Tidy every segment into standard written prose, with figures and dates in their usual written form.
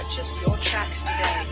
Purchase your tracks today.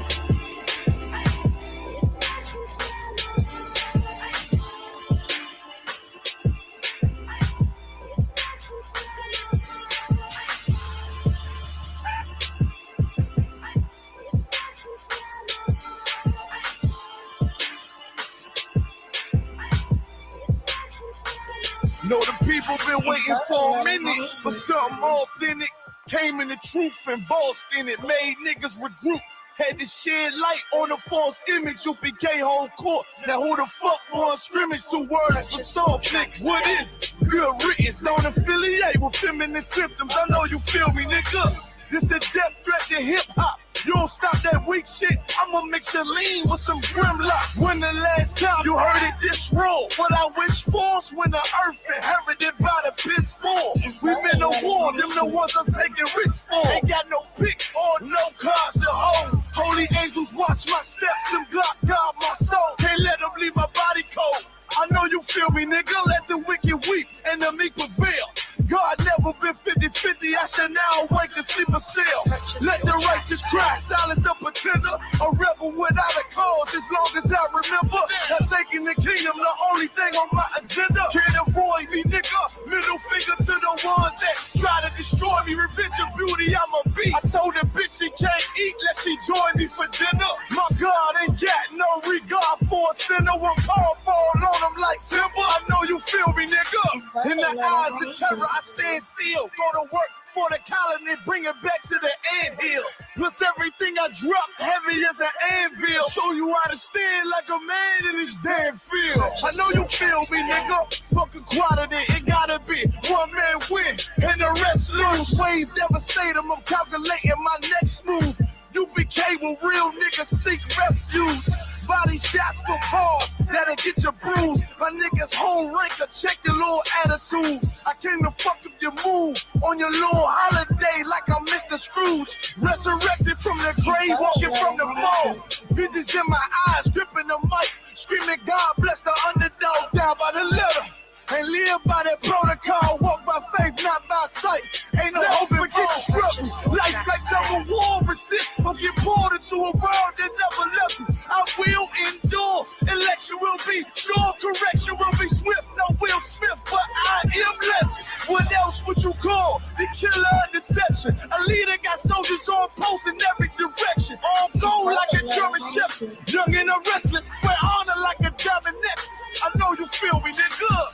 Know the people been waiting for a minute for something authentic. Came in the truth and bossed in it, made niggas regroup. Had to shed light on the false image. You became whole court. Now who the fuck won scrimmage? 2 words for soft niggas. What is it? Good riddance. Don't affiliate with feminine symptoms. I know you feel me, nigga. This a death threat to hip hop. You don't stop that weak shit, I'ma mix your lean with some Grimlock. When the last time you heard it this raw? What I wish for is when the earth inherited by the piss poor. We been to war, them the ones I'm taking risks for. Ain't got no picks or no cards to hold. Holy angels watch my steps, them Glock guard my soul. Can't let them leave my body cold. I know you feel me, nigga. Let the wicked weep and the meek prevail. God never been 50-50. I should now wake and sleep a cell. Let the righteous cry, silence the pretender. A rebel without a cause, as long as I remember. Not taking the kingdom, the only thing on my agenda. Can't avoid me, nigga. Middle finger to the ones that try to destroy me. Revenge of beauty, I'm a beast. I told that bitch she can't eat unless she join me for dinner. My God ain't got no regard for a sinner. When Paul fall on him like timber. I know you feel me, nigga. In the eyes of terror, I stand still. Go to work for the colony, bring it back to the anthill. Plus everything I drop heavy as an anvil. Show you how to stand like a man in this damn field. I know you feel me, nigga. Fuck equality, it gotta be one man win and the rest lose. Wave devastator, I'm calculating my next move. You became a real nigga, seek refuge. Body shots for pause, that'll get you bruised. My niggas whole ranker, check your little attitude. I came to fuck up your move on your little holiday like I'm Mr. Scrooge. Resurrected from the grave, walking from the fall. Visions in my eyes, gripping the mic, screaming God bless the underdog. Down by the letter, ain't live by that protocol. Walk by faith, not by sight. Ain't no hope for getting struggles. Life like some war, resist or get pulled into a world that never left you. I will endure. Election will be sure, correction will be swift. No Will Smith, but I am legend. What else would you call the killer of deception? A leader got soldiers on post in every direction. On gold like a German shepherd. Young and a restless, wear honor like a diamond necklace. I know you feel me, nigga.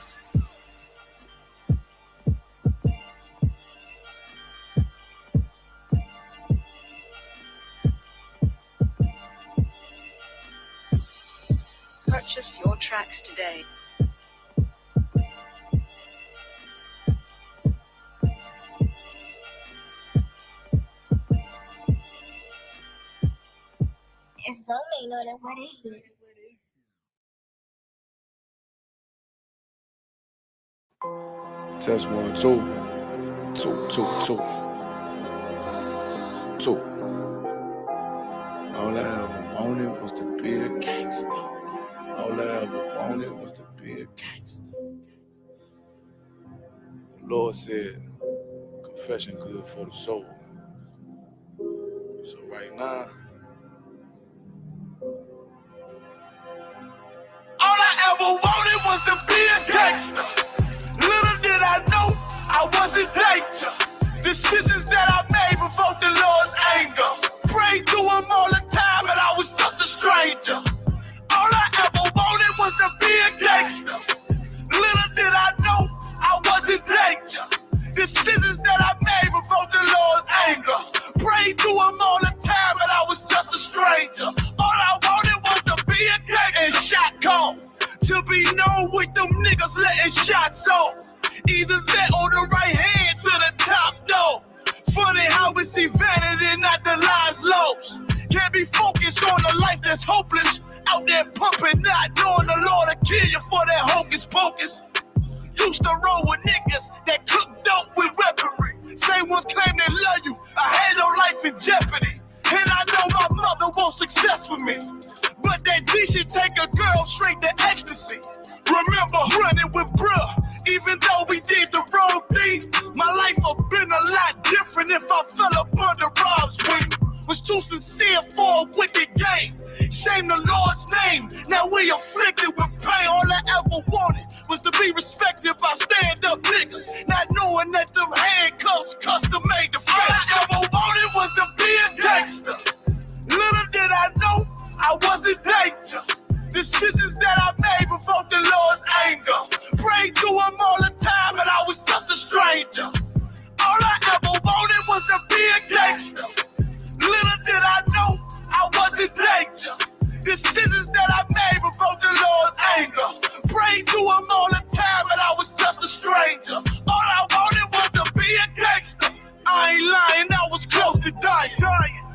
Purchase your tracks today. It's only know that what is it? Test 1, 2. 2, 2, 2. 2. All I ever wanted was to be a gangster. All I ever wanted was to be a gangster. The Lord said, confession good for the soul. So right now, all I ever wanted was to be a gangster. Little did I know I was in danger. Decisions that I made provoked the Lord's anger. Prayed to him all the time and I was just a stranger. All I ever wanted was to be a gangster. Little did I know I was in danger. Decisions that I made provoked the Lord's anger. Prayed to him all the time and I was just a stranger. All I wanted was to be a gangster. And shot call. To be known with them niggas letting shots off. Either that or the right hand to the top dog. Funny how we see vanity, not the lives lost. Can't be focused on the life that's hopeless. Out there pumping, not knowing the Lord will kill you for that hocus pocus. Used to roll with niggas that cook dope with weaponry. Same ones claim they love you. I had no life in jeopardy. And I know my mother wants success with me. But that G should take a girl straight to ecstasy. Remember running with bruh, even though we did the wrong thing. My life would've been a lot different if I fell up under Rob's wing. was too sincere for a wicked game. Shame the Lord's name, now we afflicted with pain. All I ever wanted was to be respected by stand-up niggas, not knowing that them handcuffs custom made the face. All I ever wanted was to be a gangster. Little did I know I was in danger. Decisions that I made provoked the Lord's anger. Prayed to him all the time and I was just a stranger. All I ever wanted was to be a gangster. Little did I know I was in danger. Decisions that I made provoked the Lord's anger. Prayed to him all the time and I was just a stranger. All I wanted was to be a gangster. I ain't lying, I was close to dying.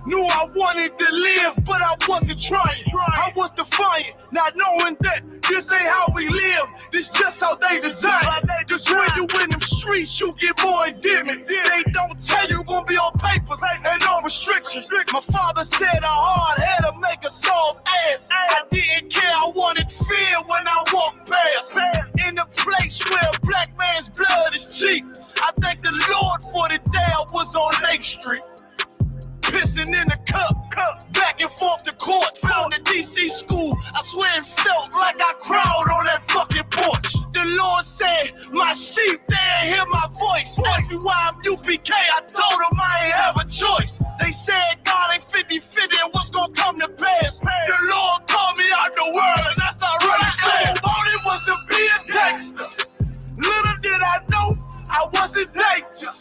Knew I wanted to live, but I wasn't trying. I was defiant, not knowing that this ain't how we live. This just how they design it. Cause when you in them streets, you get more endemic. They don't tell you gonna be on papers and on restrictions. My father said a hard head to make a soft ass. I didn't care, I wanted fear when I walked past. In a place where a black man's blood is cheap, I thank the Lord for the day I was on Lake Street. Pissing in a cup, back and forth to court. Found the DC school, I swear it felt like I cried on that fucking porch. The Lord said, my sheep, they ain't hear my voice. Asked me why I'm UPK, I told them I ain't have a choice. They said God ain't 50-50 and what's gonna come to pass. The Lord called me out the world and that's not really fair. All I wanted was to be a gangster. Little did I know I was in danger.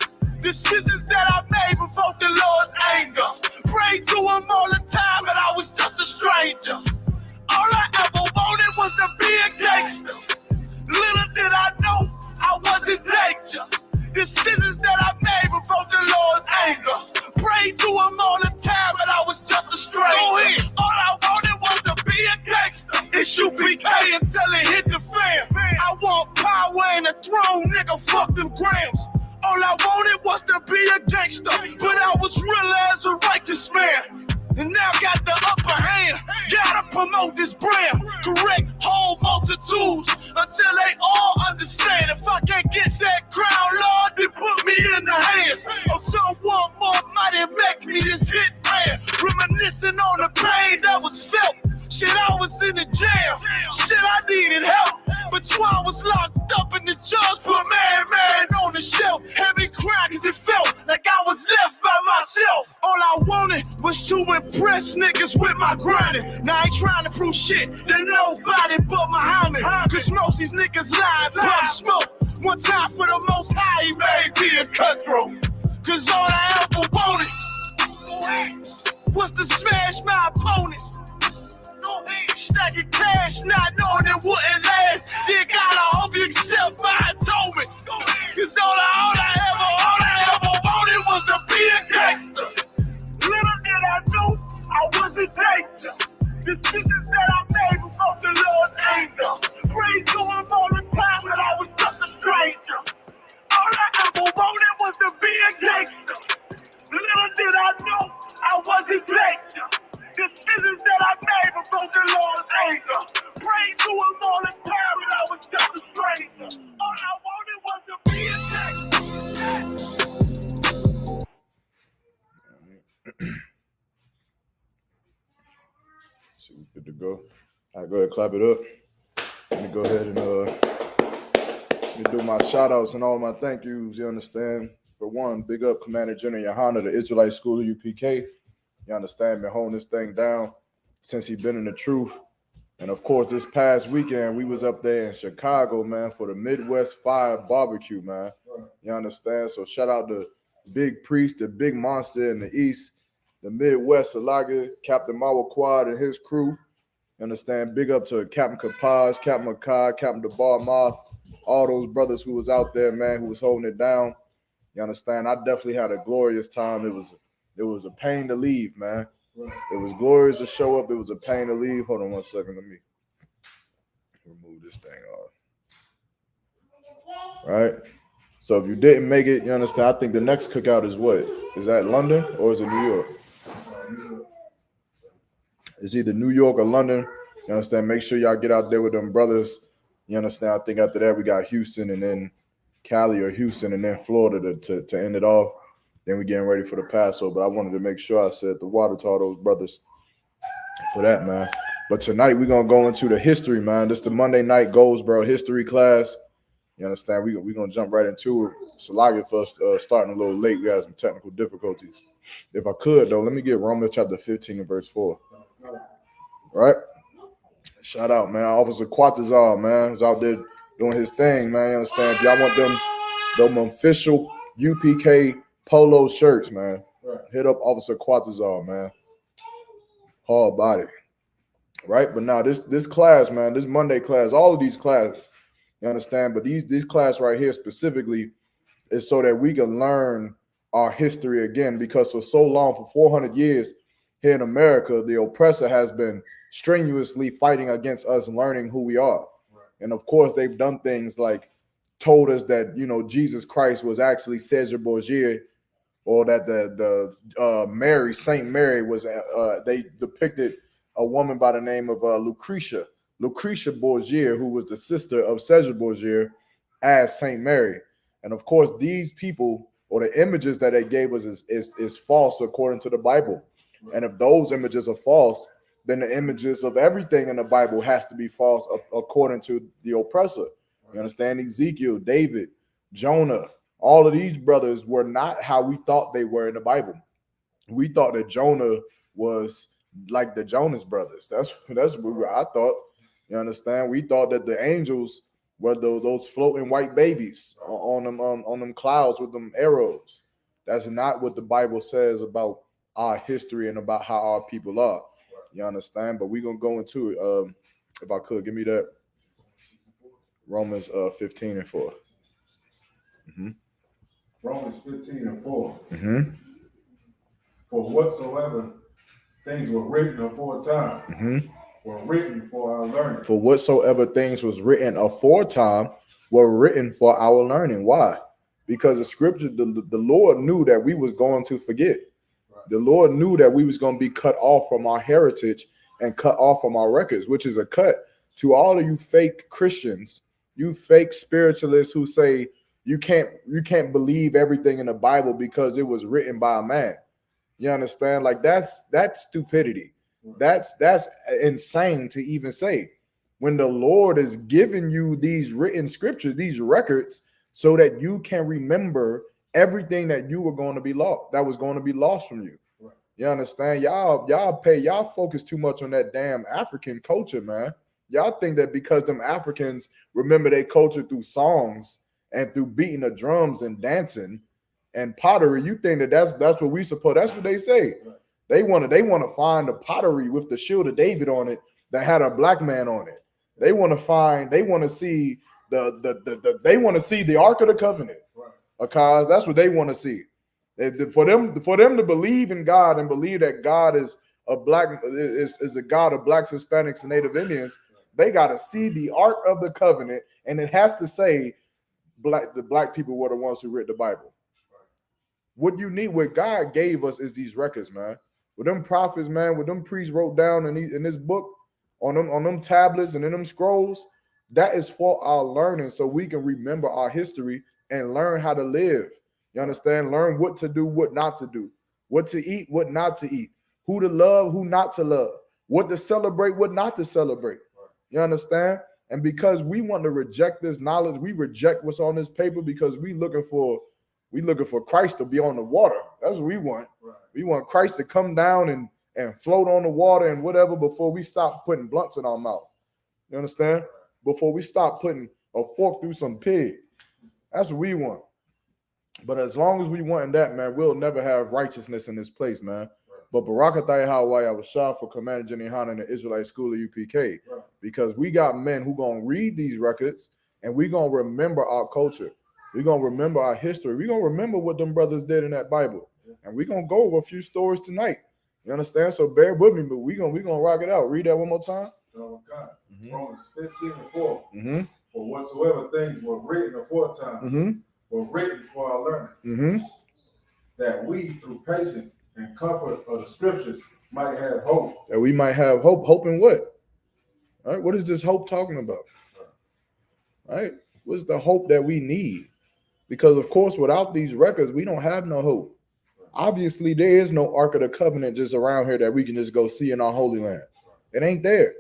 Decisions that I made provoked the Lord's anger. Prayed to him all the time and I was just a stranger. All I ever wanted was to be a gangster. Little did I know I was in danger. Decisions that I made provoked the Lord's anger. Prayed to him all the time and I was just a stranger. All I wanted was to be a gangster. Isupk until it hit the fan. I want power and a throne, nigga, fuck them grams. All I wanted was to be a gangster, but I was real as a righteous man. And now got the upper hand, gotta promote this brand. Correct whole multitudes until they all understand. If I can't get that crown, Lord, then put me in the hands of someone more mighty, make me this hit man. Reminiscing on the pain that was felt. Shit, I was in the jail. Shit, I needed help. But Twan was locked up and the judge put man on the shelf. Had me cry cause it felt like I was left by myself. All I wanted was to impress niggas with my grinding. Now I ain't trying to prove shit to nobody but Muhammad. Cause most these niggas lie, pump smoke. One time for the most high, he made me a cutthroat. Cause all I ever wanted was to smash my opponents. Stacking cash, not knowing it wouldn't last. Then God, I hope you accept my atonement. Cause all I ever wanted was to be a gangster. Little did I know I was a gangster. Decisions that I made provoked the Lord's anger. Prayed to him all the time and I was just a stranger. All I ever wanted was to be a gangster. Little did I know I was a gangster. Decisions that I made provoked the Lord's anger. Prayed to him all the time and I was just a stranger. All I wanted was to be a gangster. So we good to go. All right, go ahead, clap it up. Let me go ahead and let me do my shout outs and all my thank yous, you understand? For one, big up Commander General Yohana, the Israelite School of UPK. You understand, been holding this thing down since he been in the truth. And of course, this past weekend, we was up there in Chicago, man, for the Midwest Fire Barbecue, man. You understand? So shout out to Big Priest, the Big Monster in the East, the Midwest Salaga, Captain Mawa Quad and his crew. You understand? Big up to Captain Kapaz, Captain Makai, Captain DeBar Ma, all those brothers who was out there, man, who was holding it down. You understand? I definitely had a glorious time. It was a pain to leave, man. It was glorious to show up. It was a pain to leave. Hold on one second. Let me remove this thing off. Right? So if you didn't make it, you understand, I think the next cookout is what? Is that London or is it New York? It's either New York or London. You understand? Make sure y'all get out there with them brothers. You understand? I think after that we got Houston and then Cali or Houston and then Florida to end it off. Then we getting ready for the Passover. But I wanted to make sure I said the water to all those brothers for that, man. But tonight we're gonna go into the history, man. This is the Monday night Goldsboro history class. You understand? We're gonna jump right into it. Salagi for us starting a little late. We had some technical difficulties. If I could though, let me get Romans chapter 15 and verse 4. Right? Shout out, man. Officer Quatazar, man, is out there doing his thing, man. You understand? If y'all want them official UPK polo shirts, man, hit up Officer Quatazar, man. Hard body. Right? But now this class, man, this Monday class, all of these classes, you understand? But these class right here specifically is so that we can learn our history again, because for so long, for 400 years here in America, the oppressor has been strenuously fighting against us learning who we are. Right. And of course, they've done things like told us that, you know, Jesus Christ was actually Caesar Borgia, or that the Mary, Saint Mary was, they depicted a woman by the name of Lucretia Borgia, who was the sister of Caesar Borgia, as Saint Mary. And of course, these people, or the images that they gave us, is false according to the Bible. Right. And if those images are false, then the images of everything in the Bible has to be false according to the oppressor. Right. You understand? Ezekiel, David, Jonah, all of these brothers were not how we thought they were in the Bible. We thought that Jonah was like the Jonas brothers. That's what I thought. You understand? We thought that the angels were those floating white babies on them clouds with them arrows. That's not what the Bible says about our history and about how our people are. You understand? But we're gonna go into it. If I could, give me that. Romans 15 and 4. Mm-hmm. Romans 15 and 4. Mm-hmm. For whatsoever things were written aforetime, mm-hmm. were written for our learning. For whatsoever things was written aforetime were written for our learning. Why? Because the scripture, the Lord knew that we was going to forget. Right. The Lord knew that we was going to be cut off from our heritage and cut off from our records, which is a cut to all of you fake Christians, you fake spiritualists who say you can't believe everything in the Bible because it was written by a man. You understand? Like that's stupidity. That's insane to even say, when the Lord is giving you these written scriptures, these records, so that you can remember everything that you were going to be lost, that was going to be lost from you. Right. You understand? Y'all focus too much on that damn African culture, man. Y'all think that because them Africans remember their culture through songs and through beating the drums and dancing and pottery, you think that that's what we support. That's what they say. Right. They want to find the pottery with the shield of David on it that had a black man on it. They want to see the Ark of the Covenant. Right. Because that's what they want to see. For them to believe in God and believe that God is a God of blacks, Hispanics, and Native Indians, they got to see the Ark of the Covenant, and it has to say the black people were the ones who read the Bible. What you need, what God gave us, is these records, man. With them prophets, man, with them priests wrote down in this book, on them tablets and in them scrolls, that is for our learning, so we can remember our history and learn how to live. You understand? Learn what to do, what not to do, what to eat, what not to eat, who to love, who not to love, what to celebrate, what not to celebrate. You understand? And because we want to reject this knowledge, we reject what's on this paper because we looking for Christ to be on the water. That's what we want. Right. We want Christ to come down and float on the water and whatever before we stop putting blunts in our mouth. You understand? Right. Before we stop putting a fork through some pig. That's what we want. But as long as we want that, man, we'll never have righteousness in this place, man. Right. But Barakatai Hawaii, I was shot for Commander Jenny Han in the Israelite School of UPK. Right. Because we got men who gonna read these records and we gonna remember our culture. We're going to remember our history. We're going to remember what them brothers did in that Bible. And we're going to go over a few stories tonight. You understand? So bear with me, but we're gonna rock it out. Read that one more time. Mm-hmm. Romans 15 and 4. Mm-hmm. For whatsoever things were written aforetime were written for our learning, that we, through patience and comfort of the scriptures, might have hope. That we might have hope. Hope in what? All right. What is this hope talking about? All right. What's the hope that we need? Because, of course, without these records, we don't have no hope. Obviously, there is no Ark of the Covenant just around here that we can just go see in our Holy Land. It ain't there.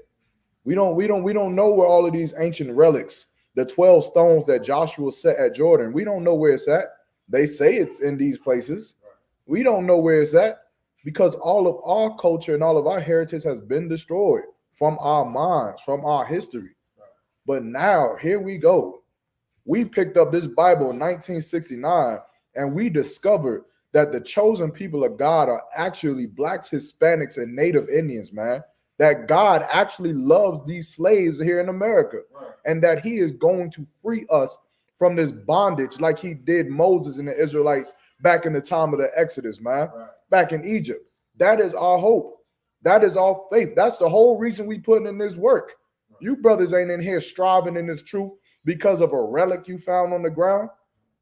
We don't know where all of these ancient relics, the 12 stones that Joshua set at Jordan, we don't know where it's at. They say it's in these places. We don't know where it's at because all of our culture and all of our heritage has been destroyed from our minds, from our history. But now, here we go. We picked up this Bible in 1969 and we discovered that the chosen people of God are actually blacks, Hispanics, and Native Indians, man. That God actually loves these slaves here in America, and that he is going to free us from this bondage like he did Moses and the Israelites back in the time of the Exodus, man, back in Egypt. That is our hope. That is our faith. That's the whole reason we put in this work. You brothers ain't in here striving in this truth because of a relic you found on the ground.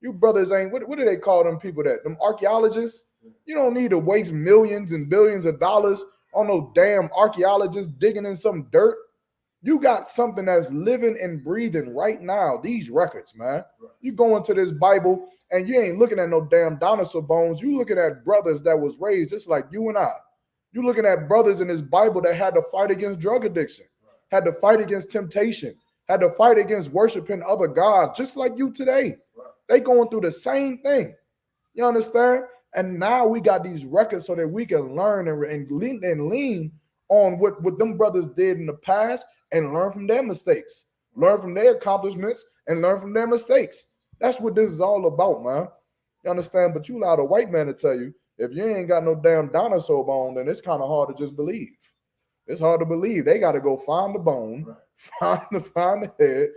You brothers ain't, what do they call them people that, them archaeologists? You don't need to waste millions and billions of dollars on no damn archaeologists digging in some dirt. You got something that's living and breathing right now. These records, man. You go into this Bible and you ain't looking at no damn dinosaur bones. You looking at brothers that was raised just like you and I. You looking at brothers in this Bible that had to fight against drug addiction, had to fight against temptation, had to fight against worshiping other gods, just like you today. They going through the same thing. You understand? And now we got these records so that we can learn and lean on what them brothers did in the past and learn from their mistakes, learn from their accomplishments, and learn from their mistakes. That's what this is all about, man. You understand? But you allow a white man to tell you, if you ain't got no damn dinosaur bone, then it's kind of hard to just believe. It's hard to believe. They got to go find the bone, find the head.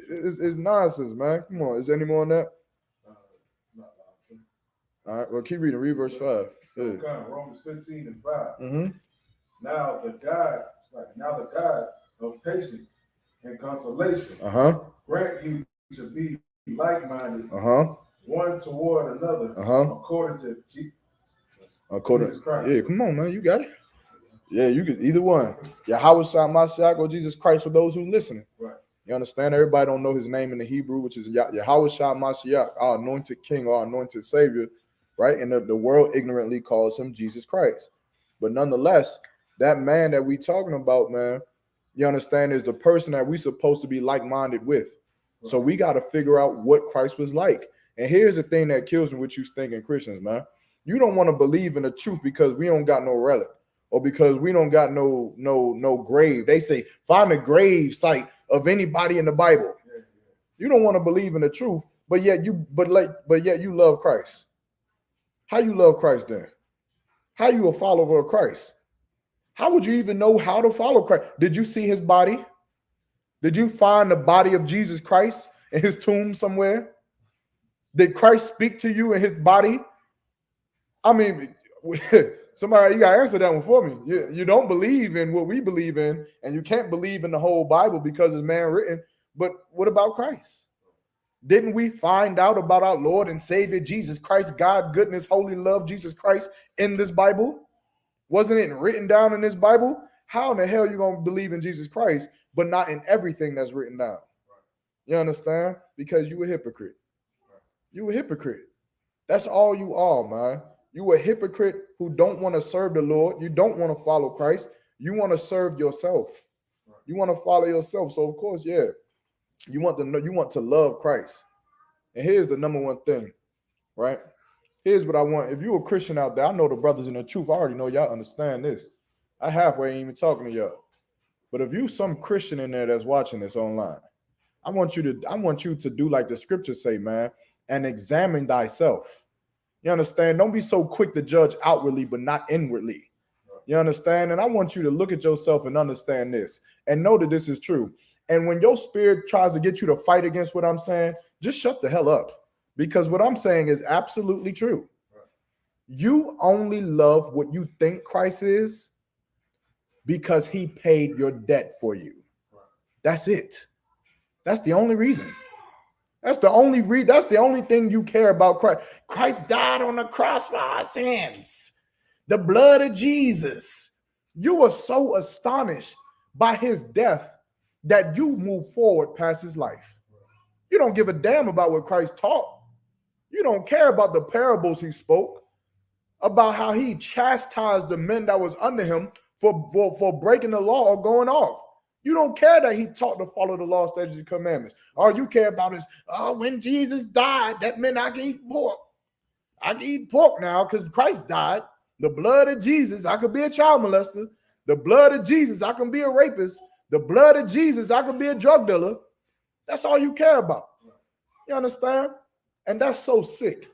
It's nonsense, man. Come on. Is there any more on that? All right, well, keep reading. Read verse 5. Okay, Romans 15 and 5. Mm-hmm. Now the God of patience and consolation grant you to be like-minded, one toward another, according to Jesus Christ. Yeah, come on, man, you got it. Yeah, you can either one. Yahweh Mashiach or Jesus Christ for those who listening. Right. You understand? Everybody don't know his name in the Hebrew, which is Yahweh Mashiach, our anointed King, our anointed Savior. Right, and the world ignorantly calls him Jesus Christ. But nonetheless, that man that we talking about, man, you understand, is the person that we supposed to be like-minded with. Right. So we got to figure out what Christ was like. And here's the thing that kills me with you thinking Christians, man. You don't want to believe in the truth because we don't got no relic or because we don't got no grave. They say find a grave site of anybody in the Bible. Yeah. You don't want to believe in the truth, but yet you love Christ. How you love Christ then? How you a follower of Christ? How would you even know how to follow Christ? Did you see his body? Did you find the body of Jesus Christ in his tomb somewhere? Did Christ speak to you in his body? I mean, somebody, you got to answer that one for me. You don't believe in what we believe in, and you can't believe in the whole Bible because it's man written. But what about Christ? Didn't we find out about our Lord and Savior Jesus Christ, God, goodness, holy love, Jesus Christ in this Bible? Wasn't it written down in this Bible? How in the hell are you going to believe in Jesus Christ, but not in everything that's written down? You understand? Because you a hypocrite. You a hypocrite. That's all you are, man. You a hypocrite who don't want to serve the Lord. You don't want to follow Christ. You want to serve yourself. You want to follow yourself. So, of course, yeah. You want to love Christ. And here's the number one thing, right? Here's what I want. If you're a Christian out there, I know the brothers in the truth. I already know y'all understand this. I halfway ain't even talking to y'all. But if you some Christian in there that's watching this online, I want you to do like the scriptures say, man, and examine thyself. You understand? Don't be so quick to judge outwardly, but not inwardly. You understand? And I want you to look at yourself and understand this and know that this is true. And when your spirit tries to get you to fight against what I'm saying, just shut the hell up, because what I'm saying is absolutely true. You only love what you think Christ is because he paid your debt for you. That's it. That's the only reason. That's the only thing you care about Christ. Christ died on the cross for our sins. The blood of Jesus. You are so astonished by his death that you move forward past his life. You don't give a damn about what Christ taught. You don't care about the parables he spoke. about how he chastised the men that was under him for breaking the law or going off. You don't care that he taught to follow the law, statutes, and commandments. All you care about is, oh, when Jesus died, that meant I can eat pork. I can eat pork now because Christ died. The blood of Jesus, I could be a child molester. The blood of Jesus, I can be a rapist. The blood of Jesus, I could be a drug dealer. That's all you care about. You understand? And that's so sick.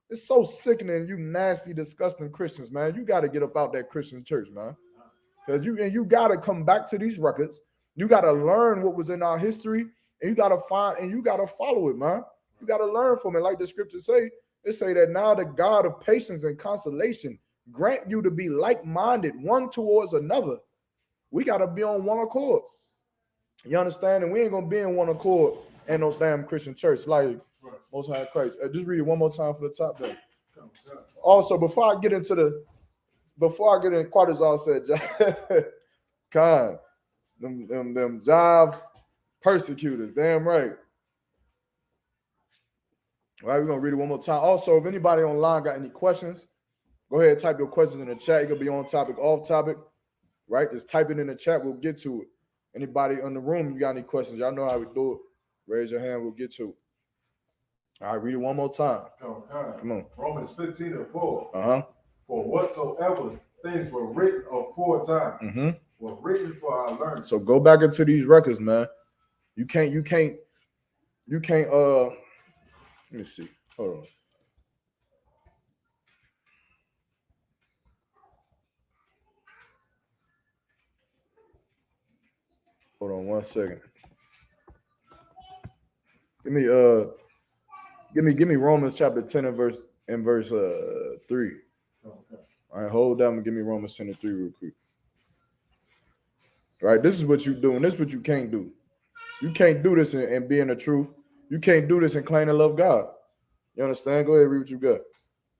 It's so sickening, you nasty, disgusting Christians, man. You got to get up out that Christian church, man. Because you got to come back to these records. You got to learn what was in our history, and you got to follow it, man. You got to learn from it. Like the scriptures say, it say that now the God of patience and consolation grant you to be like-minded one towards another. We got to be on one accord. You understand? And we ain't going to be in one accord in no damn Christian church. Like, Most High Christ. Just read it one more time for the top there. Also, before I get in, Quatazar said, God, them job persecutors, damn right. All right, we're gonna read it one more time. Also, if anybody online got any questions, go ahead and type your questions in the chat. It could be on topic, off topic, right? Just type it in the chat. We'll get to it. Anybody in the room, you got any questions? Y'all know how we do it. Raise your hand. We'll get to it. All right, read it one more time. Come on. Romans 15:4. Uh-huh. For whatsoever things were written aforetime were written for our learning. So go back into these records, man. You can't, let me see. Hold on. Hold on 1 second. Give me Romans chapter 10 and verse 3. Okay. All right, hold down and give me Romans 10 and 3 real quick. All right, this is what you do, and this is what you can't do. You can't do this and be in the truth. You can't do this and claim to love God. You understand? Go ahead, read what you got.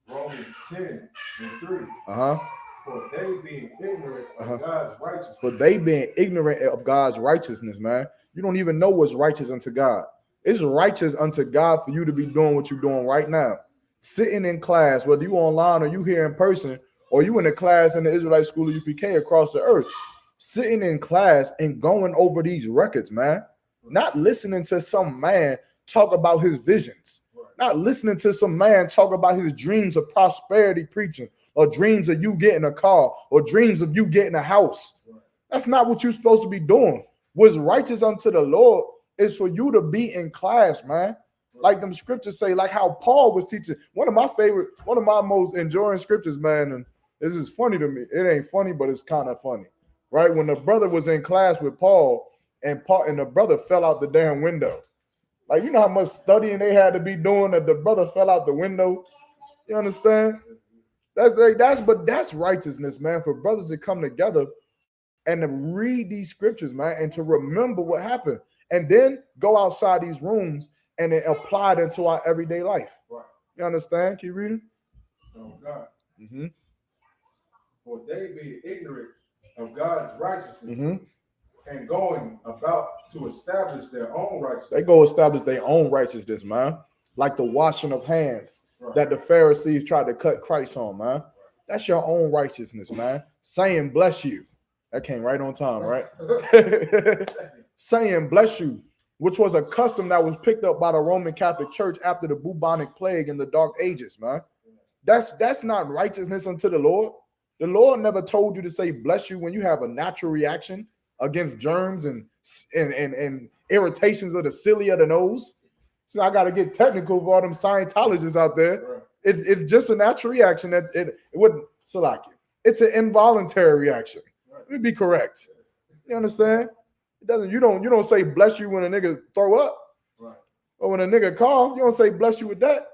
Romans 10 and 3. Uh-huh. For they being ignorant of God's righteousness. For they being ignorant of God's righteousness, man. You don't even know what's righteous unto God. It's righteous unto God for you to be doing what you're doing right now. Sitting in class, whether you online or you here in person, or you in a class in the Israelite School of UPK across the earth. Sitting in class and going over these records, man. Not listening to some man talk about his visions. Not listening to some man talk about his dreams of prosperity preaching, or dreams of you getting a car, or dreams of you getting a house. That's not what you're supposed to be doing. What's righteous unto the Lord is for you to be in class, man. Like them scriptures say, like how Paul was teaching. One of my most enjoying scriptures, man, and this is funny to me. It ain't funny, but it's kind of funny, right? When the brother was in class with Paul, and the brother fell out the damn window. Like, you know how much studying they had to be doing that the brother fell out the window? You understand? That's righteousness, man, for brothers to come together and to read these scriptures, man, and to remember what happened, and then go outside these rooms and then apply it into our everyday life. Right. You understand? Keep reading. Oh, God. For they being ignorant of God's righteousness and going about to establish their own righteousness. They go establish their own righteousness, man. Like the washing of hands that the Pharisees tried to cut Christ on, man. That's your own righteousness, man. Saying bless you. That came right on time, right? Saying bless you, which was a custom that was picked up by the Roman Catholic Church after the bubonic plague in the Dark Ages, man. That's not righteousness unto the Lord. The Lord never told you to say bless you when you have a natural reaction against germs and irritations of the cilia of the nose. So I got to get technical for all them Scientologists out there. Right. It's just a natural reaction that it wouldn't select you. It's an involuntary reaction. Right. Let me be correct. You understand? It doesn't. You don't say bless you when a nigga throw up, Right. or when a nigga cough. You don't say bless you with that.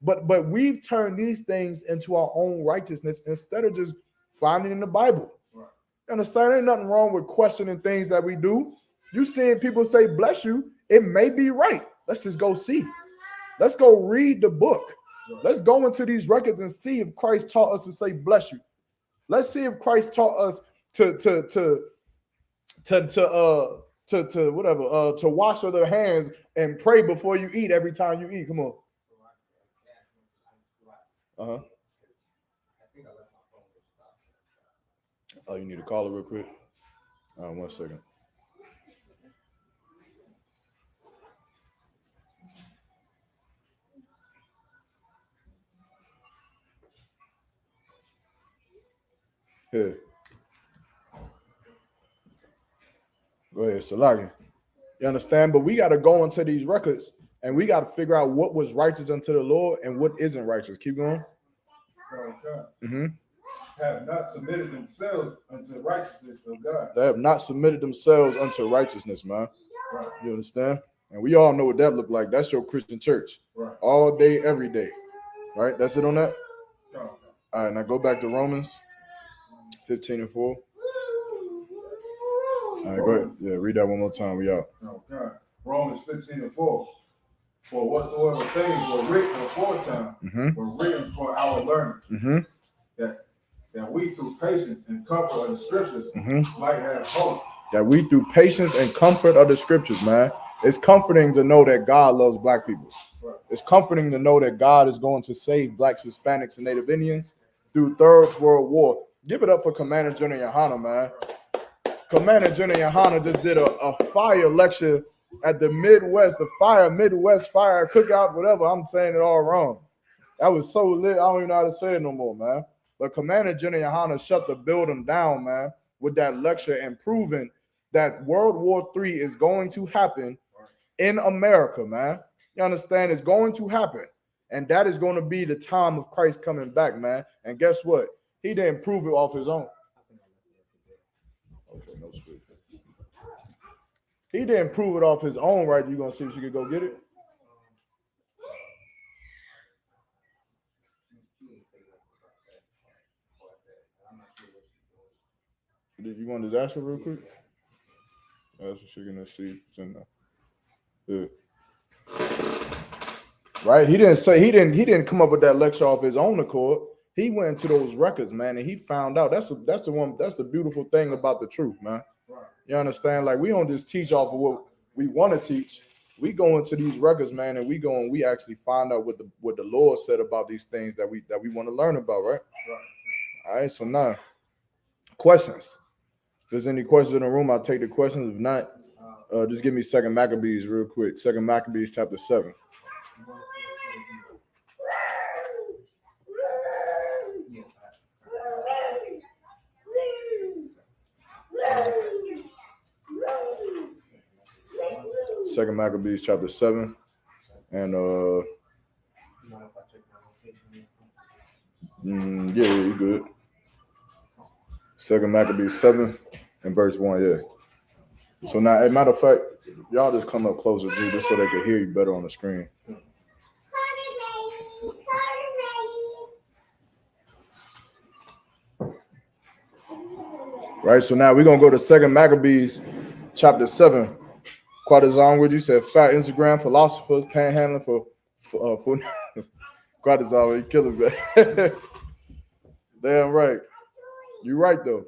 But we've turned these things into our own righteousness instead of just finding in the Bible. Right. You understand? Ain't nothing wrong with questioning things that we do. You seeing people say bless you, it may be right. Let's just go see. Let's go read the book. Right. Let's go into these records and see if Christ taught us to say bless you. Let's see if Christ taught us to wash other hands and pray before you eat every time you eat. Come on. Oh, you need to call it real quick? 1 second. Here. Go ahead, Salaki. You understand? But we got to go into these records and we got to figure out what was righteous unto the Lord and what isn't righteous. Keep going. Okay. Mm-hmm. Have not submitted themselves unto righteousness of God. They have not submitted themselves unto righteousness, man. Right. You understand? And we all know what that looked like. That's your Christian church. Right. All day, every day. Right? That's it on that? Okay. All right, now go back to Romans 15 and 4. All right, go ahead. Yeah, read that one more time. We out. Okay. Romans 15 and 4. For whatsoever things were written aforetime were written for our learning, that we through patience and comfort of the scriptures might have hope. That we through patience and comfort of the scriptures, man. It's comforting to know that God loves black people. Right. It's comforting to know that God is going to save blacks, Hispanics, and Native Indians through Third World War. Give it up for Commander General Yohana, man. Commander General Yohana just did a fire lecture at the Midwest, Midwest fire cookout, whatever. I'm saying it all wrong. That was so lit. I don't even know how to say it no more, man. But Commander General Yohana shut the building down, man, with that lecture and proving that World War III is going to happen in America, man. You understand? It's going to happen. And that is going to be the time of Christ coming back, man. And guess what? He didn't prove it off his own. Okay, no sweet. He didn't prove it off his own, right? You gonna see if you could go get it? Did you want to just ask her real quick? That's what she's gonna see. It's in there. Yeah. Right? He didn't come up with that lecture off his own accord. He went into those records, man, and he found out. That's the beautiful thing about the truth, man. You understand? Like, we don't just teach off of what we want to teach. We go into these records, man, and we actually find out what the Lord said about these things that we want to learn about, right? All right, so now, questions. If there's any questions in the room, I'll take the questions. If not, just give me 2 Maccabees real quick. 2 Maccabees chapter 7. Second Maccabees chapter 7, and yeah, you good. 2 Maccabees 7 and verse 1, yeah. So now, as a matter of fact, y'all just come up closer, Drew, just so they can hear you better on the screen. Right, so now we're gonna go to 2 Maccabees chapter 7. Quadazon, what you said? Fat Instagram philosophers panhandling for Quadazon, you killing me. Damn right. You right though.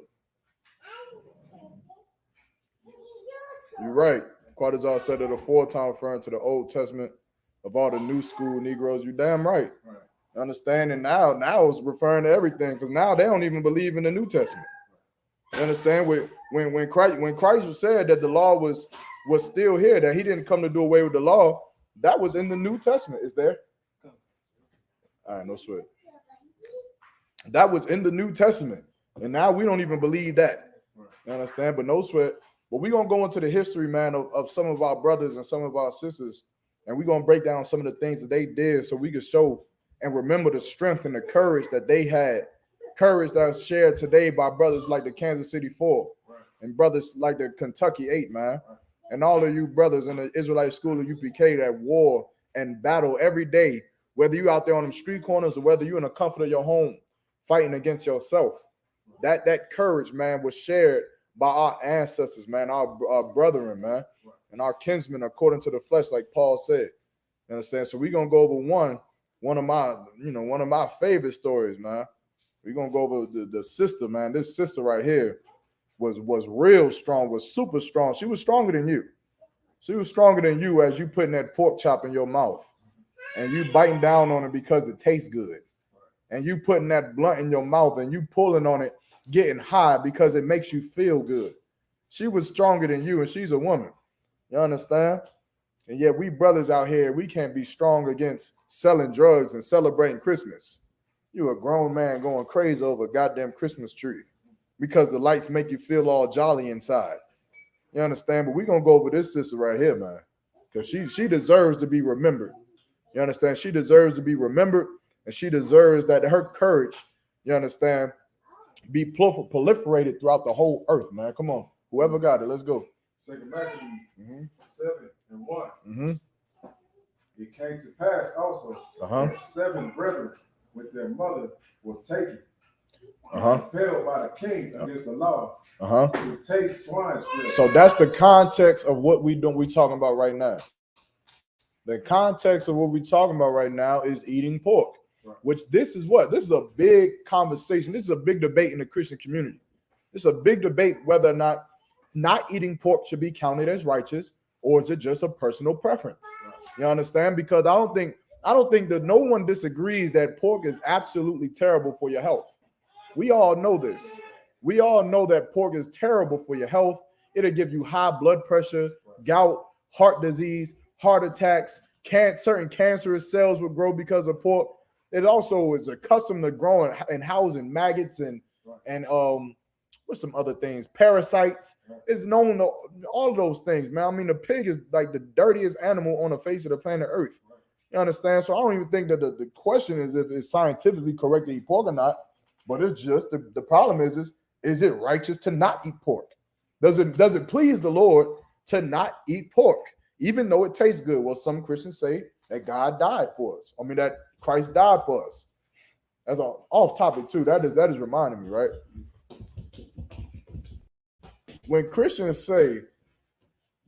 You're right. Quadazon said it a 4-time referring to the Old Testament of all the new school Negroes. You damn right. Understand? And now it's referring to everything, because now they don't even believe in the New Testament. You understand? When Christ said that the law was still here, that he didn't come to do away with the law, that was in the New Testament. Is there? All right, no sweat. That was in the New Testament. And now we don't even believe that. You understand? But no sweat. But we're going to go into the history, man, of some of our brothers and some of our sisters. And we're going to break down some of the things that they did so we can show and remember the strength and the courage that they had. Courage that's shared today by brothers like the Kansas City 4 and brothers like the Kentucky 8, man. And all of you brothers in the Israelite school of UPK that war and battle every day, whether you out there on them street corners or whether you in the comfort of your home fighting against yourself. That courage, man, was shared by our ancestors, man, our brethren, man, and our kinsmen according to the flesh, like Paul said. You understand? So we're gonna go over one of my favorite stories, man. We're gonna go over the sister, man. This sister right here was real strong, was super strong. She was stronger than you. She was stronger than you as you putting that pork chop in your mouth and you biting down on it because it tastes good. And you putting that blunt in your mouth and you pulling on it getting high because it makes you feel good. She was stronger than you, and she's a woman. You understand? And yet we brothers out here, we can't be strong against selling drugs and celebrating Christmas. You a grown man going crazy over a goddamn Christmas tree because the lights make you feel all jolly inside. You understand? But we're going to go over this sister right here, man, because she deserves to be remembered. You understand? She deserves to be remembered, and she deserves that her courage, you understand, be proliferated throughout the whole earth, man. Come on. Whoever got it, let's go. 2 Maccabees 7:1. Mm-hmm. It came to pass also that 7 brethren with their mother were taken, compelled by the king against the law to taste swine's flesh. So that's the context of what we talking about right now. The context of what we're talking about right now is eating pork, which this is a big conversation. This is a big debate in the Christian community. This is a big debate whether or not eating pork should be counted as righteous, or is it just a personal preference? You understand? Because I don't think that no one disagrees that pork is absolutely terrible for your health. We all know this. We all know that pork is terrible for your health. It'll give you high blood pressure, gout, heart disease, heart attacks, certain cancerous cells will grow because of pork. It also is accustomed to growing and housing maggots and what's some other things? Parasites. It's known to all of those things, man. I mean, the pig is like the dirtiest animal on the face of the planet Earth. You understand? So I don't even think that the question is if it's scientifically correct to eat pork or not, but it's just the problem is it righteous to not eat pork? Does it please the Lord to not eat pork, even though it tastes good? Well, some Christians say that God died for us. I mean, that Christ died for us. That's off topic too. That is reminding me, right? When Christians say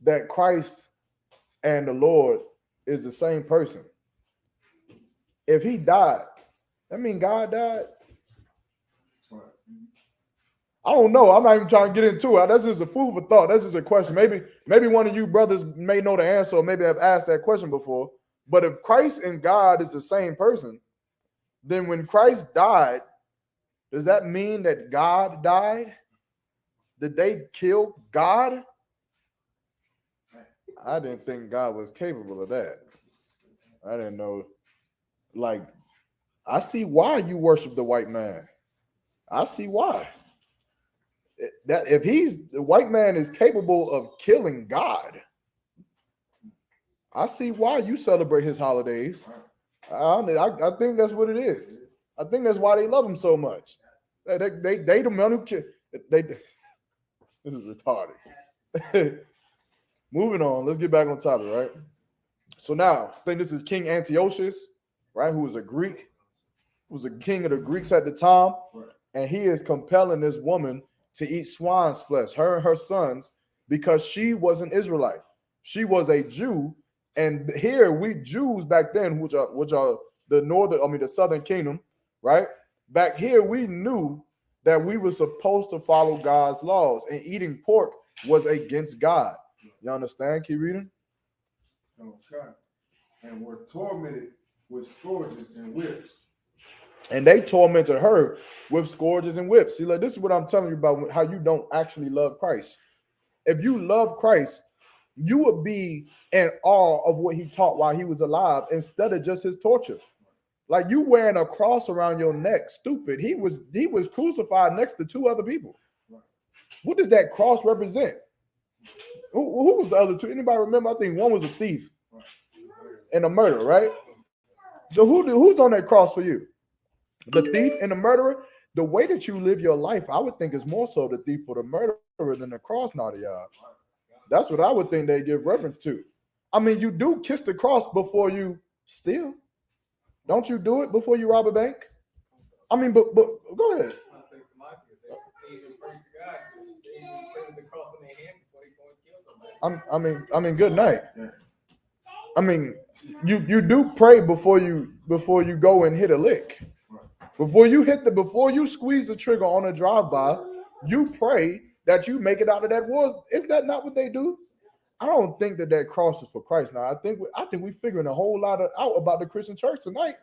that Christ and the Lord is the same person, if he died, that means God died? I don't know. I'm not even trying to get into it. That's just a food for thought. That's just a question. Maybe one of you brothers may know the answer, or maybe have asked that question before. But if Christ and God is the same person, then when Christ died, does that mean that God died? Did they kill God? I didn't think God was capable of that. I didn't know. Like, I see why you worship the white man. I see why. That if the white man is capable of killing God, I see why you celebrate his holidays. I think that's what it is. I think that's why they love him so much. They the man who kill. This is retarded. Moving on. Let's get back on topic, right? So now, I think this is King Antiochus, right? Who was a Greek, was a king of the Greeks at the time, and he is compelling this woman to eat swine's flesh, her and her sons, because she was an Israelite. She was a Jew, and here we Jews back then, which are the southern kingdom, right? Back here we knew that we were supposed to follow God's laws, and eating pork was against God. You understand? Keep reading. Okay. And were tormented with scourges and whips. And they tormented her with scourges and whips. See, like, this is what I'm telling you about how you don't actually love Christ. If you love Christ, you would be in awe of what he taught while he was alive instead of just his torture. Like, you wearing a cross around your neck, stupid. He was crucified next to 2 other people. What does that cross represent? Who was the other 2? Anybody remember? I think one was a thief and a murderer, right? So who's on that cross for you? The thief and the murderer? The way that you live your life, I would think is more so the thief or the murderer than the cross, naughty y'all. That's what I would think they give reference to. I mean, you do kiss the cross before you steal. Don't you do it before you rob a bank? I mean, but go ahead. I mean, good night. I mean, you do pray before you go and hit a lick. Before you squeeze the trigger on a drive-by, you pray that you make it out of that war. Is that not what they do? I don't think that cross is for Christ. Now, I think we're figuring a whole lot out about the Christian church tonight.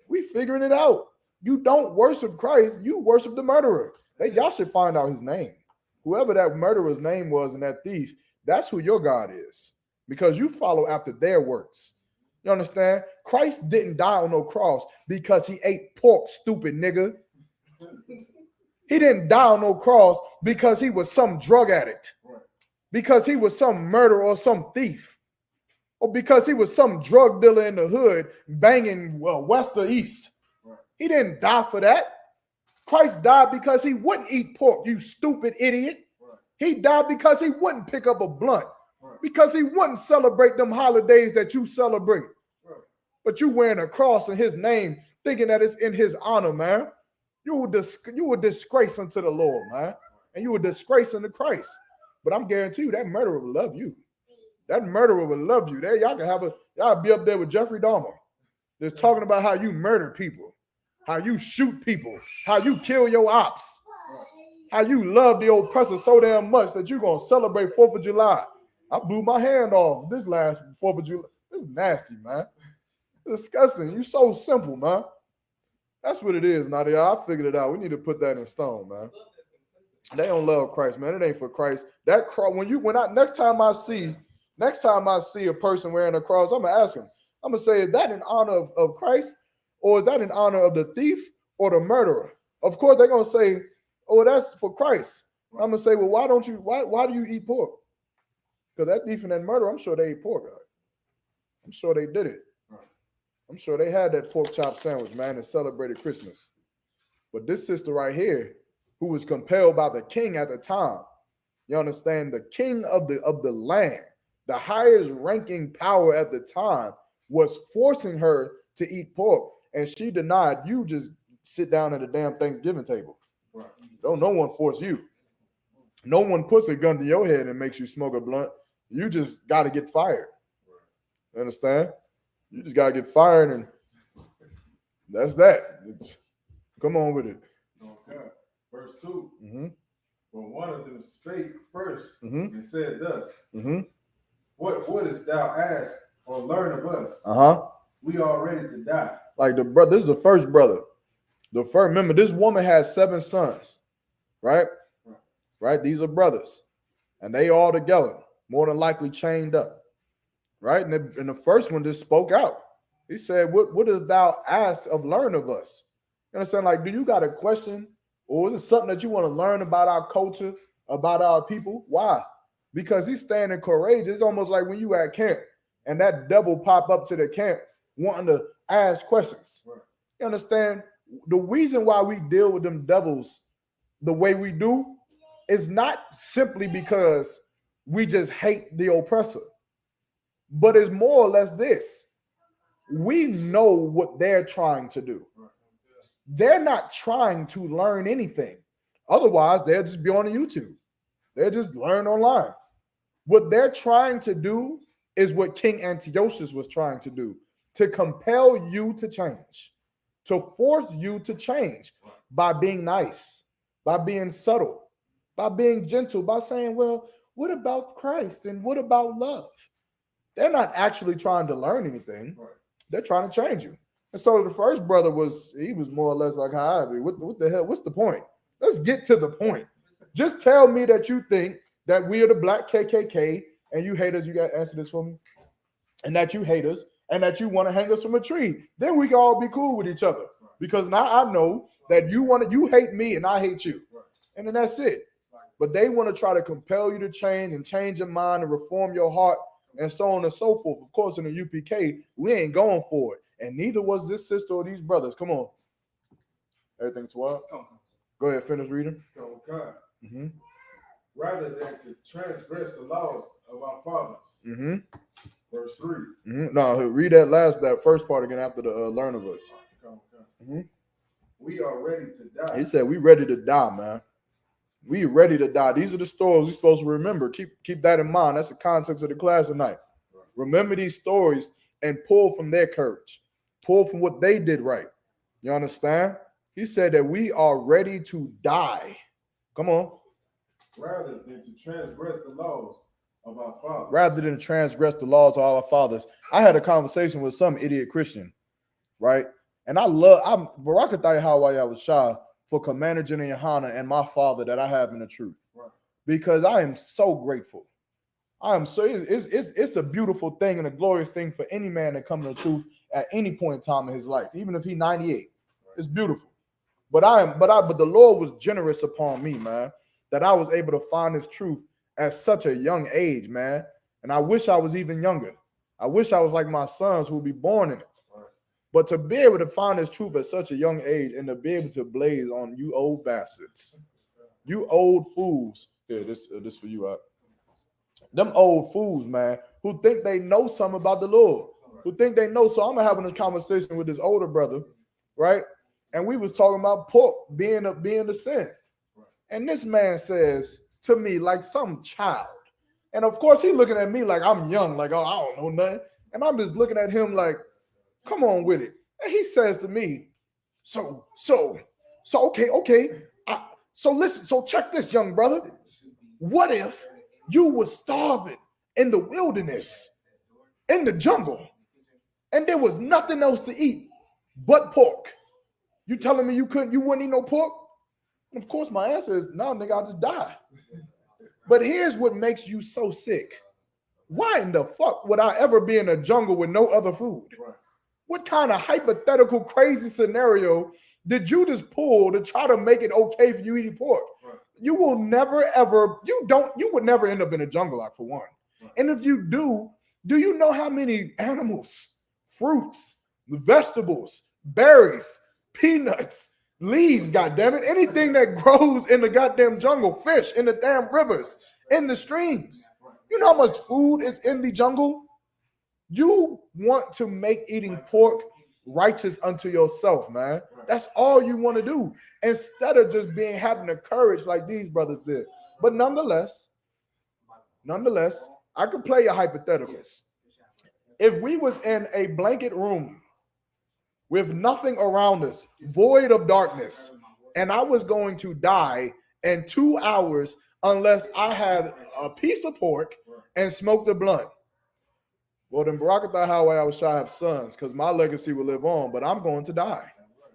We figuring it out. You don't worship Christ, you worship the murderer. Y'all should find out his name. Whoever that murderer's name was and that thief, that's who your God is. Because you follow after their works. You understand? Christ didn't die on no cross because he ate pork, stupid nigga. He didn't die on no cross because he was some drug addict. Because he was some murderer or some thief. Or because he was some drug dealer in the hood banging west or east. He didn't die for that. Christ died because he wouldn't eat pork, you stupid idiot. He died because he wouldn't pick up a blunt. Because he wouldn't celebrate them holidays that you celebrate. But you wearing a cross in his name, thinking that it's in his honor, man. You were disgrace unto the Lord, man. And you were disgrace unto Christ. But I'm guaranteeing you that murderer will love you. That murderer will love you. There, y'all be up there with Jeffrey Dahmer. Just talking about how you murder people, how you shoot people, how you kill your ops, how you love the oppressor so damn much that you're gonna celebrate 4th of July. I blew my hand off this last 4th of July. This is nasty, man. It's disgusting. You so simple, man. That's what it is, Nadia. I figured it out. We need to put that in stone, man. They don't love Christ, man. It ain't for Christ. That cross. Next time I see a person wearing a cross, I'm gonna ask him. I'm gonna say, is that in honor of Christ, or is that in honor of the thief or the murderer? Of course, they're gonna say, oh, that's for Christ. I'm gonna say, well, why do you eat pork? Because that thief and that murderer, I'm sure they ate pork. I'm sure they did it. I'm sure they had that pork chop sandwich, man, and celebrated Christmas. But this sister right here, who was compelled by the king at the time, you understand, the king of the land, the highest ranking power at the time, was forcing her to eat pork, and she denied. You just sit down at the damn Thanksgiving table. Right. Don't no one force you. No one puts a gun to your head and makes you smoke a blunt. You just got to get fired. Right. Understand? You just got to get fired, and that's that. Come on with it. Okay. Verse 2. Mm-hmm. When one of them spake first and said thus, what wouldest thou ask or learn of us? We are ready to die. Like the brother, this is the first brother. Remember, this woman has 7 sons, right? Right? These are brothers. And they all together, more than likely chained up. Right? And the first one just spoke out. He said, what dost thou ask of learn of us? You understand? Like, do you got a question? Or is it something that you want to learn about our culture, about our people? Why? Because he's standing courageous. It's almost like when you at camp and that devil pop up to the camp wanting to ask questions. Right. You understand? The reason why we deal with them devils the way we do is not simply because we just hate the oppressor, but it's more or less this. We know what they're trying to do. They're not trying to learn anything. Otherwise, they'll just be on the YouTube. They'll just learn online. What they're trying to do is what King Antiochus was trying to do, to compel you to change, to force you to change by being nice, by being subtle, by being gentle, by saying, well, what about Christ and what about love? They're not actually trying to learn anything. They're trying to change you. And so the first brother was more or less like, hi, what the hell? What's the point? Let's get to the point. Just tell me that you think that we are the black KKK and you hate us. You got to answer this for me. And that you hate us and that you want to hang us from a tree. Then we can all be cool with each other. Because now I know that you hate me and I hate you. And then that's it. But they want to try to compel you to change and change your mind and reform your heart and so on and so forth. Of course, in the UPK, we ain't going for it. And neither was this sister or these brothers. Come on. Everything's well? Go ahead, finish reading. Okay. Rather than to transgress the laws of our fathers. Verse 3. No, read that first part again after the learn of us. We are ready to die. He said, we ready to die, man. We ready to die. These are the stories we're supposed to remember. Keep that in mind. That's the context of the class tonight. Remember these stories and pull from their courage. Pull from what they did right. You understand? He said that we are ready to die. Come on. Rather than to transgress the laws of our fathers. Rather than transgress the laws of our fathers. I had a conversation with some idiot Christian, right? And Barakatay Hawaii was shy for Commander Jenny Yohana and my father that I have in the truth. Right. Because I am so grateful. I am so it's a beautiful thing and a glorious thing for any man to come to the truth at any point in time in his life, even if he's 98. It's beautiful. But the Lord was generous upon me, man, that I was able to find this truth at such a young age, man. And I wish I was even younger. I wish I was like my sons who would be born in it. Right. But to be able to find this truth at such a young age and to be able to blaze on you old bastards, you old fools. Here, this for you out. Them old fools, man, who think they know something about the Lord, who think they know. So I'm having a conversation with this older brother, right? And we was talking about pork being the sin. And this man says to me like some child. And of course he looking at me like I'm young, like, oh, I don't know nothing. And I'm just looking at him like, come on with it. And he says to me, so okay. So listen, so check this, young brother. What if you were starving in the wilderness, in the jungle, and there was nothing else to eat but pork? You telling me you wouldn't eat no pork? And of course, my answer is no, nigga, I'll just die. But here's what makes you so sick. Why in the fuck would I ever be in a jungle with no other food? Right. What kind of hypothetical crazy scenario did you just pull to try to make it okay for you eating pork? Right. You will never ever, you would never end up in a jungle like for one. Right. And if you do you know how many animals, fruits, vegetables, berries, peanuts, leaves, goddammit, anything that grows in the goddamn jungle, fish in the damn rivers, in the streams. You know how much food is in the jungle? You want to make eating pork righteous unto yourself, man. That's all you want to do, instead of just having the courage like these brothers did. But nonetheless, I could play your hypotheticals. If we was in a blanket room with nothing around us, void of darkness, and I was going to die in 2 hours unless I had a piece of pork and smoked a blunt. Well, then Barakatah Highway, I was shy have sons because my legacy will live on, but I'm going to die.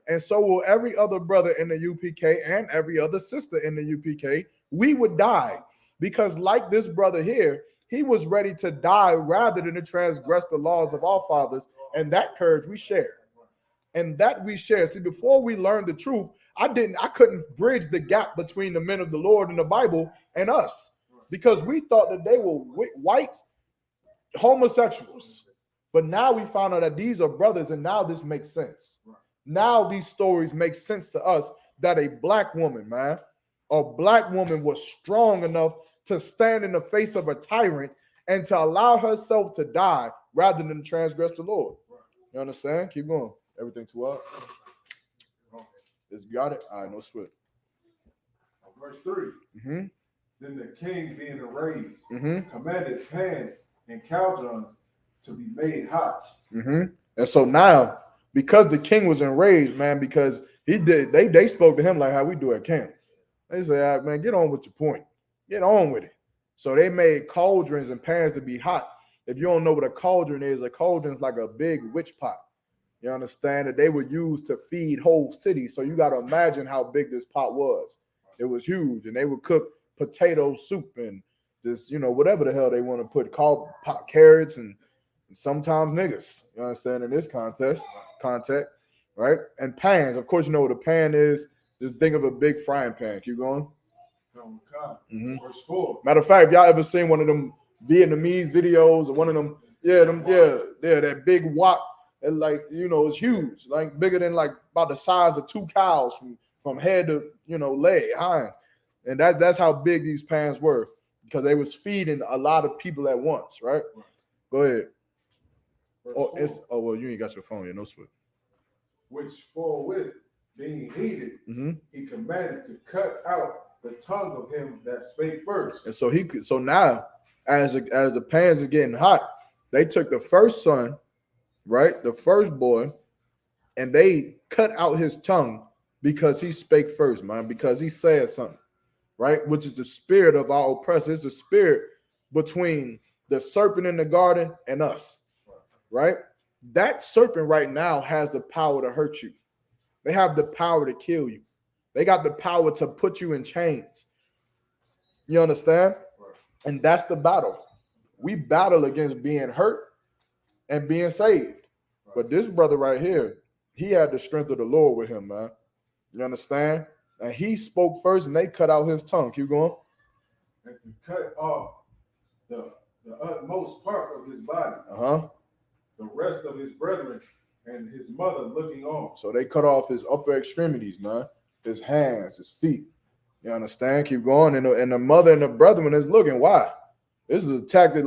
And so will every other brother in the UPK and every other sister in the UPK. We would die because, like this brother here, he was ready to die rather than to transgress the laws of our fathers. And that courage we share. And that we share. See, before we learned the truth, I couldn't bridge the gap between the men of the Lord in the Bible and us, because we thought that they were white homosexuals. But now we found out that these are brothers, and now this makes sense. Now these stories make sense to us, that a black woman was strong enough to stand in the face of a tyrant and to allow herself to die rather than transgress the Lord. You understand? Keep going. Everything too up. It's got it. All right, no sweat. Verse 3. Mm-hmm. Then the king, being enraged, Mm-hmm. commanded pans and cauldrons to be made hot. Mm-hmm. And so now, because the king was enraged, man, because they spoke to him like how we do at camp. They say, man, get on with your point. Get on with it. So they made cauldrons and pans to be hot. If you don't know what a cauldron is like a big witch pot. You understand, that they would use to feed whole cities. So you got to imagine how big this pot was. It was huge, and they would cook potato soup and just, whatever the hell they want to put, pot carrots and sometimes niggas. You understand, in this context, right? And pans, of course, you know what a pan is. Just think of a big frying pan. Keep going. Mm-hmm. Verse 4. Matter of fact, if y'all ever seen one of them Vietnamese videos or one of them, that big wok. And it's huge, like bigger than like about the size of 2 cows from head to leg, hind. And that's how big these pans were, because they was feeding a lot of people at once, right? Go ahead. Well, you ain't got your phone yet, no sweat. Which forthwith being heated, he commanded to cut out the tongue of him that spake first. And so now, as the pans are getting hot, they took the first son, right, the first boy, and they cut out his tongue because he spake first, man, because he said something, right, which is the spirit of our oppressor. It's the spirit between the serpent in the garden and us, right? That serpent right now has the power to hurt you. They have the power to kill you. They got the power to put you in chains. You understand? Right. And that's the battle. We battle against being hurt and being saved. Right. But this brother right here, he had the strength of the Lord with him, man. You understand? And he spoke first and they cut out his tongue. Keep going. And to cut off the utmost parts of his body, the rest of his brethren and his mother looking on. So they cut off his upper extremities, man. His hands, his feet. You understand? Keep going. And the mother and the brethren is looking. Why? This is a tactic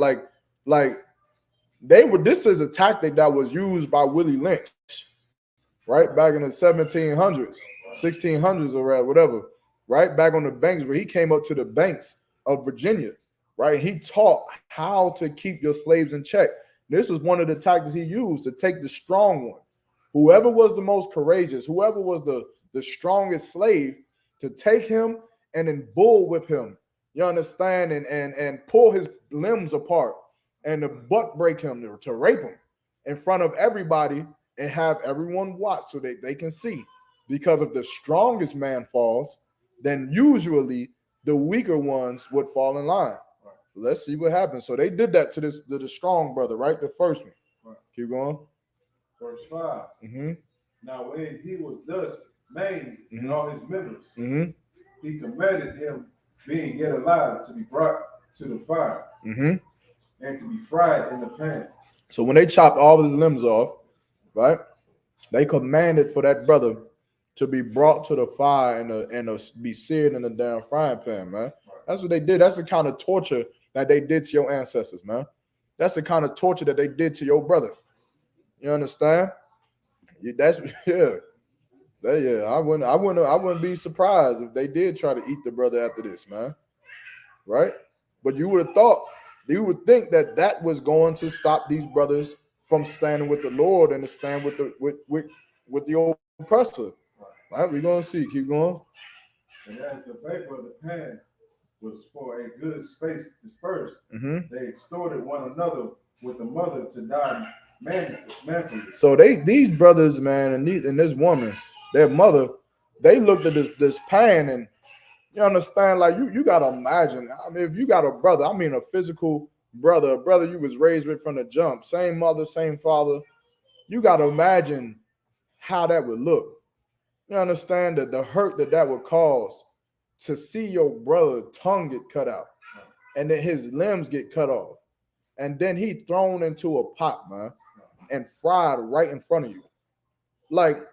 this is a tactic that was used by Willie Lynch, right? Back in the 1700s, 1600s or whatever, right? Back on the banks where he came up to the banks of Virginia, right? He taught how to keep your slaves in check. This was one of the tactics he used to take the strong one. Whoever was the most courageous, whoever was the strongest slave, to take him and then bullwhip him. You understand? And pull his limbs apart and to butt break him, to rape him in front of everybody and have everyone watch so they can see. Because if the strongest man falls, then usually the weaker ones would fall in line. Right. Let's see what happens. So they did that to the strong brother, right? The first one. Right. Keep going. Verse 5. Now when he was thus maimed in all his members, he commanded him, being yet alive, to be brought to the fire and to be fried in the pan. So when they chopped all of his limbs off, right, they commanded for that brother to be brought to the fire and be seared in the damn frying pan, man. Right. That's what they did. That's the kind of torture that they did to your ancestors, man. That's the kind of torture that they did to your brother. You understand? That's yeah. I wouldn't be surprised if they did try to eat the brother after this, man. Right? But you would think that was going to stop these brothers from standing with the Lord and to stand with the oppressor. Right? We're gonna see. Keep going. And as the vapor of the pan was for a good space dispersed, they extorted one another with the mother to die manfully. So these brothers, man, and this woman, their mother, they looked at this pan, and you understand, like you gotta imagine. I mean, if you got a brother, I mean a physical brother, a brother you was raised with from the jump, same mother, same father, you gotta imagine how that would look. You understand that the hurt that would cause to see your brother's tongue get cut out, and then his limbs get cut off, and then he thrown into a pot, man, and fried right in front of you. Like,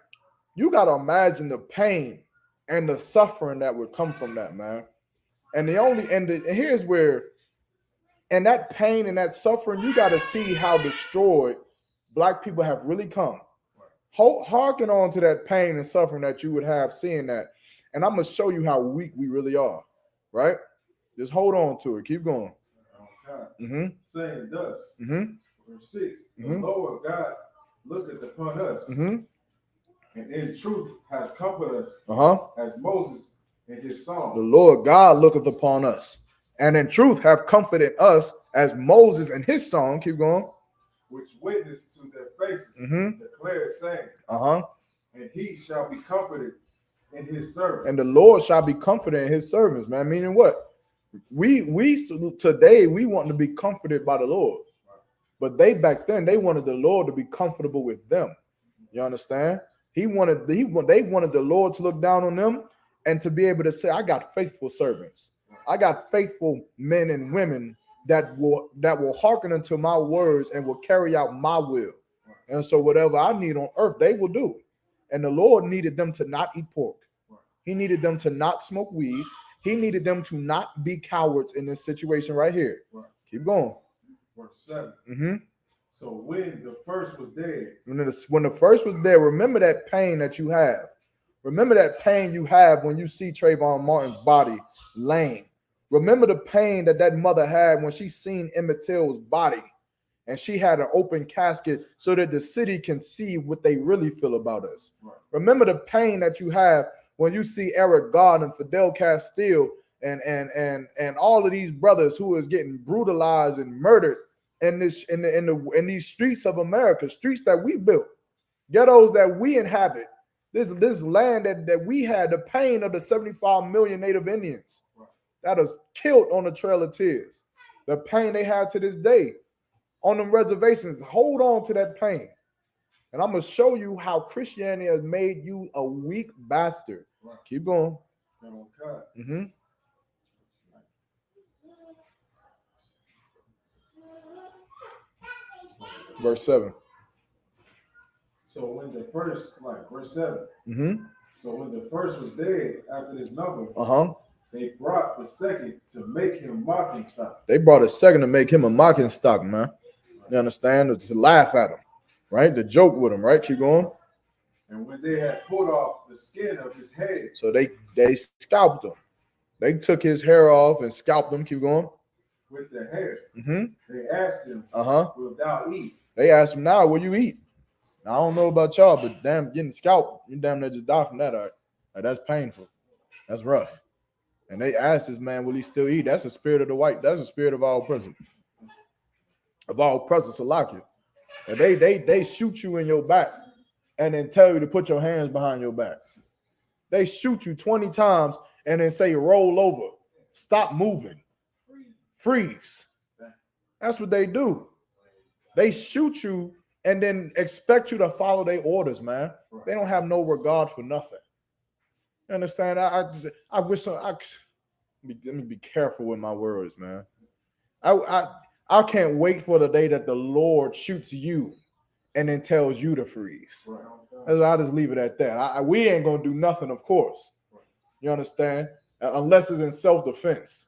you got to imagine the pain and the suffering that would come from that, man. And here's where, and that pain and that suffering, you got to see how destroyed Black people have really come. Harken on to that pain and suffering that you would have seeing that. And I'm going to show you how weak we really are, right? Just hold on to it. Keep going. Okay. Saying thus, verse 6, the Lord God looketh upon us, and in truth has comforted us, as Moses in his song. The Lord God looketh upon us, and in truth have comforted us, as Moses in his song. Keep going. Which witnessed to their faces, declared, saying, and he shall be comforted in his servants. And the Lord shall be comforted in his servants, man. Meaning what? We today we want to be comforted by the Lord. But they back then, they wanted the Lord to be comfortable with them. You understand? They wanted the Lord to look down on them and to be able to say, I got faithful servants. I got faithful men and women that will hearken unto my words and will carry out my will. And so whatever I need on earth, they will do. And the Lord needed them to not eat pork. He needed them to not smoke weed. He needed them to not be cowards in this situation right here. Keep going. Verse 7. So when the first was dead. When the first was there, remember that pain that you have. Remember that pain you have when you see Trayvon Martin's body laying. Remember the pain that mother had when she seen Emmett Till's body and she had an open casket so that the city can see what they really feel about us. Remember the pain that you have when you see Eric Garner and Fidel Castile and all of these brothers who is getting brutalized and murdered in these streets of America, streets that we built, ghettos that we inhabit, This land that we had, the pain of the 75 million Native Indians that is killed on the Trail of Tears, the pain they have to this day on them reservations. Hold on to that pain. And I'm going to show you how Christianity has made you a weak bastard. Right. Keep going. Mm-hmm. Verse 7. So when the first, verse 7. Mm-hmm. So when the first was dead after this number, they brought the second to make him mocking stock. They brought a second to make him a mocking stock, man. You understand? To laugh at him, right? To joke with him, right? Keep going. And when they had pulled off the skin of his head. So they scalped him. They took his hair off and scalped him. Keep going. With the hair. Mm-hmm. They asked him, will thou eat? They asked him, now, will you eat? Now, I don't know about y'all, but damn, getting scalped, you damn near just die from that. All right? Like, that's painful. That's rough. And they asked this man, will he still eat? That's the spirit of the white. That's the spirit of our oppressor. Of our oppressor, Salakia. And they shoot you in your back and then tell you to put your hands behind your back. They shoot you 20 times and then say, roll over. Stop moving. Freeze. That's what they do. They shoot you and then expect you to follow their orders, man. They don't have no regard for nothing. You understand? I wish let me be careful with my words, man. I can't wait for the day that the Lord shoots you and then tells you to freeze. I'll just leave it at that. We ain't gonna do nothing, of course. You understand? Unless it's in self-defense.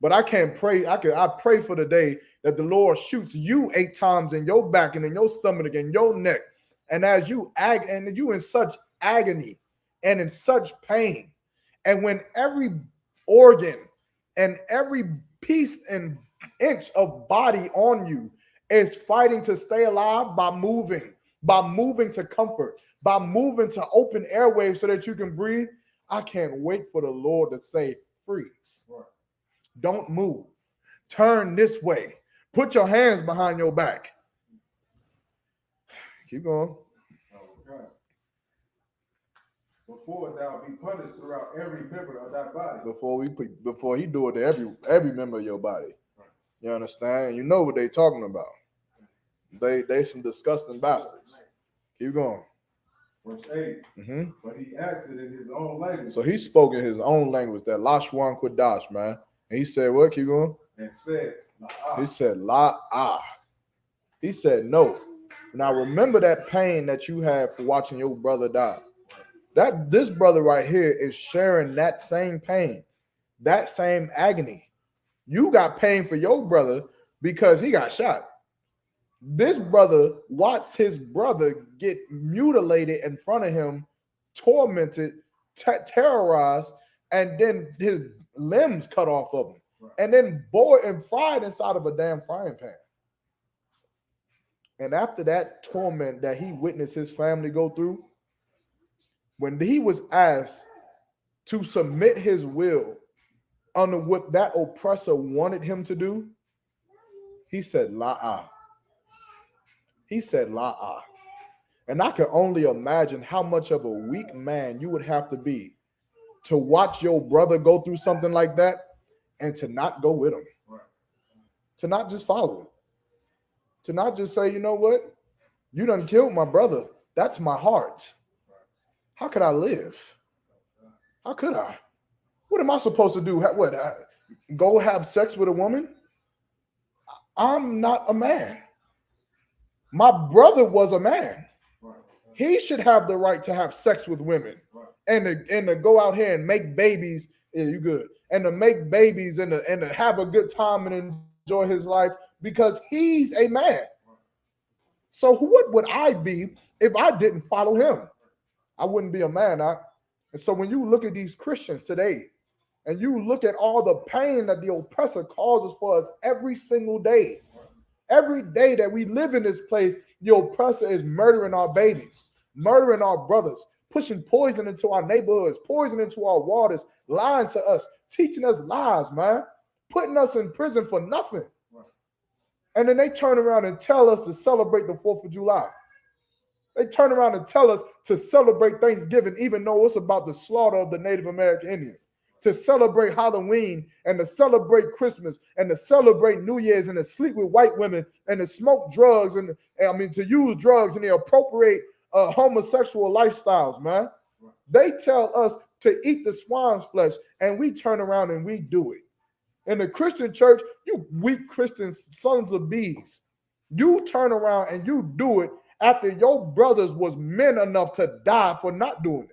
But I can't pray. I pray for the day that the Lord shoots you 8 times in your back and in your stomach and your neck, and as you and you in such agony and in such pain, and when every organ and every piece and inch of body on you is fighting to stay alive by moving to comfort, by moving to open airwaves so that you can breathe. I can't wait for the Lord to say, freeze. Don't move. Turn this way. Put your hands behind your back. Keep going. Okay. Before thou be punished throughout every member of thy body. Before he do it to every member of your body. You understand? You know what they talking about. They some disgusting bastards. Keep going. Verse 8. Mm-hmm. But he answered in his own language. So he spoke in his own language, that Lashwan Quadash, man. And he said, what? Keep going. And said, La-ah. He said, La-ah. He said, no. Now remember that pain that you had for watching your brother die. This brother right here is sharing that same pain, that same agony. You got pain for your brother because he got shot. This brother watched his brother get mutilated in front of him, tormented, terrorized, and then his limbs cut off of him, and then boiled and fried inside of a damn frying pan. And after that torment that he witnessed his family go through, when he was asked to submit his will under what that oppressor wanted him to do, he said, La-ah. He said, La-ah. And I can only imagine how much of a weak man you would have to be to watch your brother go through something like that and to not go with him. Right. To not just follow him. To not just say, you know what? You done killed my brother. That's my heart. How could I live? How could I? What am I supposed to do? Go have sex with a woman? I'm not a man. My brother was a man. He should have the right to have sex with women and to go out here and make babies. Yeah, you good. And to make babies and to have a good time and enjoy his life because he's a man. So what would I be if I didn't follow him? I wouldn't be a man. And so when you look at these Christians today and you look at all the pain that the oppressor causes for us every single day, every day that we live in this place, the oppressor is murdering our babies, murdering our brothers, pushing poison into our neighborhoods, poison into our waters, lying to us, teaching us lies, man, putting us in prison for nothing. And then they turn around and tell us to celebrate the 4th of July. They turn around and tell us to celebrate Thanksgiving, even though it's about the slaughter of the Native American Indians, to celebrate Halloween and to celebrate Christmas and to celebrate New Year's and to sleep with white women and to smoke drugs and to use drugs and they appropriate homosexual lifestyles, man. They tell us to eat the swine's flesh and we turn around and we do it. In the Christian church, you weak Christians, sons of bees, you turn around and you do it after your brothers was men enough to die for not doing it.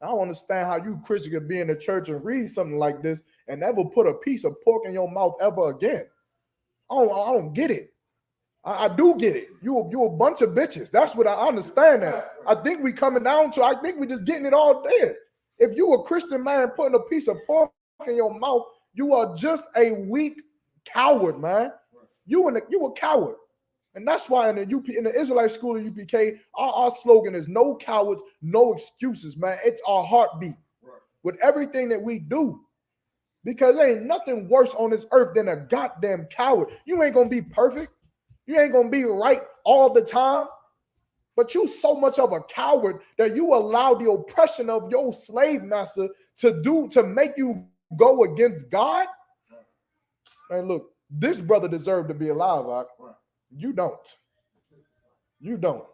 I don't understand how you Christian can be in the church and read something like this and never put a piece of pork in your mouth ever again. I don't get it. I do get it. You a bunch of bitches. That's what I understand that. I think we coming down to, I think we just getting it all there. If you a Christian man putting a piece of pork in your mouth, you are just a weak coward, man. You a coward. And that's why in the Israelite school of UPK, our slogan is no cowards, no excuses, man. It's our heartbeat with everything that we do. Because there ain't nothing worse on this earth than a goddamn coward. You ain't gonna be perfect. You ain't gonna be right all the time. But you so much of a coward that you allow the oppression of your slave master to make you go against God. Man, look, this brother deserved to be alive, Ak. You don't. You don't.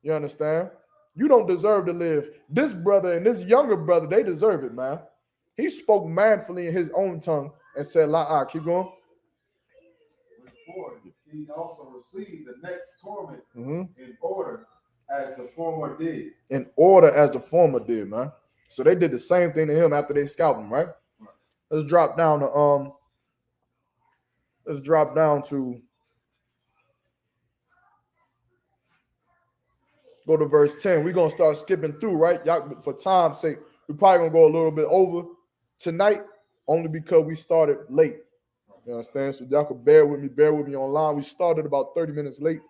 You understand? You don't deserve to live. This brother and this younger brother, they deserve it, man. He spoke manfully in his own tongue and said, "La, keep going." He also received the next torment in order as the former did. In order as the former did, man. So they did the same thing to him after they scalped him, right? Let's drop down to go to verse 10. We're gonna start skipping through, right? Y'all, for time's sake, we're probably gonna go a little bit over tonight, only because we started late. You understand? So y'all can bear with me online. We started about 30 minutes late,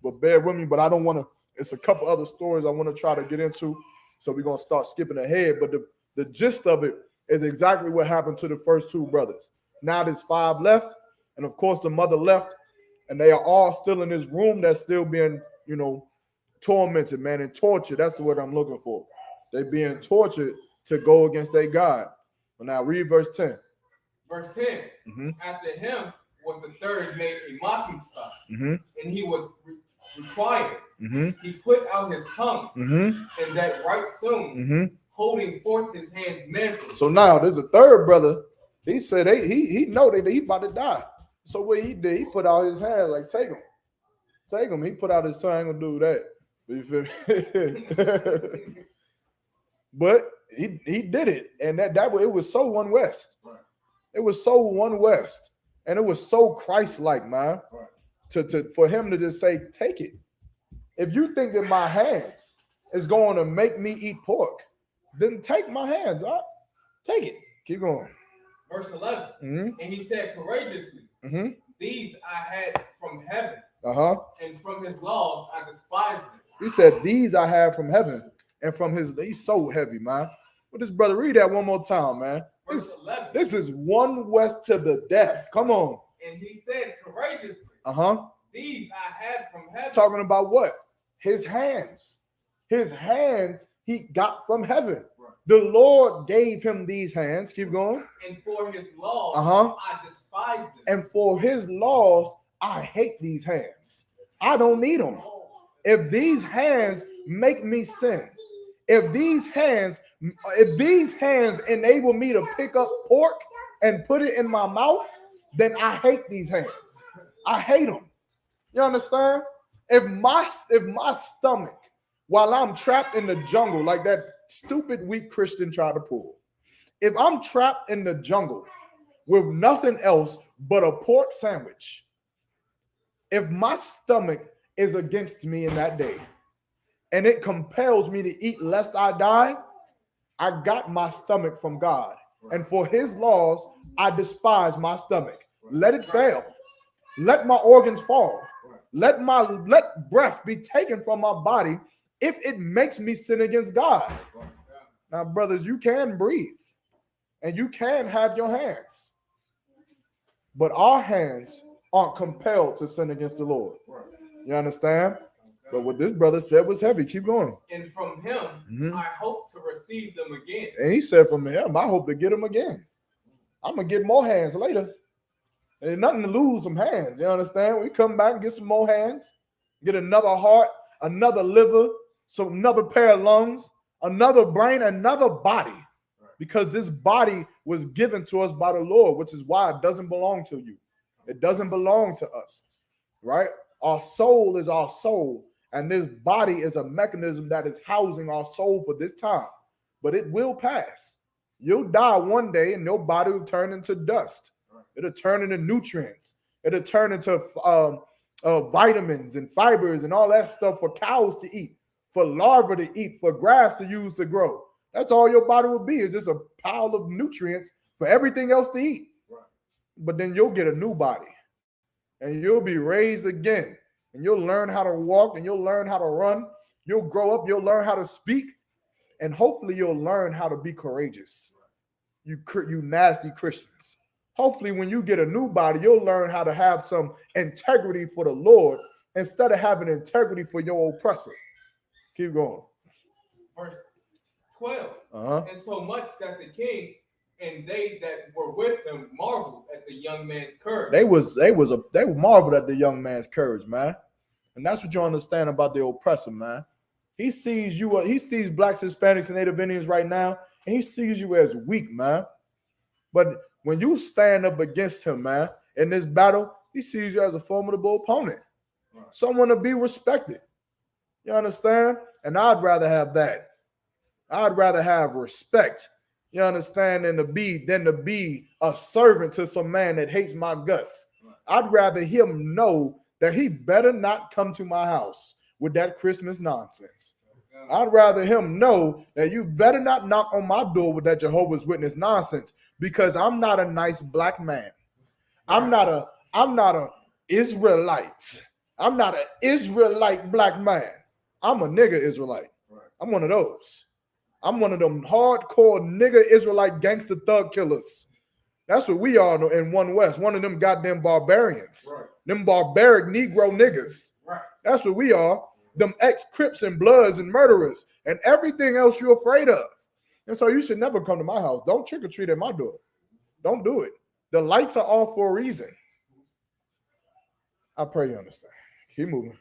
but bear with me. But I don't want to, it's a couple other stories I want to try to get into. So we're gonna start skipping ahead. But the gist of it is exactly what happened to the first two brothers. Now there's 5 left, and of course the mother left, and they are all still in this room that's still being, tormented, man, and tortured. That's the word I'm looking for. They're being tortured to go against their God. But now read verse 10. Verse 10. After him was the third made a mocking stock, and he was required. He put out his tongue, and that right soon, holding forth his hands manfully. So now there's a third brother. He said he know that he about to die. So what he did, he put out his hands like, take him. He put out his tongue, ain't gonna do that. You feel me? But he did it, and that it was so One West. It was so One West, and it was so Christ-like, man. For him to just say, take it. If you think that my hands is going to make me eat pork, then take my hands. All right? Take it. Keep going. Verse 11. And he said courageously, these I had from heaven, and from his laws I despised them. He said, these I have from heaven, and from his, he's so heavy, man. Well, this brother, read that one more time, man. This is One West to the death. Come on. And he said courageously, these I had from heaven. Talking about what? His hands. His hands he got from heaven. The Lord gave him these hands. Keep going. And for his laws, I despise them. And for his laws, I hate these hands. I don't need them. If these hands make me sin, if these hands enable me to pick up pork and put it in my mouth, then I hate these hands. I hate them. You understand? If my stomach, while I'm trapped in the jungle, like that stupid weak Christian tried to pull, if I'm trapped in the jungle with nothing else but a pork sandwich, if my stomach is against me in that day and it compels me to eat lest I die, I got my stomach from God. And for his laws, I despise my stomach. Let it fail. Let my organs fall. Let breath be taken from my body if it makes me sin against God. Now, brothers, you can breathe and you can have your hands, but our hands aren't compelled to sin against the Lord. You understand? But what this brother said was heavy. Keep going. And from him, Mhm. I hope to receive them again. And he said, from him, I hope to get him again. I'm going to get more hands later. There's nothing to lose some hands. You understand? We come back and get some more hands, get another heart, another liver, so another pair of lungs, another brain, another body. Because this body was given to us by the Lord, which is why it doesn't belong to you. It doesn't belong to us, right? Our soul is our soul, and this body is a mechanism that is housing our soul for this time. But it will pass. You'll die one day, and your body will turn into dust. It'll turn into nutrients. It'll turn into vitamins and fibers and all that stuff for cows to eat, for larvae to eat, for grass to use to grow. That's all your body will be, is just a pile of nutrients for everything else to eat. Right. But then you'll get a new body, and you'll be raised again, and you'll learn how to walk, and you'll learn how to run. You'll grow up, you'll learn how to speak, and hopefully you'll learn how to be courageous. You nasty Christians. Hopefully when you get a new body, you'll learn how to have some integrity for the Lord instead of having integrity for your oppressor. Keep going. Verse 12. And so much that the king and they that were with him marveled at the young man's courage. They marveled at the young man's courage, man. And that's what you understand about the oppressor, man. He sees you, he sees blacks, Hispanics, and Native Indians right now, and he sees you as weak, man. But when you stand up against him, man, in this battle, he sees you as a formidable opponent, someone to be respected. You understand? And I'd rather have that. I'd rather have respect, you understand, than to be a servant to some man that hates my guts. I'd rather him know that he better not come to my house with that Christmas nonsense. I'd rather him know that you better not knock on my door with that Jehovah's Witness nonsense, because I'm not a nice black man. I'm not a Israelite. I'm not an Israelite black man. I'm a nigger Israelite. I'm one of those. I'm one of them hardcore nigger Israelite gangster thug killers. That's what we are in One West. One of them goddamn barbarians. Right. Them barbaric Negro niggas. Right. That's what we are. Them ex-Crips and Bloods and murderers and everything else you're afraid of. And so you should never come to my house. Don't trick or treat at my door. Don't do it. The lights are off for a reason. I pray you understand. Keep moving.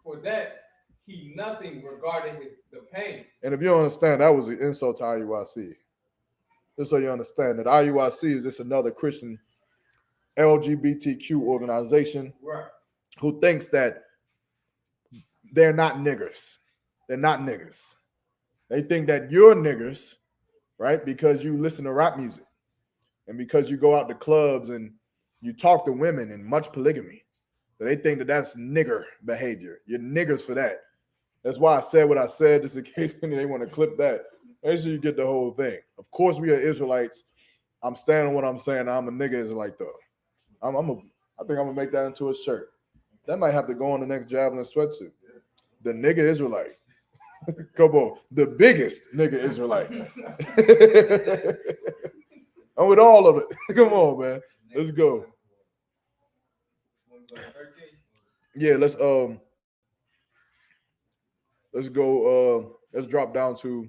For that, he nothing regarding the pain. And if you don't understand, that was an insult to IUIC. Just so you understand that IUIC is just another Christian LGBTQ organization, right, who thinks that they're not niggers. They're not niggers. They think that you're niggers, right, because you listen to rap music and because you go out to clubs and you talk to women and much polygamy. So they think that that's nigger behavior. You're niggers for that. That's why I said what I said, just in case they want to clip that. Make sure you get the whole thing. Of course, we are Israelites. I'm standing on what I'm saying. I'm a nigga Israelite, though. I think I'm going to make that into a shirt. That might have to go on the next Javelin sweatsuit. The nigga Israelite. Come on. The biggest nigga Israelite. I'm with all of it. Come on, man. Let's go. Yeah, let's go. Let's drop down to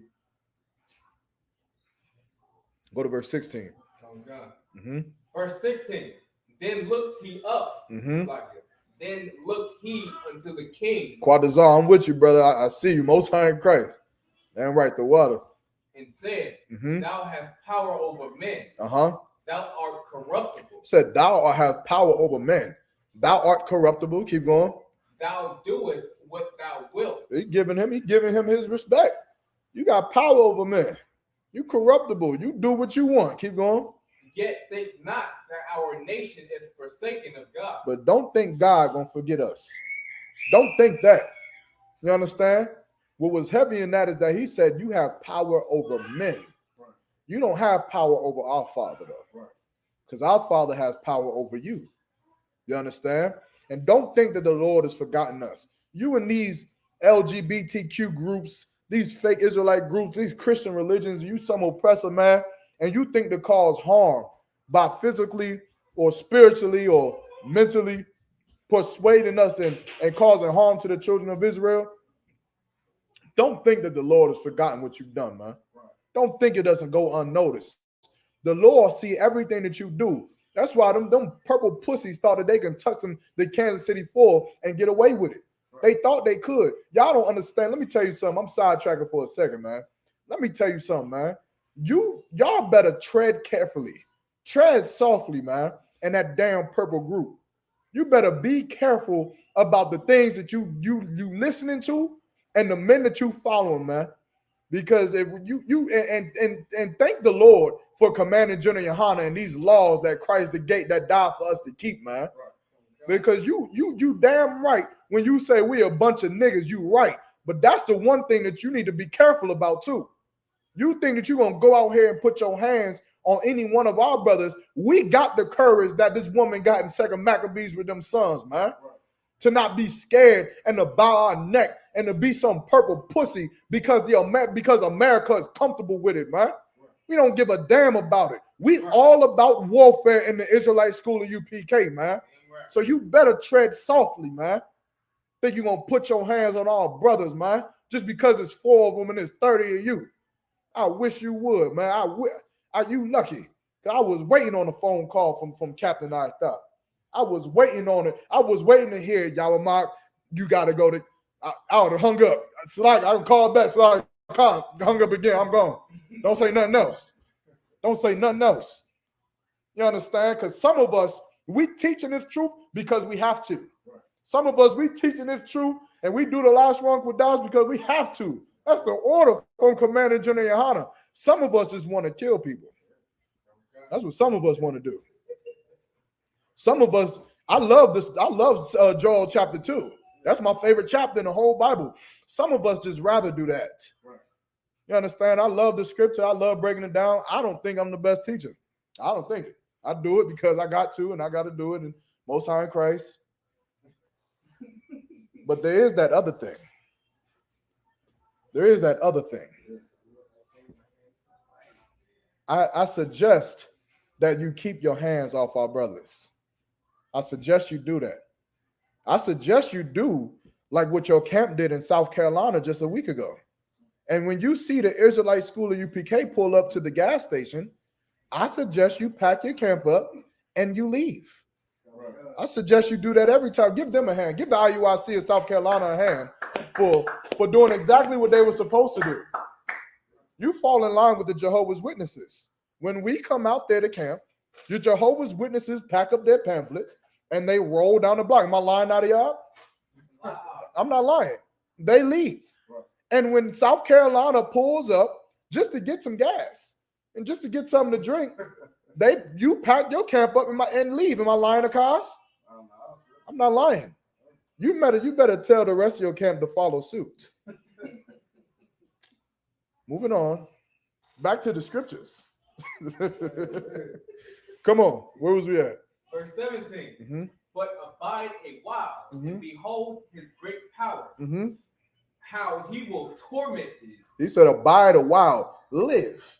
go to verse 16. Oh God. Mm-hmm. Verse 16. Then looked he up. Mm-hmm. Then looked he unto the king. Quadazar, I'm with you, brother. I see you, most high in Christ. And right, the water. And said, mm-hmm, thou hast power over men. Uh-huh. Thou art corruptible. Said, thou hast power over men. Thou art corruptible. Keep going. Thou doest what thou wilt. He giving him his respect. You got power over men. You corruptible. You do what you want. Keep going. Yet think not that our nation is forsaken of God. But don't think God gonna forget us. Don't think that. You understand? What was heavy in that is that he said you have power over men. Right. You don't have power over our Father, though. Right. Because our Father has power over you. You understand? And don't think that the Lord has forgotten us. You and these LGBTQ groups, these fake Israelite groups, these Christian religions, you some oppressor, man, and you think to cause harm by physically or spiritually or mentally persuading us and causing harm to the children of Israel, don't think that the Lord has forgotten what you've done, man. Don't think it doesn't go unnoticed. The Lord see everything that you do. That's why them purple pussies thought that they can touch the Kansas City 4 and get away with it. They thought they could. Y'all don't understand. Let me tell you something. I'm sidetracking for a second, man. Let me tell you something, man. Y'all better tread carefully. Tread softly, man, in that damn purple group. You better be careful about the things that you listening to and the men that you following, man. Because if you thank the Lord for Commander General Yohana and these laws that Christ the gate that died for us to keep, man. Because you damn right when you say we a bunch of niggas, you right. But that's the one thing that you need to be careful about too. You think that you're gonna go out here and put your hands on any one of our brothers? We got the courage that this woman got in 2 Maccabees with them sons, man. To not be scared and to bow our neck and to be some purple pussy because America is comfortable with it, man. We don't give a damn about it. We all about warfare in the Israelite school of UPK, man. So you better tread softly, man. Think you're going to put your hands on our brothers, man, just because it's 4 of them and it's 30 of you. I wish you would, man. You lucky. I was waiting on a phone call from Captain I thought. I was waiting on it. I was waiting to hear, Yawamak, you got to go to, I would have hung up. So I can call back. So I hung up again. I'm gone. Don't say nothing else. Don't say nothing else. You understand? Because some of us, we teaching this truth because we have to. Some of us, we teaching this truth and we do the last one with us because we have to. That's the order from Commander General Yohana. Some of us just want to kill people. That's what some of us want to do. Some of us, I love this. I love Joel chapter 2. That's my favorite chapter in the whole Bible. Some of us just rather do that. You understand? I love the scripture. I love breaking it down. I don't think I'm the best teacher. I don't think it. I do it because I got to, and I got to do it in Most High in Christ. But there is that other thing. There is that other thing. I suggest that you keep your hands off our brothers. I suggest you do that. I suggest you do like what your camp did in South Carolina just a week ago. And when you see the Israelite School of UPK pull up to the gas station, I suggest you pack your camp up and you leave. I suggest you do that every time. Give them a hand. Give the IUIC of South Carolina a hand for doing exactly what they were supposed to do. You fall in line with the Jehovah's Witnesses. When we come out there to camp, the Jehovah's Witnesses pack up their pamphlets and they roll down the block. Am I lying out of y'all? I'm not lying. They leave. And when South Carolina pulls up just to get some gas and just to get something to drink, you pack your camp up and leave. Am I lying, Akash? I'm not lying. You better tell the rest of your camp to follow suit. Moving on. Back to the scriptures. Come on. Where was we at? Verse 17. Mm-hmm. But abide a while, and behold his great power. Mm-hmm. How he will torment thee. He said, abide a while. Live.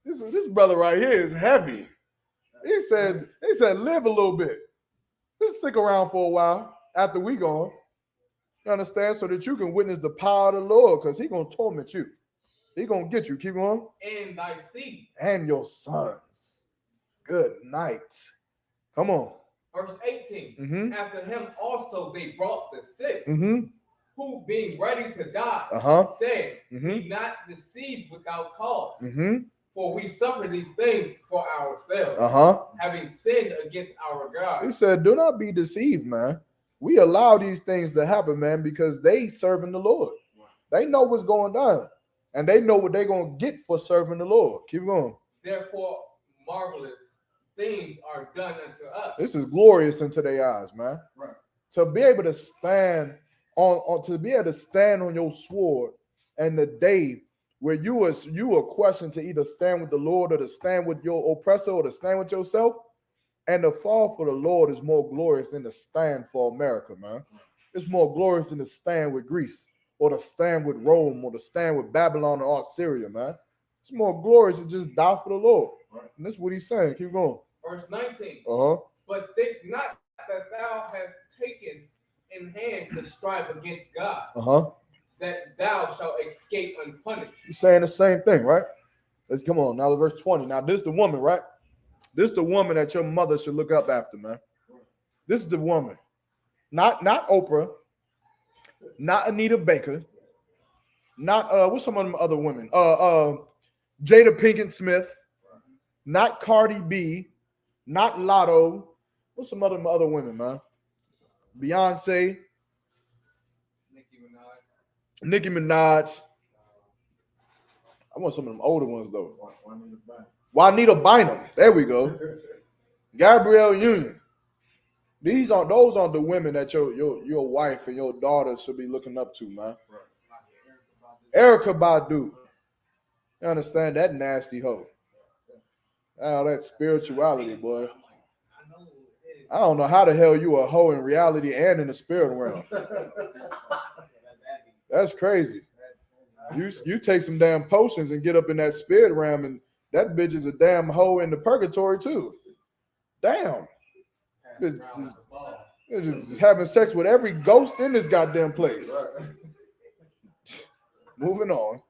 This brother right here is heavy. He said, live a little bit. Just stick around for a while after we gone. You understand? So that you can witness the power of the Lord, because he's going to torment you. He's going to get you. Keep on. And thy seed. And your sons. Good night. Come on. Verse 18. Mm-hmm. After him also they brought the sixth, who being ready to die, said, be not deceived without cause. For we suffer these things for ourselves, having sinned against our God. He said, do not be deceived, man. We allow these things to happen, man, because they serving the Lord. They know what's going on, and they know what they're going to get for serving the Lord. Keep going. Therefore, marvelous things are done unto us. This is glorious into their eyes, man. Right. To be able to stand on your sword, and the day where you are questioned to either stand with the Lord or to stand with your oppressor or to stand with yourself, and to fall for the Lord is more glorious than to stand for America, man. It's more glorious than to stand with Greece or to stand with Rome or to stand with Babylon or Assyria, man. It's more glorious to just die for the Lord. Right. And that's what he's saying. Keep going. Verse 19. But think not that thou hast taken in hand to strive against God, that thou shalt escape unpunished. He's saying the same thing, right? Let's come on now to verse 20. Now, this is the woman, right? This is the woman that your mother should look up after, man. This is the woman. Not Oprah, not Anita Baker, not what's some of them other women? Jada Pinkett Smith, not Cardi B, not Lotto. What's some other women, man? Beyonce, Nicki Minaj. I want some of them older ones though. Juanita Bynum. There we go. Gabrielle Union. Those are the women that your wife and your daughter should be looking up to, man. Erykah Badu. You understand that nasty hoe? Oh, that spirituality, boy. I don't know how the hell you a hoe in reality and in the spirit realm. That's crazy. You take some damn potions and get up in that spirit realm, and that bitch is a damn hoe in the purgatory too. Damn. It's just having sex with every ghost in this goddamn place. Moving on.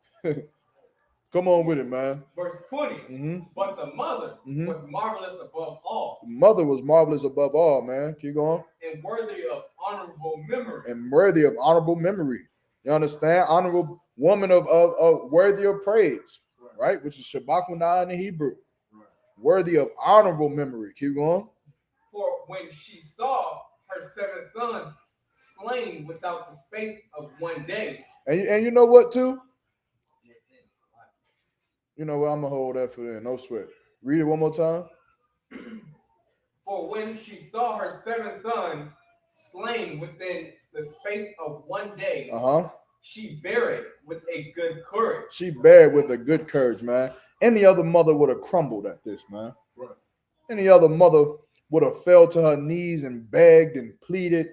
Come on with it, man. Verse 20. But the mother was marvelous above all. The mother was marvelous above all, man. Keep going. And worthy of honorable memory. And worthy of honorable memory. You understand? Honorable woman of worthy of praise, right? Which is Shabbakunah in the Hebrew. Worthy of honorable memory. Keep going. For when she saw her 7 sons slain without the space of one day. And you know what, too? You know what? I'm going to hold that for then. No sweat. Read it one more time. For when she saw her 7 sons slain within the space of one day, she bare it with a good courage. She bare it with a good courage, man. Any other mother would have crumbled at this, man. Right. Any other mother would have fell to her knees and begged and pleaded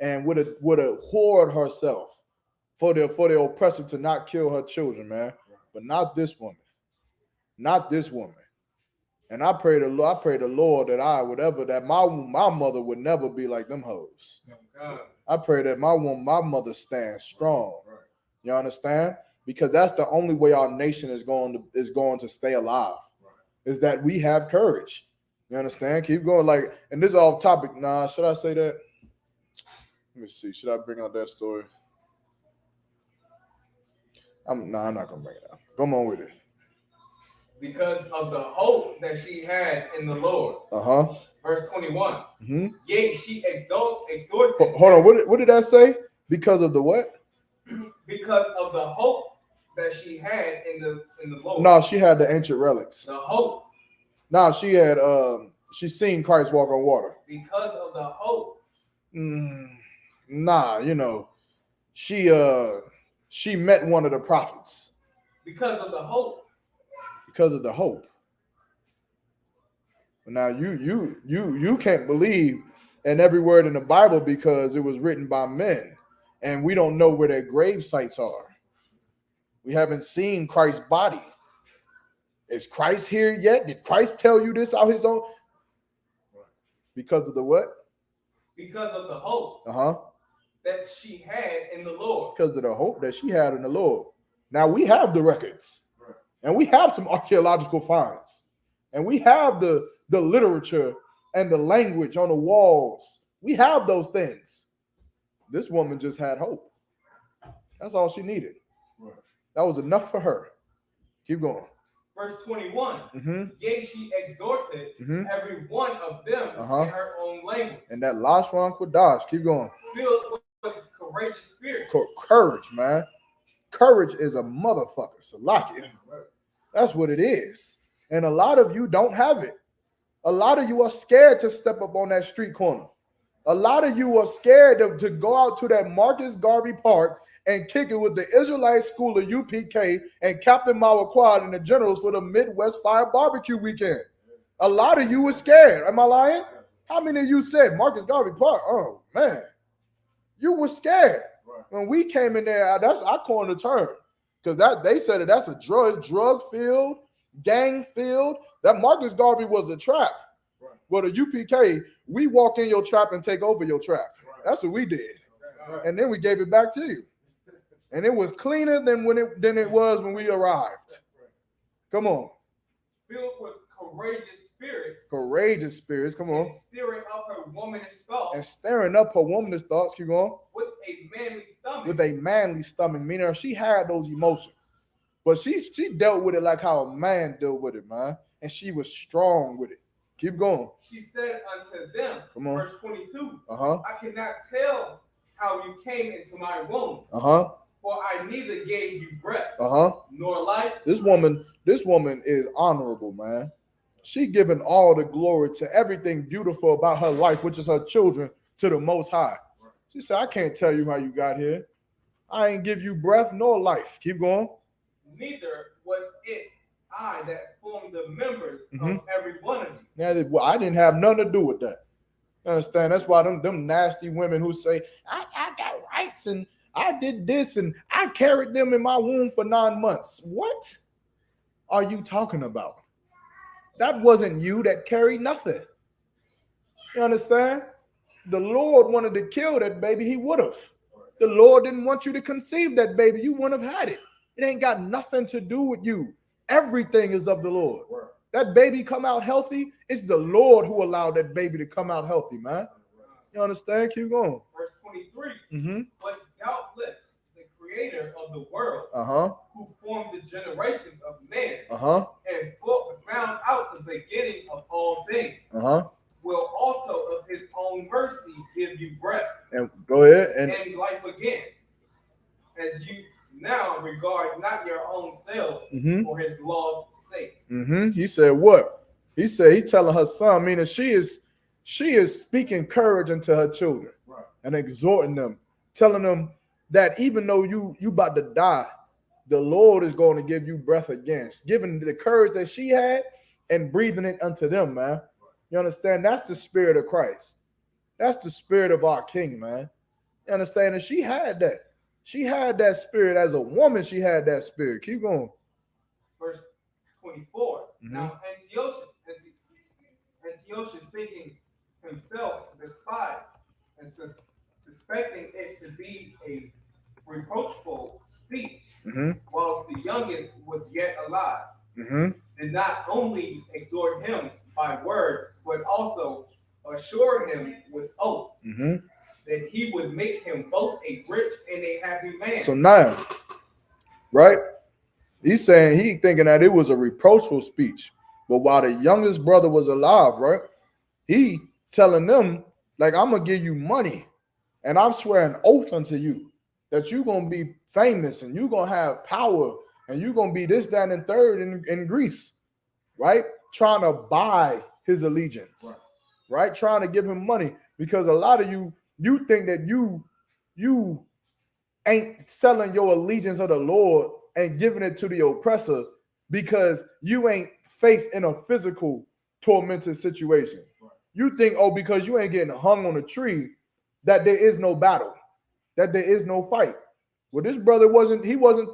and would have whored herself for the oppressor to not kill her children, man. Right. But not this woman. Not this woman. And I pray the Lord that my mother would never be like them hoes. I pray that my mother stands strong. Right. You understand? Because that's the only way our nation is going to stay alive. Right. Is that we have courage. You understand? Keep going. And this is off topic. Nah, should I say that? Let me see. Should I bring out that story? I'm not gonna bring it out. Come on with it. Because of the hope that she had in the Lord. Verse 21. Yea, she exhorted. Hold on. What did that say? Because of the what? Because of the hope that she had in the Lord. No, she had the ancient relics. The hope. No, she had she seen Christ walk on water. Because of the hope. Nah, she met one of the prophets. Because of the hope. Because of the hope. Now you can't believe in every word in the Bible because it was written by men, and we don't know where their grave sites are. We haven't seen Christ's body. Is Christ here yet? Did Christ tell you this out his own? Because of the what? Because of the hope that she had in the Lord. Because of the hope that she had in the Lord. Now we have the records. And we have some archaeological finds. And we have the literature and the language on the walls. We have those things. This woman just had hope. That's all she needed. Right. That was enough for her. Keep going. Verse 21. Yea, she exhorted every one of them in her own language. And that last one, Kodash. Keep going. Filled with courageous spirit. Courage, man. Courage is a motherfucker. Salakia. That's what it is. And a lot of you don't have it. A lot of you are scared to step up on that street corner. A lot of you are scared to go out to that Marcus Garvey Park and kick it with the Israelite School of UPK and Captain Mawquad and the Generals for the Midwest Fire Barbecue weekend. A lot of you were scared. Am I lying? How many of you said Marcus Garvey Park? Oh, man. You were scared. When we came in there, I coined the term. Because they said that's a drug field, gang field. That Marcus Garvey was a trap. Right. Well, the UPK, we walk in your trap and take over your trap. That's what we did. And then we gave it back to you. And it was cleaner than it was when we arrived. Come on. Filled with courageous spirits. Courageous spirits. Come on. And stirring up her womanish thoughts. And stirring up her womanish thoughts. Keep going. With a manly stomach. With a manly stomach. Meaning she had those emotions. But she dealt with it like how a man dealt with it, man. And she was strong with it. Keep going. She said unto them, come on. Verse 22, I cannot tell how you came into my womb. For I neither gave you breath nor life. This woman is honorable, man. She giving all the glory to everything beautiful about her life, which is her children, to the Most High. She said, I can't tell you how you got here. I ain't give you breath nor life. Keep going. Neither was it I that formed the members of every one of you. Now, I didn't have nothing to do with that. You understand? That's why them nasty women who say, I got rights and I did this and I carried them in my womb for 9 months. What are you talking about? That wasn't you that carried nothing. You understand? The Lord wanted to kill that baby, he would have. The Lord didn't want you to conceive that baby, you wouldn't have had it. It ain't got nothing to do with you. Everything is of the Lord. That baby come out healthy, it's the Lord who allowed that baby to come out healthy, man. You understand? Keep going. Verse 23. But doubtless the creator of the world, who formed the generations of men, and found out the beginning of all things, will also of his own mercy give you breath. And go ahead and life again, as you now regard not your own selves for his law's sake. He said what? He said he telling her son, meaning she is speaking courage into her children and exhorting them, telling them that even though you about to die, the Lord is going to give you breath again, giving the courage that she had and breathing it unto them, man. You understand? That's the spirit of Christ. That's the spirit of our King, man. You understand? And she had that. She had that spirit as a woman. She had that spirit. Keep going. Verse 24. Now Antiochus thinking himself despised and suspecting it to be a reproachful speech, whilst the youngest was yet alive, did not only exhort him by words, but also assured him with oaths that he would make him both a rich and a happy man. So now, right? He's saying he thinking that it was a reproachful speech. But while the youngest brother was alive, right? He telling them, like, I'm going to give you money. And I'm swearing oath unto you that you're going to be famous and you're going to have power. And you're going to be this, that, and third in Greece. Right? Trying to buy his allegiance. Right? Trying to give him money. Because a lot of you think that you ain't selling your allegiance of the Lord and giving it to the oppressor because you ain't faced in a physical tormented situation. You think, oh, because you ain't getting hung on a tree, that there is no battle, that there is no fight. Well, this brother wasn't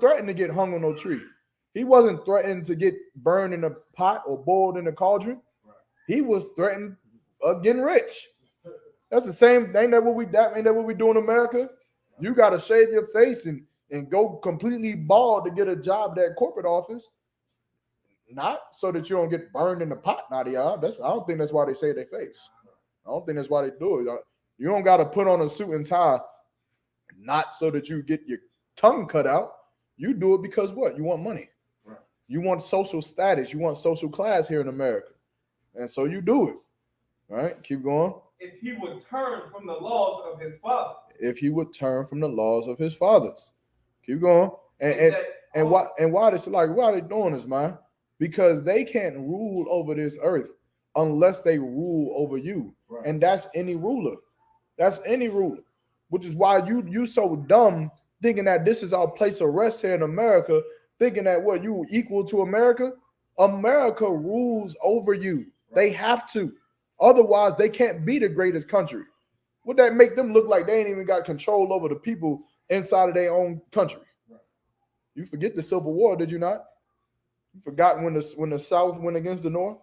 threatened to get hung on no tree. He wasn't threatened to get burned in a pot or boiled in a cauldron. He was threatened of getting rich. That's the same. Ain't that what we do in America? You got to shave your face and go completely bald to get a job at that corporate office. Not so that you don't get burned in the pot, Nadia. I don't think that's why they save their face. I don't think that's why they do it. You don't got to put on a suit and tie, not so that you get your tongue cut out. You do it because what? You want money. You want social status. You want social class here in America. And so you do it. All right, keep going. If he would turn from the laws of his father. If he would turn from the laws of his fathers. Keep going. And why this, like, why are they doing this, man? Because they can't rule over this earth unless they rule over you. And that's any ruler. That's any ruler. Which is why you so dumb thinking that this is our place of rest here in America, thinking that what, you equal to America? America rules over you. They have to. Otherwise, they can't be the greatest country. Would that make them look like they ain't even got control over the people inside of their own country? You forget the Civil War, did you not? You forgot when the South went against the North?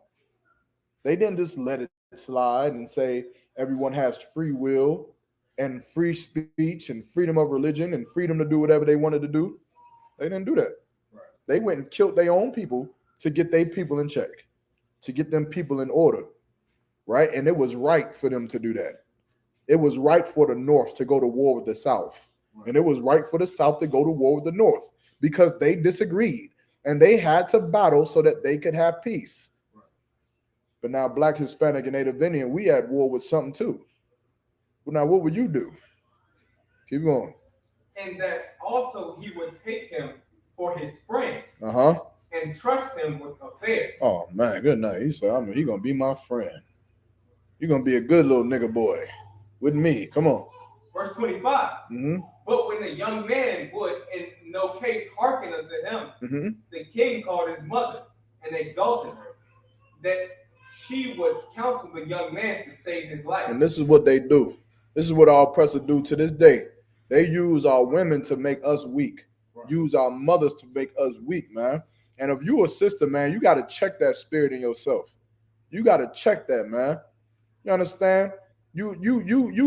They didn't just let it slide and say everyone has free will and free speech and freedom of religion and freedom to do whatever they wanted to do. They didn't do that. Right. They went and killed their own people to get their people in check, to get them people in order, right? And it was right for them to do that. It was right for the North to go to war with the South. Right. And it was right for the South to go to war with the North because they disagreed and they had to battle so that they could have peace. Right. But now Black, Hispanic, and Native Indian, we at war with something too. Well, now what would you do? Keep going. And that also he would take him for his friend. And trust him with affairs. Oh man, good night. He said, he gonna be my friend. You're gonna be a good little nigga boy with me. Come on. Verse 25. But when the young man would in no case hearken unto him, the king called his mother and exalted her, that she would counsel the young man to save his life. And this is what they do. This is what our oppressors do to this day. They use our women to make us weak. Right. Use our mothers to make us weak, man. And if you a sister, man, you got to check that spirit in yourself. You got to check that, man. You understand? You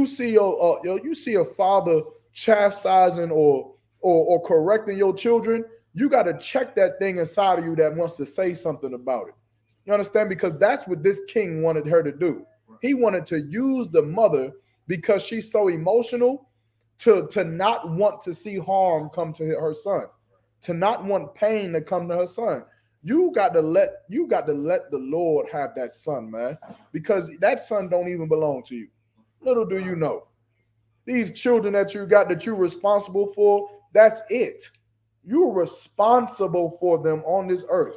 see you see a father chastising or correcting your children. You got to check that thing inside of you that wants to say something about it. You understand? Because that's what this king wanted her to do. He wanted to use the mother because she's so emotional to not want to see harm come to her son, to not want pain to come to her son. You got to let the Lord have that son, man, because that son don't even belong to you. Little do you know, these children that you got that you're responsible for, that's it. You're responsible for them on this earth,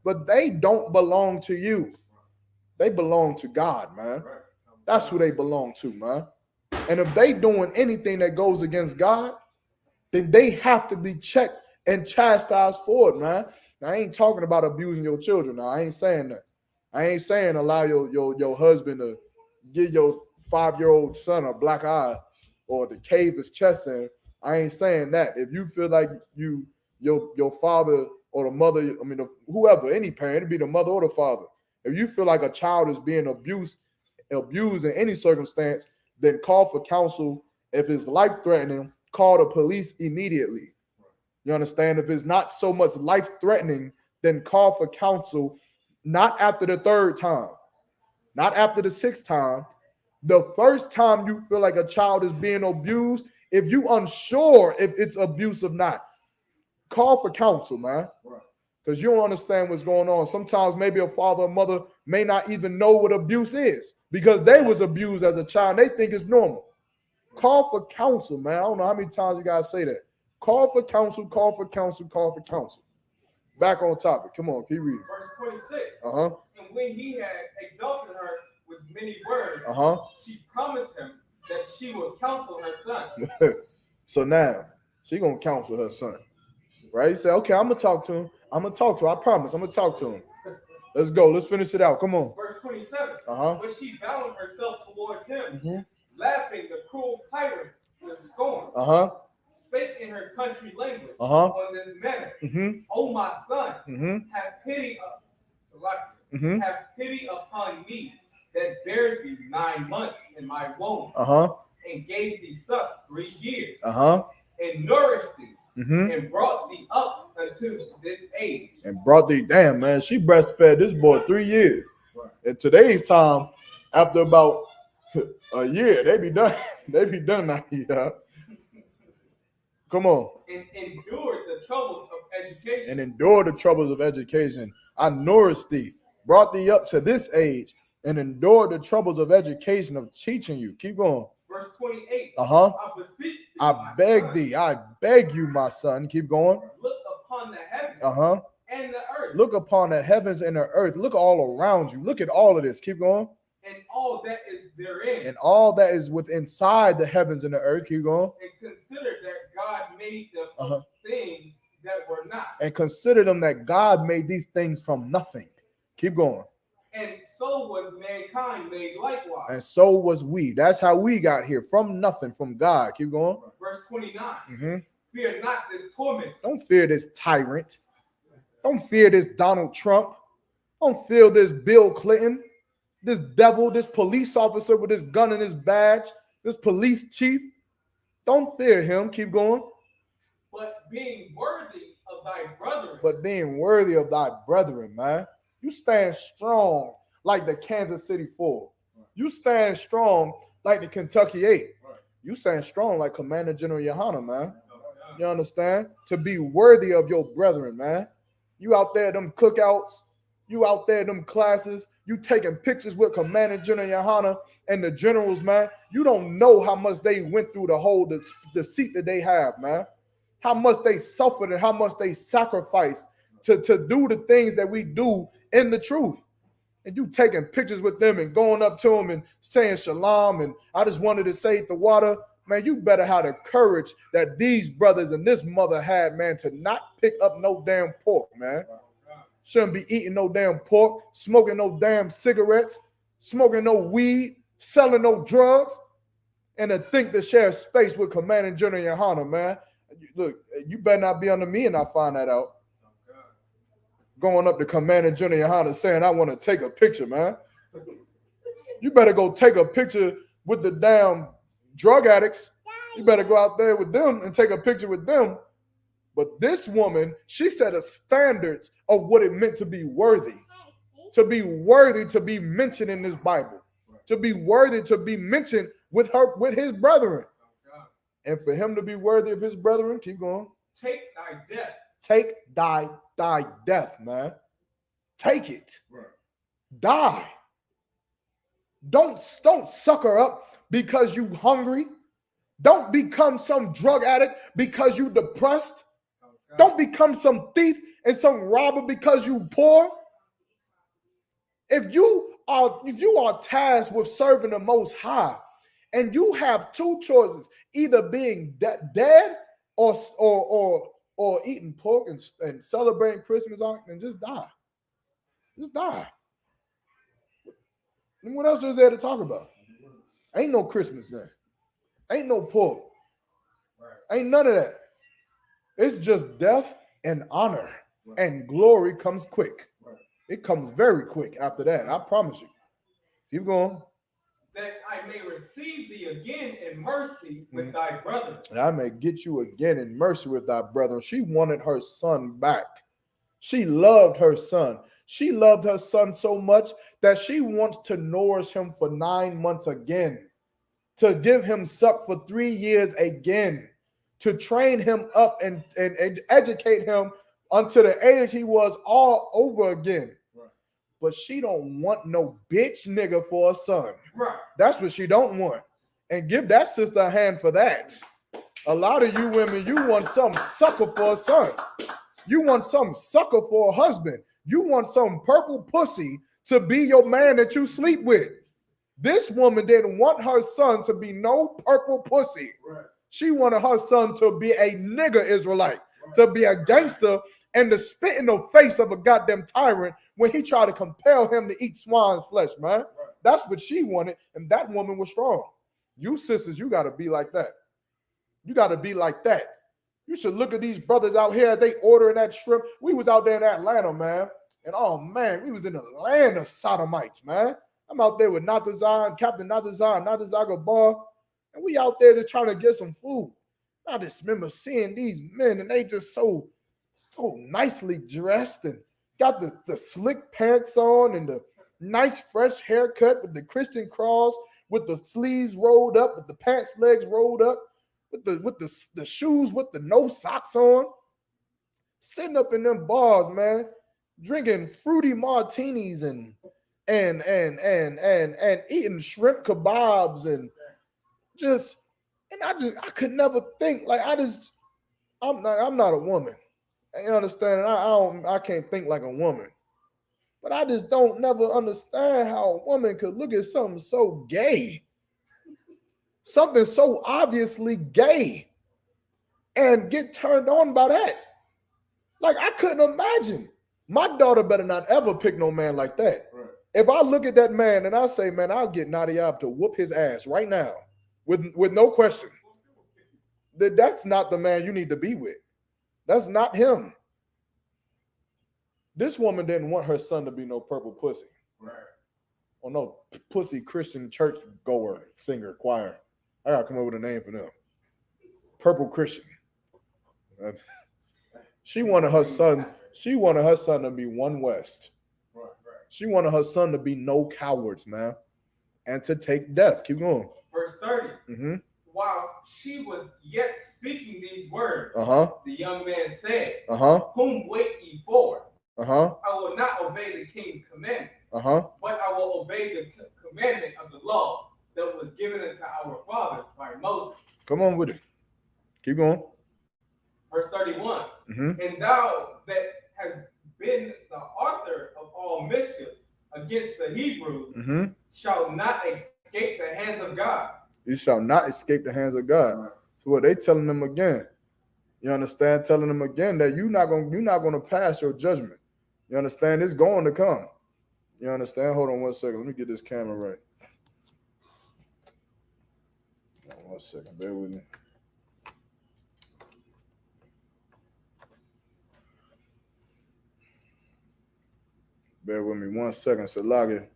but they don't belong to you. They belong to God, man. That's who they belong to, man. And if they doing anything that goes against God, then they have to be checked and chastised for it, man. Now, I ain't talking about abusing your children. Now, I ain't saying that. I ain't saying allow your husband to give your 5-year-old son a black eye or to cave his chest in. I ain't saying that. If you feel like your father or the mother, whoever, any parent, it'd be the mother or the father. If you feel like a child is being abused in any circumstance, then call for counsel. If it's life-threatening, call the police immediately. You understand? If it's not so much life-threatening, then call for counsel, not after the 3rd time, not after the 6th time. The first time you feel like a child is being abused, if you unsure if it's abuse or not, call for counsel, man. Because you don't understand what's going on. Sometimes maybe a father or mother may not even know what abuse is because they was abused as a child. They think it's normal. Call for counsel, man. I don't know how many times you guys say that. Call for counsel, call for counsel, call for counsel. Back on topic. Come on, keep reading. Verse 26. And when he had exalted her with many words, she promised him that she would counsel her son. So now, she going to counsel her son. Right? He said, okay, I'm going to talk to him. I'm going to talk to him. I promise. I'm going to talk to him. Let's go. Let's finish it out. Come on. Verse 27. But she bound herself towards him, laughing the cruel tyrant to scorn. Spake in her country language on this manner. Oh, my son, have pity have pity upon me that bare thee 9 months in my womb, and gave thee suck 3 years, and nourished thee, and brought thee up unto this age. And brought thee, damn, man, she breastfed this boy 3 years. In today's time, after about a year, they be done. They be done now. Yeah. Come on. And endured the troubles of education. And endured the troubles of education. I nourished thee, brought thee up to this age, and endured the troubles of education, of teaching you. Keep going. Verse 28. I beseech thee, I beg thee. I beg you, my son. Keep going. Look upon the heavens and the earth. Look upon the heavens and the earth. Look all around you. Look at all of this. Keep going. And all that is therein. And all that is inside the heavens and the earth. Keep going. And consider that God made them of things that were not. And consider them that God made these things from nothing. Keep going. And so was mankind made likewise. And so was we. That's how we got here, from nothing, from God. Keep going. Verse 29. Fear not this torment. Don't fear this tyrant. Don't fear this Donald Trump. Don't fear this Bill Clinton. this devil, this police officer with this gun and his badge, this police chief. Don't fear him. Keep going. But being worthy of thy brethren. But being worthy of thy brethren, man. You stand strong like the Kansas City 4. You stand strong like the Kentucky 8. You stand strong like Commander General Yohana, man. You understand? To be worthy of your brethren, man. You out there, them cookouts. You out there, them classes. You taking pictures with Commander General Yohana and the generals, man. You don't know how much they went through to hold the seat that they have, man. How much they suffered and how much they sacrificed to do the things that we do in the truth. And you taking pictures with them and going up to them and saying shalom and I just wanted to save the water. Man, you better have the courage that these brothers and this mother had, man, to not pick up no damn pork, man. Shouldn't be eating no damn pork, smoking no damn cigarettes, smoking no weed, selling no drugs, and to think to share space with Commander General Yohana, man. Look, you better not be under me and I find that out. Going up to Commander General Yohana saying, I want to take a picture, man. You better go take a picture with the damn drug addicts. You better go out there with them and take a picture with them. But this woman, she set a standards of what it meant to be worthy. To be worthy to be mentioned in this Bible. To be worthy to be mentioned with his brethren. And for him to be worthy of his brethren, keep going. Take thy death. Take thy death, man. Take it. Right. Die. Don't sucker up because you hungry. Don't become some drug addict because you depressed. Okay. Don't become some thief and some robber because you poor. If you are tasked with serving the Most High, and you have two choices, either being dead or eating pork and celebrating Christmas, and just die. Just die. And what else is there to talk about? Ain't no Christmas there. Ain't no pork. Ain't none of that. It's just death and honor. And glory comes quick. It comes very quick after that. I promise you. Keep going. That I may receive thee again in mercy with thy brethren. And I may get you again in mercy with thy brethren. She wanted her son back. She loved her son. She loved her son so much that she wants to nourish him for 9 months again, to give him suck for 3 years again, to train him up and educate him until the age he was all over again. But she don't want no bitch nigga for a son. Right. That's what she don't want. And give that sister a hand for that. A lot of you women, you want some sucker for a son. You want some sucker for a husband. You want some purple pussy to be your man that you sleep with. This woman didn't want her son to be no purple pussy. Right. She wanted her son to be a nigger Israelite, to be a gangster, and to spit in the face of a goddamn tyrant when he tried to compel him to eat swine's flesh, man. Right. That's what she wanted, and that woman was strong. You sisters, you got to be like that. You got to be like that. You should look at these brothers out here. They ordering that shrimp. We was out there in Atlanta, man, and oh, man, we was in the land of sodomites, man. I'm out there with Natazar, Captain Natazar, Natazar Gabar, and we out there just trying to get some food. I just remember seeing these men, and they just so nicely dressed and got the slick pants on and the nice fresh haircut with the Christian cross, with the sleeves rolled up, with the pants legs rolled up, with the shoes with the no socks on, sitting up in them bars, man, drinking fruity martinis and eating shrimp kebabs and I could never think like I'm not a woman. You understand? I can't think like a woman. But I just don't never understand how a woman could look at something so gay, something so obviously gay, and get turned on by that. Like, I couldn't imagine. My daughter better not ever pick no man like that. Right. If I look at that man and I say, man, I'll get Nadia to whoop his ass right now with no question, that's not the man you need to be with. That's not him. This woman didn't want her son to be no purple pussy. Right. Oh no, pussy Christian church goer, singer, choir. I gotta come up with a name for them. Purple Christian. She wanted her son. She wanted her son to be One West. Right. She wanted her son to be no cowards, man, and to take death. Keep going. Verse 30. Mm-hmm. While she was yet speaking these words, Uh-huh. the young man said, Uh-huh. Whom wait ye for? Uh-huh. I will not obey the king's commandment, Uh-huh. but I will obey the commandment of the law that was given unto our fathers by Moses. Come on with it. Keep going. Verse 31. Mm-hmm. And thou that hast been the author of all mischief against the Hebrews Mm-hmm. shall not escape the hands of God. You shall not escape the hands of God. Right. So what they telling them again? You understand? Telling them again that you're not gonna pass your judgment. You understand? It's going to come. You understand? Hold on 1 second. Let me get this camera right. Hold on 1 second. Bear with me. Bear with me 1 second, Salagi.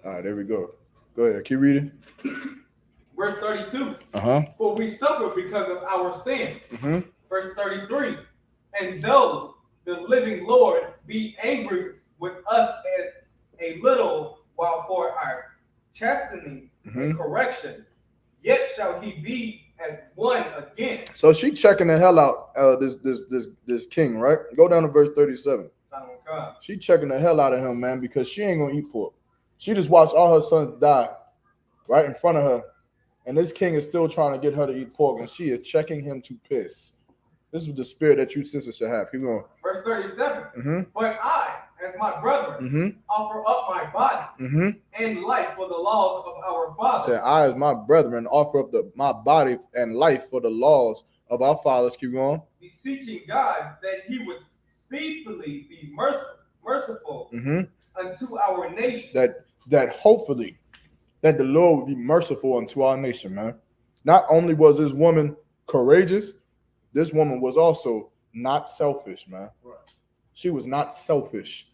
All right, there we go. Go ahead. Keep reading. Verse 32. Uh-huh. For we suffer because of our sin. Mm-hmm. Verse 33. And though the living Lord be angry with us a little while for our chastening and correction, yet shall he be at one again. So she checking the hell out this king, right? Go down to verse 37. She checking the hell out of him, man, because she ain't gonna eat pork. She just watched all her sons die right in front of her, and this king is still trying to get her to eat pork, and she is checking him to piss. This is the spirit that you sisters should have. Keep going. Verse 37. Mm-hmm. But I, as my brother, Mm-hmm. offer up my body Mm-hmm. and life for the laws of our fathers. Say, I, as my brethren, offer up my body and life for the laws of our fathers. Keep going. Beseeching God that he would speedily be merciful Mm-hmm. unto our nation. That hopefully that the Lord would be merciful unto our nation, man. Not only was this woman courageous, this woman was also not selfish, man. Right. She was not selfish.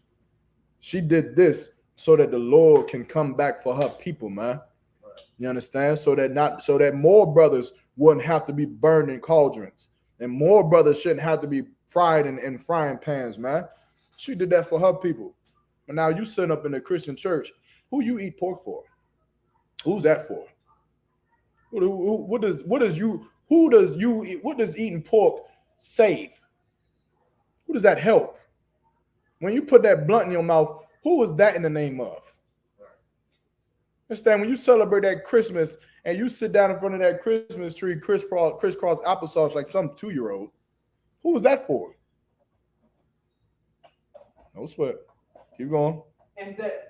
She did this so that the Lord can come back for her people, man. Right. You understand? So that more brothers wouldn't have to be burned in cauldrons, and more brothers shouldn't have to be fried in frying pans, man. She did that for her people. But now you sitting up in the Christian church, who you eat pork for? Who's that for? What does eating pork save? Who does that help? When you put that blunt in your mouth, who is that in the name of? Understand, when you celebrate that Christmas and you sit down in front of that Christmas tree, crisscross applesauce like some 2-year-old, who was that for? No sweat. Keep going. And that,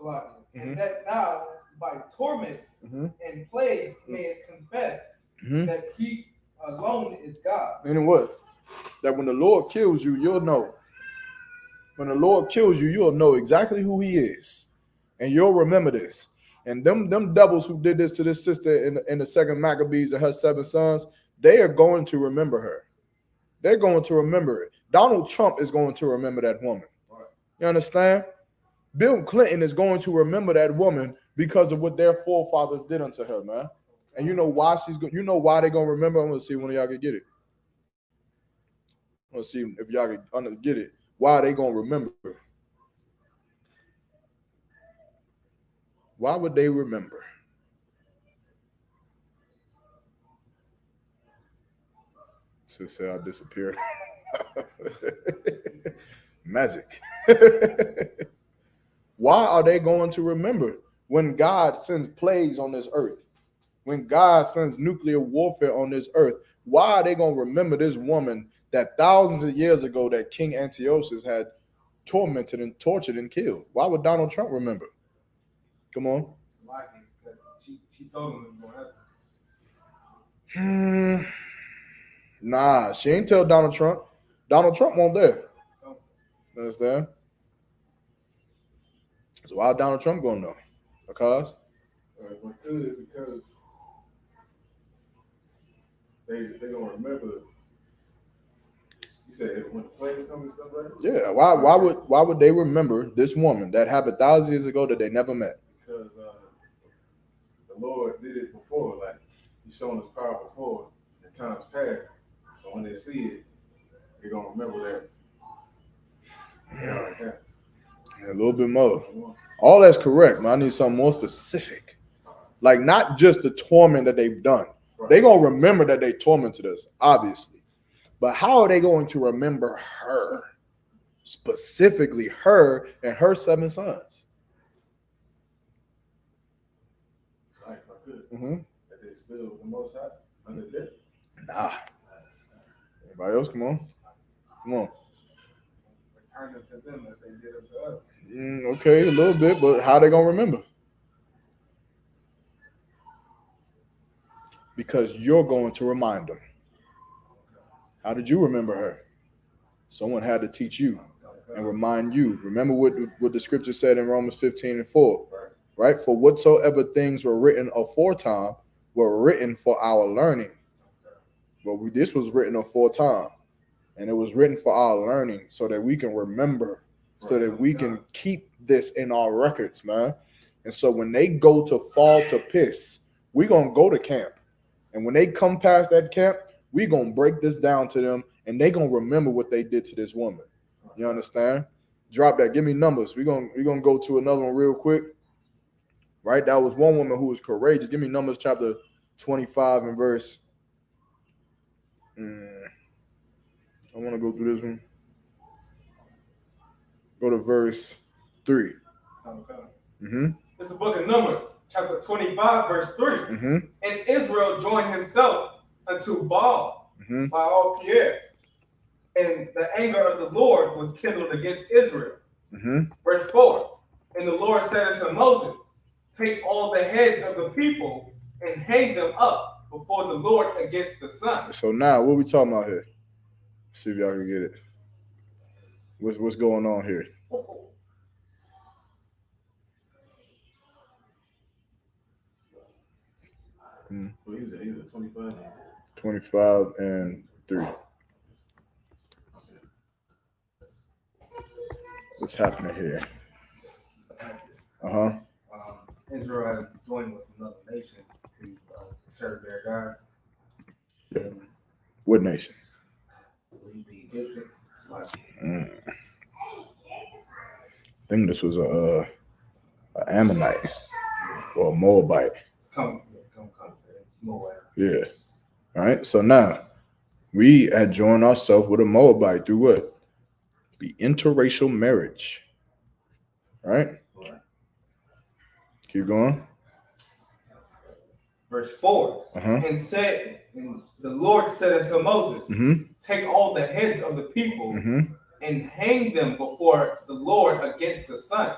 Mm-hmm. and that thou by torments Mm-hmm. and plagues mayest confess Mm-hmm. that he alone is God. And what? That when the Lord kills you, you'll know. When the Lord kills you, you'll know exactly who he is. And you'll remember this. And them devils who did this to this sister in the second Maccabees and her 7 sons, they are going to remember her. They're going to remember it. Donald Trump is going to remember that woman. Right. You understand? Bill Clinton is going to remember that woman because of what their forefathers did unto her, man. And you know why they're gonna remember? I'm gonna see when y'all can get it. I'm gonna see if y'all can get it. Why are they gonna remember? Why would they remember? So say I disappeared. Magic. Why are they going to remember when God sends plagues on this earth? When God sends nuclear warfare on this earth, why are they going to remember this woman that thousands of years ago that King Antiochus had tormented and tortured and killed? Why would Donald Trump remember? Come on. She told him it was going to happen. Nah, she ain't tell Donald Trump. Donald Trump won't there. You understand? So why Donald Trump gonna know? Because they gonna remember. You said when the plagues come and stuff like that? Yeah. Why would they remember this woman that happened 1,000 years ago that they never met? Because the Lord did it before. Like, He's shown His power before in times past. So when they see it, they're going to remember that. Yeah. A little bit more. All that's correct, man. I need something more specific. Like, not just the torment that they've done. Right. They're going to remember that they tormented us, obviously. But how are they going to remember her? Specifically her and her 7 sons. Like, if I could. Mm-hmm. That they still the Most High under death. Nah. Everybody else, come on. Come on. Return it to them as they did it to us. Okay, a little bit, but how they going to remember? Because you're going to remind them. How did you remember her? Someone had to teach you and remind you. Remember what the scripture said in Romans 15:4, right? For whatsoever things were written aforetime were written for our learning. But this was written aforetime, and it was written for our learning so that we can remember, so that we can keep this in our records, man. And so when they go to fall to piss, we're going to go to camp. And when they come past that camp, we're going to break this down to them, and they're going to remember what they did to this woman. You understand? Drop that. Give me numbers. We're going to go to another one real quick. Right? That was one woman who was courageous. Give me Numbers chapter 25 and verse. I want to go through this one. Go to verse 3. Okay. Mm-hmm. It's the book of Numbers, chapter 25, verse 3. Mm-hmm. And Israel joined himself unto Baal, Mm-hmm. Pierre. And the anger of the Lord was kindled against Israel. Mm-hmm. Verse 4. And the Lord said unto Moses, take all the heads of the people and hang them up before the Lord against the sun. So now, what we talking about here? See if y'all can get it. What's going on here? So he was at 25. 25 and 3. What's happening here? Uh-huh. Israel has joined with another nation to serve their gods. Yeah. What nation? The Egyptians. I think this was a Ammonite or a Moabite. Come, Moab. Yeah. All right. So now we had joined ourselves with a Moabite through what? The interracial marriage. All right. Keep going. Verse 4. And the Lord said unto Moses, take all the heads of the people and hang them before the Lord against the sun.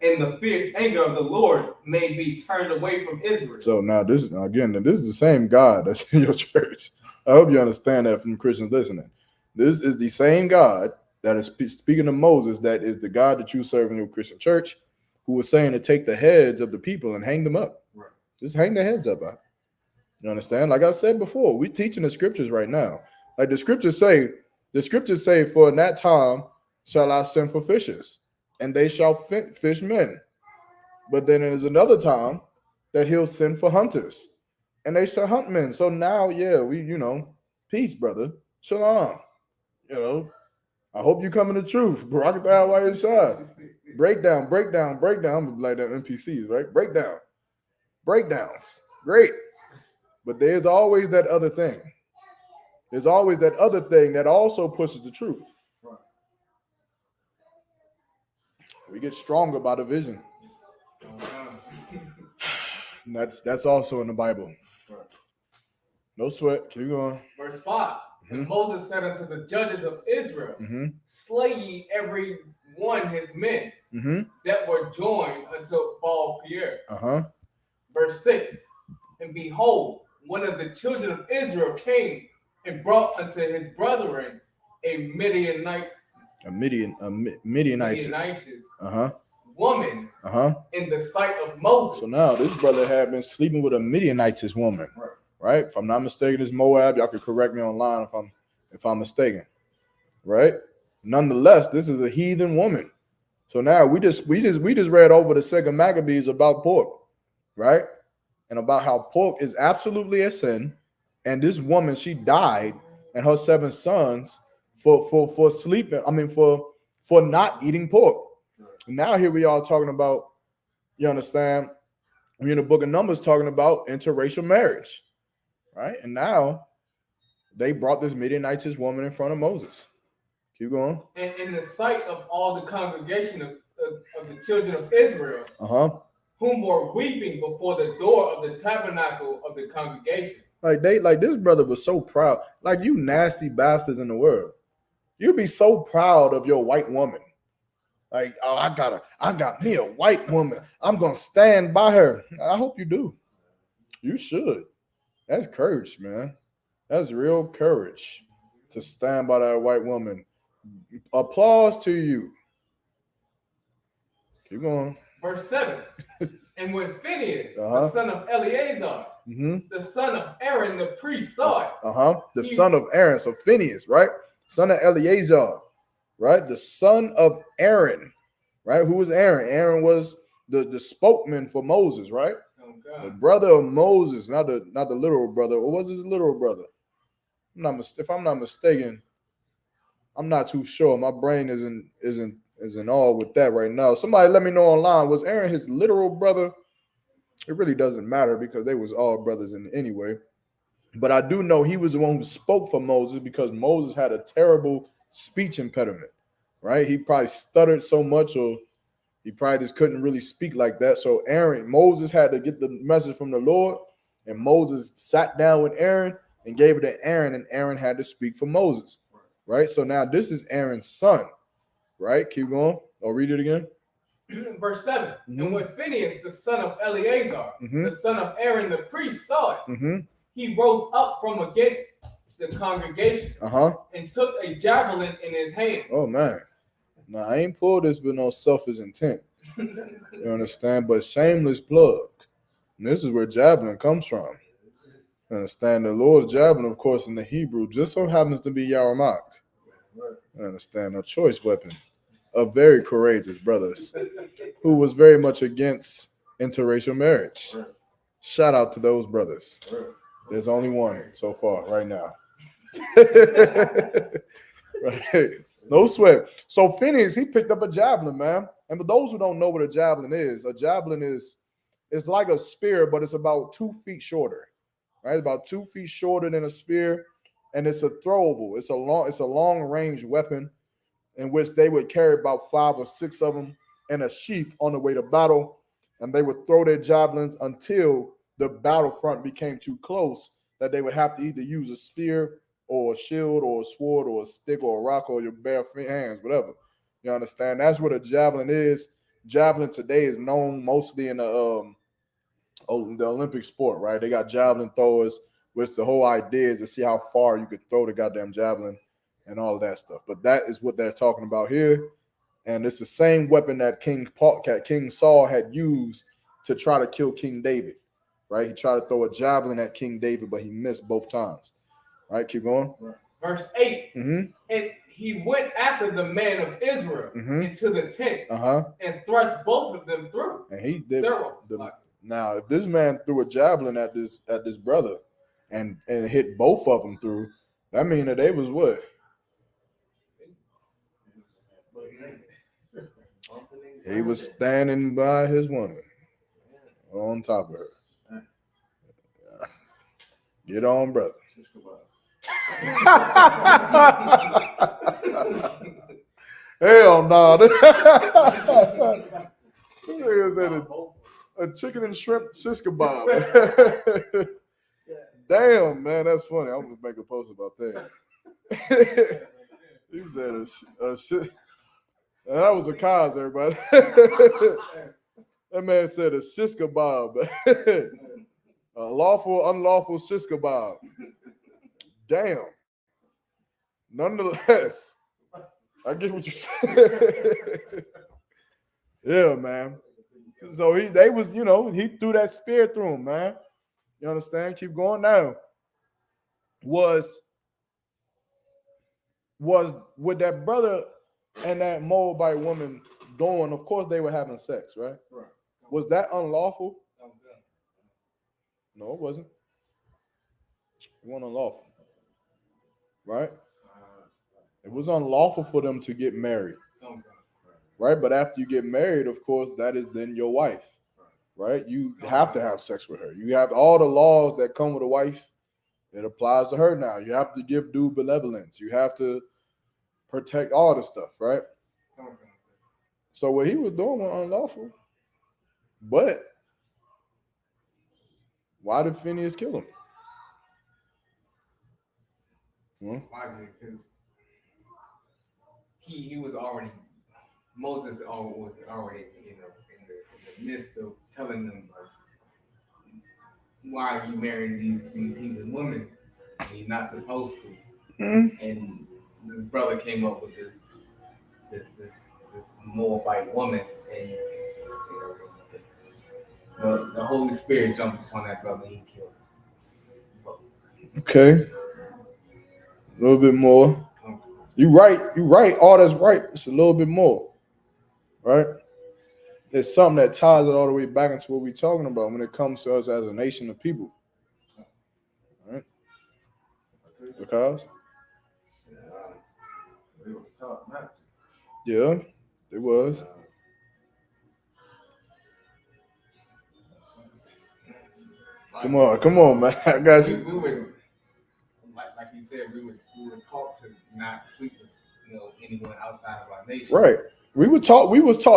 And the fierce anger of the Lord may be turned away from Israel. So now this is the same God that's in your church. I hope you understand that from Christians listening. This is the same God that is speaking to Moses, that is the God that you serve in your Christian church, who was saying to take the heads of the people and hang them up. Right. Just hang their heads up. You understand? Like I said before, we're teaching the scriptures right now. Like the scriptures say, for in that time shall I send for fishers, and they shall fish men. But then there's another time that he'll send for hunters, and they shall hunt men. So now, peace, brother. Shalom. I hope you come in the truth. Barakatah while you're side. Breakdown. I'm like that NPCs, right? Breakdowns. Great. But there's always that other thing. There's always that other thing that also pushes the truth. Right. We get stronger by the vision. And that's also in the Bible. Right. No sweat. Keep going. Verse 5. And Moses said unto the judges of Israel, slay ye every one his men that were joined unto Baal Peor. Verse 6. And behold, one of the children of Israel came and brought unto his brethren a Midianite. Midianitess. Woman in the sight of Moses. So now this brother had been sleeping with a Midianitess woman. Right? If I'm not mistaken, it's Moab. Y'all can correct me online if I'm mistaken. right? Nonetheless, this is a heathen woman. So now we just read over the second Maccabees about pork, right? And about how pork is absolutely a sin. And this woman, she died, and her 7 sons for sleeping. I mean, for not eating pork. Now here we are talking about, you understand? We're in the book of Numbers talking about interracial marriage, right? And now they brought this Midianitess woman in front of Moses. Keep going. And in the sight of all the congregation of the children of Israel, whom were weeping before the door of the tabernacle of the congregation. Like this brother was so proud. Like, you nasty bastards in the world. You'd be so proud of your white woman. Like, oh, I got me a white woman. I'm gonna stand by her. I hope you do. You should. That's courage, man. That's real courage to stand by that white woman. Applause to you. Keep going. Verse 7. And when Phineas, the son of Eleazar, the son of Aaron, the priest, saw it. The son of Aaron. So Phineas, right? Son of Eleazar, right? The son of Aaron, right? Who was Aaron? Aaron was the spokesman for Moses, right? Oh, the brother of Moses, not the literal brother. Or was his literal brother? If I'm not mistaken, I'm not too sure. My brain isn't in all with that right now. Somebody let me know online. Was Aaron his literal brother? It really doesn't matter because they was all brothers in anyway. But I do know he was the one who spoke for Moses because Moses had a terrible speech impediment, right? He probably stuttered so much, or he probably just couldn't really speak like that. So Moses had to get the message from the Lord, and Moses sat down with Aaron and gave it to Aaron, and Aaron had to speak for Moses, right? So now this is Aaron's son, right? Keep going. I'll read it again. Verse 7. And when Phineas, the son of Eleazar, the son of Aaron, the priest, saw it, he rose up from against the congregation and took a javelin in his hand. Oh, man. Now, I ain't pulled this with no selfish intent. You understand? But shameless plug. And this is where javelin comes from. You understand? The Lord's javelin, of course, in the Hebrew, just so happens to be Yarmak. You understand? A choice weapon of very courageous brothers who was very much against interracial marriage. Shout out to those brothers. There's only one so far right now. Right. No sweat. So Phineas, he picked up a javelin, man. And for those who don't know what a javelin is it's like a spear, but it's about 2 feet shorter. Right? About 2 feet shorter than a spear. And it's a throwable. It's a long range weapon in which they would carry about 5 or 6 of them in a sheath on the way to battle. And they would throw their javelins until the battlefront became too close that they would have to either use a spear or a shield or a sword or a stick or a rock or your bare hands, whatever. You understand? That's what a javelin is. Javelin today is known mostly in the Olympic sport, right? They got javelin throwers, which the whole idea is to see how far you could throw the goddamn javelin and all of that stuff. But that is what they're talking about here. And it's the same weapon that King Saul had used to try to kill King David. Right, he tried to throw a javelin at King David, but he missed both times. Right, keep going. Verse 8. And he went after the man of Israel into the tent and thrust both of them through. And he did. Now, if this man threw a javelin at this brother and hit both of them through, that means that they was what? He was standing by his woman on top of her. Get on, brother. Hell no. A chicken and shrimp shish kebab. Damn, man, that's funny. I'm gonna make a post about that. He said a shit. That was a cause, everybody. That man said a shish kebab. A lawful, unlawful shish kebab. Damn. Nonetheless, I get what you said. Yeah, man. So he threw that spear through him, man. You understand? Keep going now. was with that brother and that Moabite woman doing, of course they were having sex, right? Right. Was that unlawful? No, it wasn't. It wasn't unlawful, right? It was unlawful for them to get married, right? But after you get married, of course, that is then your wife, right? You have to have sex with her. You have all the laws that come with a wife. It applies to her now. You have to give due benevolence. You have to protect all the stuff, right? So what he was doing was unlawful. But why did Phineas kill him? Why? Because he was already, Moses was already, in the midst of telling them, why are you marrying these heathen women? You're not supposed to. Mm-hmm. And this brother came up with this Moabite woman, and the Holy Spirit jumped upon that brother and he killed him. Okay. A little bit more. You're right. All that's right. It's a little bit more. Right? There's something that ties it all the way back into what we're talking about when it comes to us as a nation of people. Right? Because it was taught not to. yeah, it was. Come on, man. I got you. We were, like you said, we were taught to not sleep with anyone outside of our nation. Right. We was taught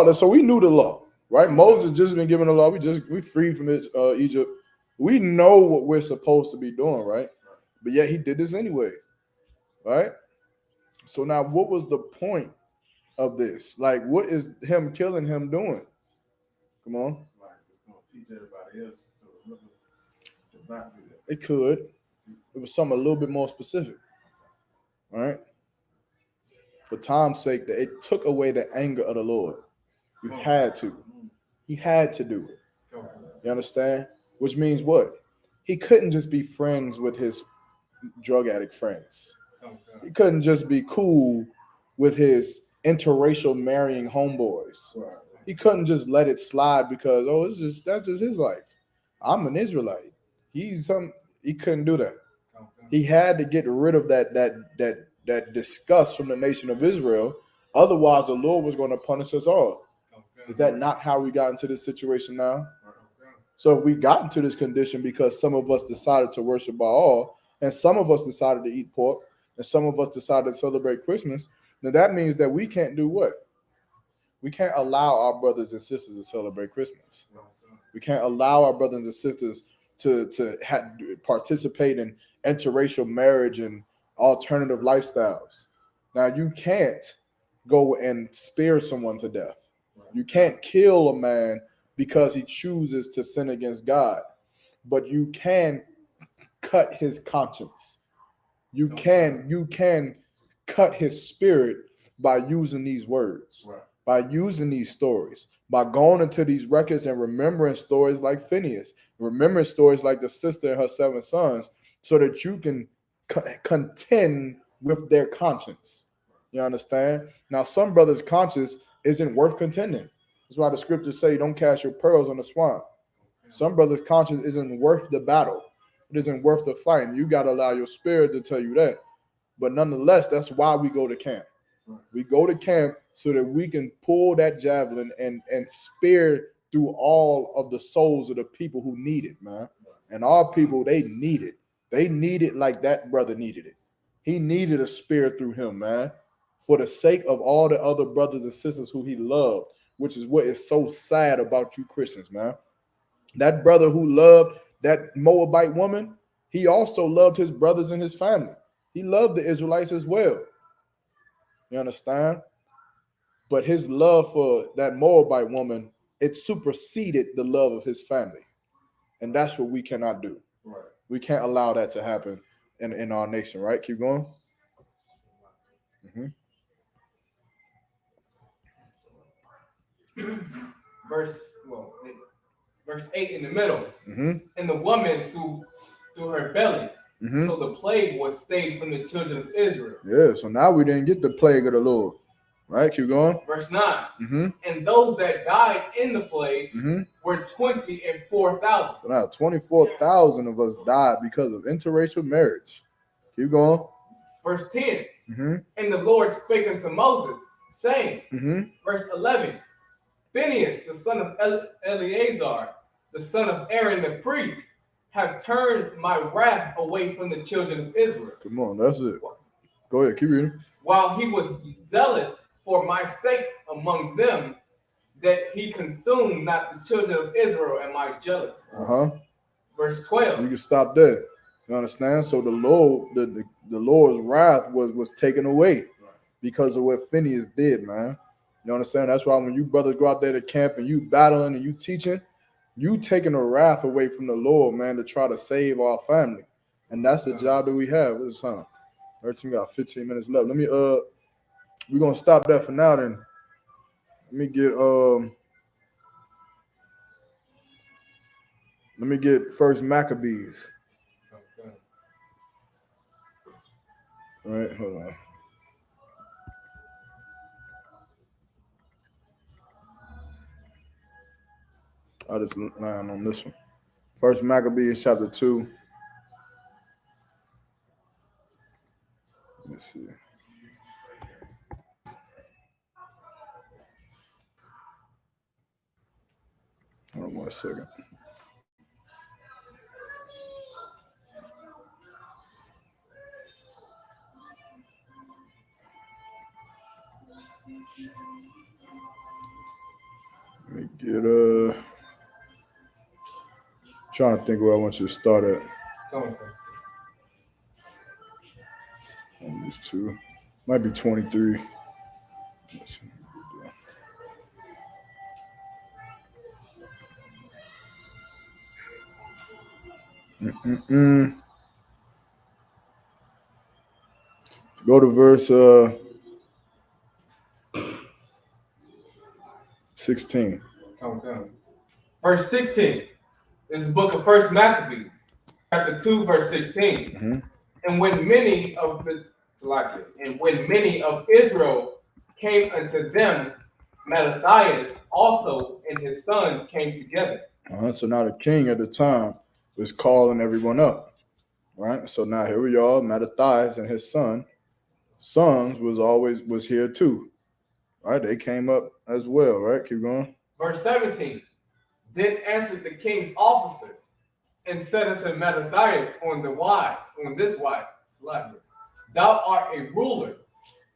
that, so we knew the law. Right. Moses just been given the law. We freed from Egypt. We know what we're supposed to be doing, right? But yet he did this anyway. Right? So now what was the point of this? Like, what is him killing him doing? Come on. Like, it's going to teach everybody else to not do that. It could. It was something a little bit more specific. All right. For time's sake, that it took away the anger of the Lord. You had to. He had to do it. You understand? Which means what? He couldn't just be friends with his drug addict friends. He couldn't just be cool with his interracial marrying homeboys. He couldn't just let it slide because that's just his life. I'm an Israelite. He couldn't do that. He had to get rid of that disgust from the nation of Israel. Otherwise, the Lord was going to punish us all. Is that not how we got into this situation now? So if we got into this condition because some of us decided to worship Baal, and some of us decided to eat pork, and some of us decided to celebrate Christmas, then that means that we can't do what? We can't allow our brothers and sisters to celebrate Christmas. We can't allow our brothers and sisters to participate in interracial marriage and alternative lifestyles. Now, you can't go and spear someone to death. You can't kill a man because he chooses to sin against God, but you can cut his conscience. You can cut his spirit by using these words, by using these stories, by going into these records and remembering stories like Phineas, remembering stories like the sister and her 7 sons, so that you can contend with their conscience. You understand? Now, some brothers' conscience isn't worth contending. That's why the scriptures say, don't cast your pearls on the swine. Some brothers' conscience isn't worth the battle. It isn't worth the fight. And you got to allow your spirit to tell you that. But nonetheless, that's why we go to camp. We go to camp so that we can pull that javelin and spear through all of the souls of the people who need it, man. And our people, they need it. They need it like that brother needed it. He needed a spear through him, man, for the sake of all the other brothers and sisters who he loved, which is what is so sad about you Christians, man. That brother who loved that Moabite woman, he also loved his brothers and his family. He loved the Israelites as well. You understand? But his love for that Moabite woman, it superseded the love of his family. And that's what we cannot do. Right. We can't allow that to happen in our nation, right? Keep going. Verse 8 in the middle. And the woman through her belly So the plague was stayed from the children of Israel. Yeah, so now we didn't get the plague of the Lord. Right, keep going. Verse 9. And those that died in the plague were 24,000. So now 24,000 of us died because of interracial marriage. Keep going. Verse 10. And the Lord spake unto Moses, saying, verse 11, Phineas, the son of Eleazar, the son of Aaron the priest, have turned my wrath away from the children of Israel. Come on, that's it. Go ahead, keep reading. While he was zealous for my sake among them, that he consumed not the children of Israel and my jealousy. Verse 12. You can stop there. You understand? So the Lord, the Lord's wrath was taken away because of what Phineas did, man. You understand? That's why when you brothers go out there to camp and you battling and you teaching, you taking the wrath away from the Lord, man, to try to save our family. And that's the job that we have. This time. We got 15 minutes left. Let me we're gonna stop that for now then. Let me get First Maccabees. Okay. All right, hold on. I'll just line on this one. First Maccabees chapter 2. Let's see. Hold on 1 second. Let me get trying to think where I want you to start at. On these two. Might be 23. Let's see. Go to verse 16. Verse 16 is the book of First Maccabees, chapter 2, verse 16. And when many of Israel came unto them, Mattathias also and his sons came together. So now the king at the time was calling everyone up, right? So now here we are, Mattathias and his sons was here too, right? They came up as well, right? Keep going. Verse 17. Then answered the king's officers and said unto Mattathias on this wise, thou art a ruler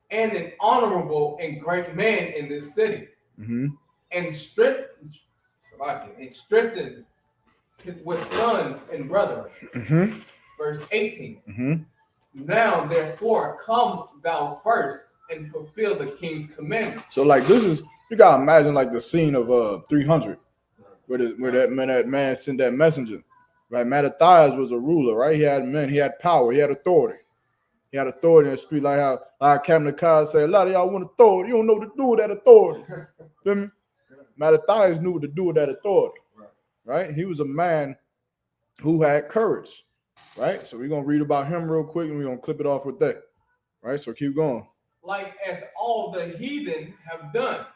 and an honorable and great man in this city, and strengthened with sons and brethren. Verse 18. Now therefore come thou first and fulfill the king's commandment. So like this is, you gotta imagine like the scene of 300, where that man sent that messenger, right? Mattathias was a ruler, right? He had men, he had power, he had authority. He had authority in the street, like how Captain Kai said, a lot of y'all want authority, you don't know what to do with that authority. Feel me? Mattathias knew what to do with that authority, right? He was a man who had courage, right? So we're gonna read about him real quick and we're gonna clip it off with that, right? So keep going. Like as all the heathen have done,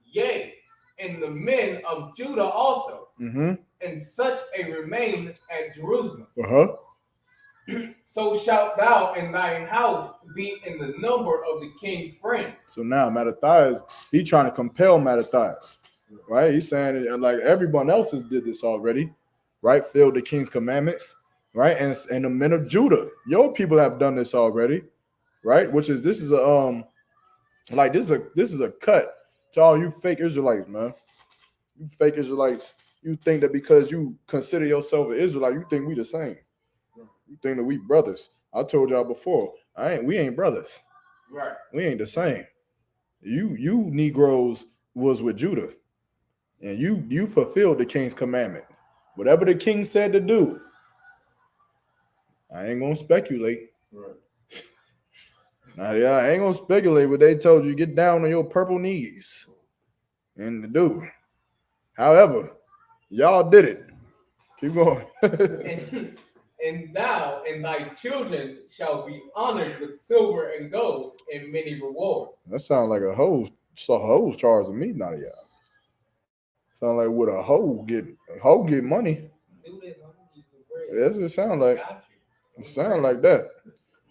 yea, and the men of Judah also, and such a remain at Jerusalem. So shalt thou in thine house be in the number of the king's friends. So now Mattathias, he's trying to compel Mattathias, right? He's saying like everyone else has did this already, right? Filled the king's commandments, right? And the men of Judah, your people have done this already, right? This is a cut to all you fake Israelites, man. You fake Israelites, you think that because you consider yourself an Israelite, you think we the same. You think that we brothers. I told y'all before, we ain't brothers. Right. We ain't the same. You Negroes was with Judah. And you fulfilled the king's commandment. Whatever the king said to do. I ain't gonna speculate. Right. I ain't gonna speculate what they told you. Get down on your purple knees and to do. However, y'all did it. Keep going. And thou and thy children shall be honored with silver and gold and many rewards. That sounds like a hoe charging me, not y'all. Sound like would a hoe get money? Do this, I'm gonna get some bread. That's what it sound like. Got you. It sound like that.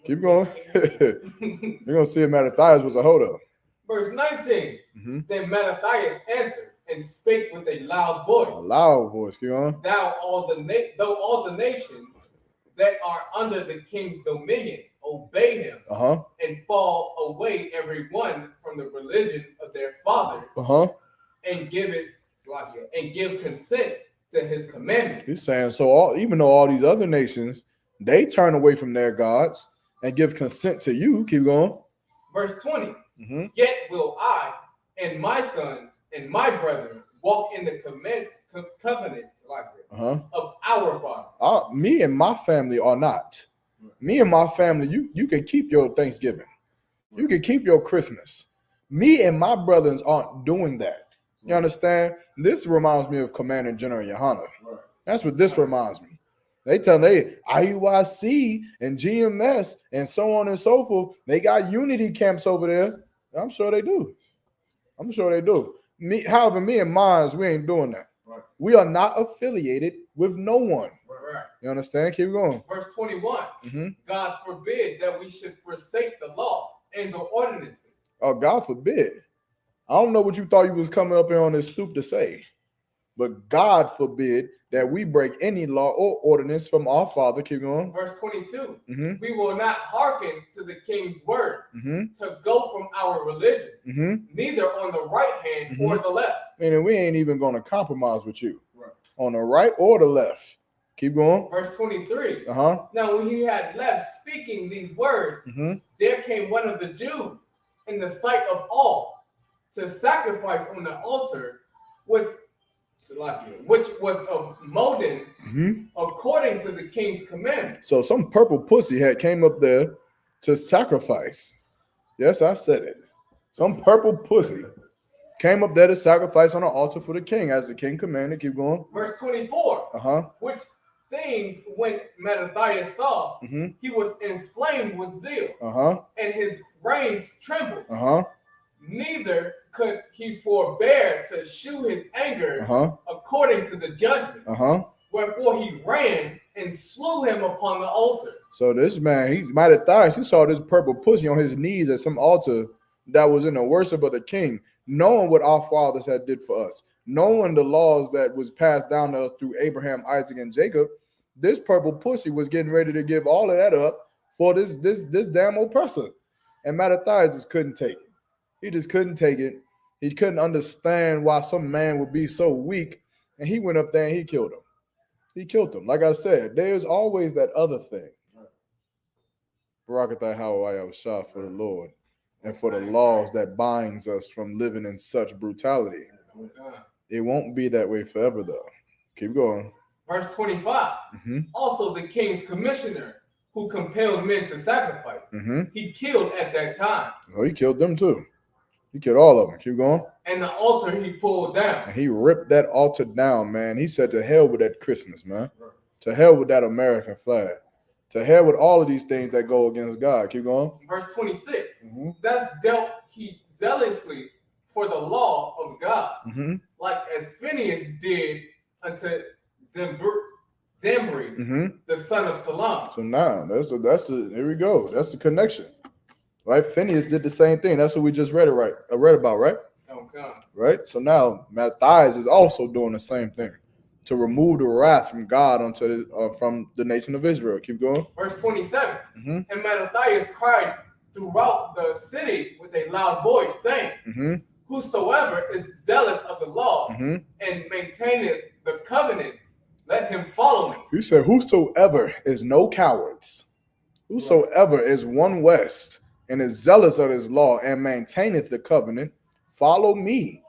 Keep going. You're gonna see if Mattathias was a hoe though. Verse 19. Mm-hmm. Then Mattathias answered and spake with a loud voice. A loud voice. Keep on. Though all the nations that are under the king's dominion obey him and fall away every one from the religion of their fathers and give consent to his commandment. He's saying so. Even though all these other nations they turn away from their gods and give consent to you. Keep going. Verse 20. Yet will I and my sons and my brethren walk in the covenants of our father. Me and my family are not. Me and my family, you can keep your Thanksgiving. You can keep your Christmas. Me and my brothers aren't doing that. You understand? This reminds me of Commander General Yohana. That's what this reminds me. They tell IUIC and GMS and so on and so forth. They got unity camps over there. I'm sure they do. However, me and mine, we ain't doing that. Right. We are not affiliated with no one. Right. You understand? Keep going. Verse 21. God forbid that we should forsake the law and the ordinances. Oh, God forbid. I don't know what you thought you was coming up here on this stoop to say, but God forbid that we break any law or ordinance from our Father. Keep going. Verse 22. We will not hearken to the king's words to go from our religion, neither on the right hand or the left. Meaning we ain't even going to compromise with you on the right or the left. Keep going. Verse 23. Now when he had left speaking these words, there came one of the Jews in the sight of all to sacrifice on the altar which was of Modin, according to the king's commandment. So some purple pussy had came up there to sacrifice. Yes, I said it. Some purple pussy came up there to sacrifice on the altar for the king, as the king commanded. Keep going. Verse 24. Which things when Mattathias saw, he was inflamed with zeal, and his reins trembled. Neither could he forbear to shew his anger according to the judgment. Wherefore he ran and slew him upon the altar. So this man, he Mattathias, he saw this purple pussy on his knees at some altar that was in the worship of the king, knowing what our fathers had did for us, knowing the laws that was passed down to us through Abraham, Isaac, and Jacob. This purple pussy was getting ready to give all of that up for this damn oppressor. And Mattathias just couldn't take it. He just couldn't take it. He couldn't understand why some man would be so weak. And he went up there and he killed him. He killed him. Like I said, there's always that other thing. Barakatai Hawaiiah was shot for the Lord and for the laws that binds us from living in such brutality. It won't be that way forever, though. Keep going. Verse 25. Also the king's commissioner who compelled men to sacrifice, he killed at that time. Oh, he killed them too. He killed all of them. Keep going. And the altar he pulled down. And he ripped that altar down, man. He said, to hell with that Christmas, man. To hell with that American flag. To hell with all of these things that go against God. Keep going. Verse 26. Thus dealt he zealously for the law of God, like as Phineas did unto Zambri, the son of Salam. So now, that's the here we go. That's the connection. Right? Phineas did the same thing. That's what we just read about, right? Okay. Right? So now Mattathias is also doing the same thing to remove the wrath from God from the nation of Israel. Keep going. Verse 27. And Mattathias cried throughout the city with a loud voice, saying, whosoever is zealous of the law and maintaineth the covenant, let him follow me. He said, whosoever is no cowards, whosoever is one west, and is zealous of his law and maintaineth the covenant, follow me.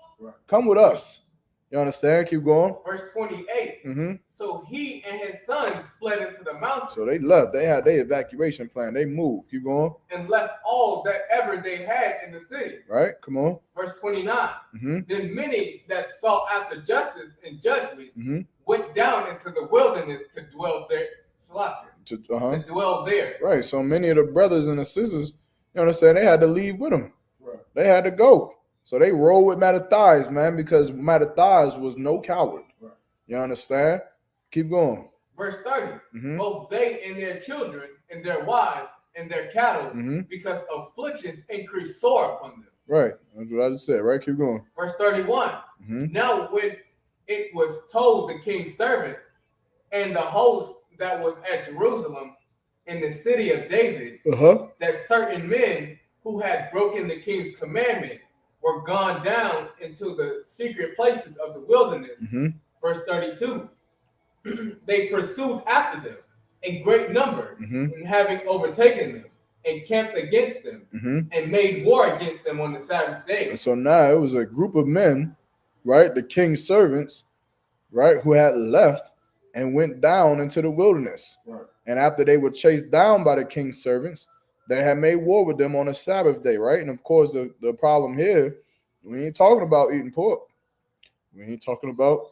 Come with us. You understand? Keep going. Verse 28. So he and his sons fled into the mountains. So they left. They had their evacuation plan. They moved. Keep going. And left all that ever they had in the city. Right? Come on. Verse 29. Then many that sought after justice and judgment went down into the wilderness to dwell there. to dwell there. Right. So many of the brothers and the sisters, you understand, they had to leave with him. Right. They had to go. So they rolled with Mattathias, man, because Mattathias was no coward. Right. You understand? Keep going. Verse 30. Mhm. Both they and their children and their wives and their cattle, Mhm. because afflictions increased sore upon them. Right. That's what I just said, right? Keep going. Verse 31. Mhm. Now when it was told the king's servants and the host that was at Jerusalem in the city of David, that certain men who had broken the king's commandment were gone down into the secret places of the wilderness. Mhm. Verse 32. They pursued after them in great number, Mhm. and having overtaken them, encamped against them, Mhm. and made war against them on the Sabbath day. And so now it was a group of men, right? The king's servants, right, who had left and went down into the wilderness. Right. And after they were chased down by the king's servants, they had made war with them on a Sabbath day, right? And of course, the problem here, we ain't talking about eating pork. We ain't talking about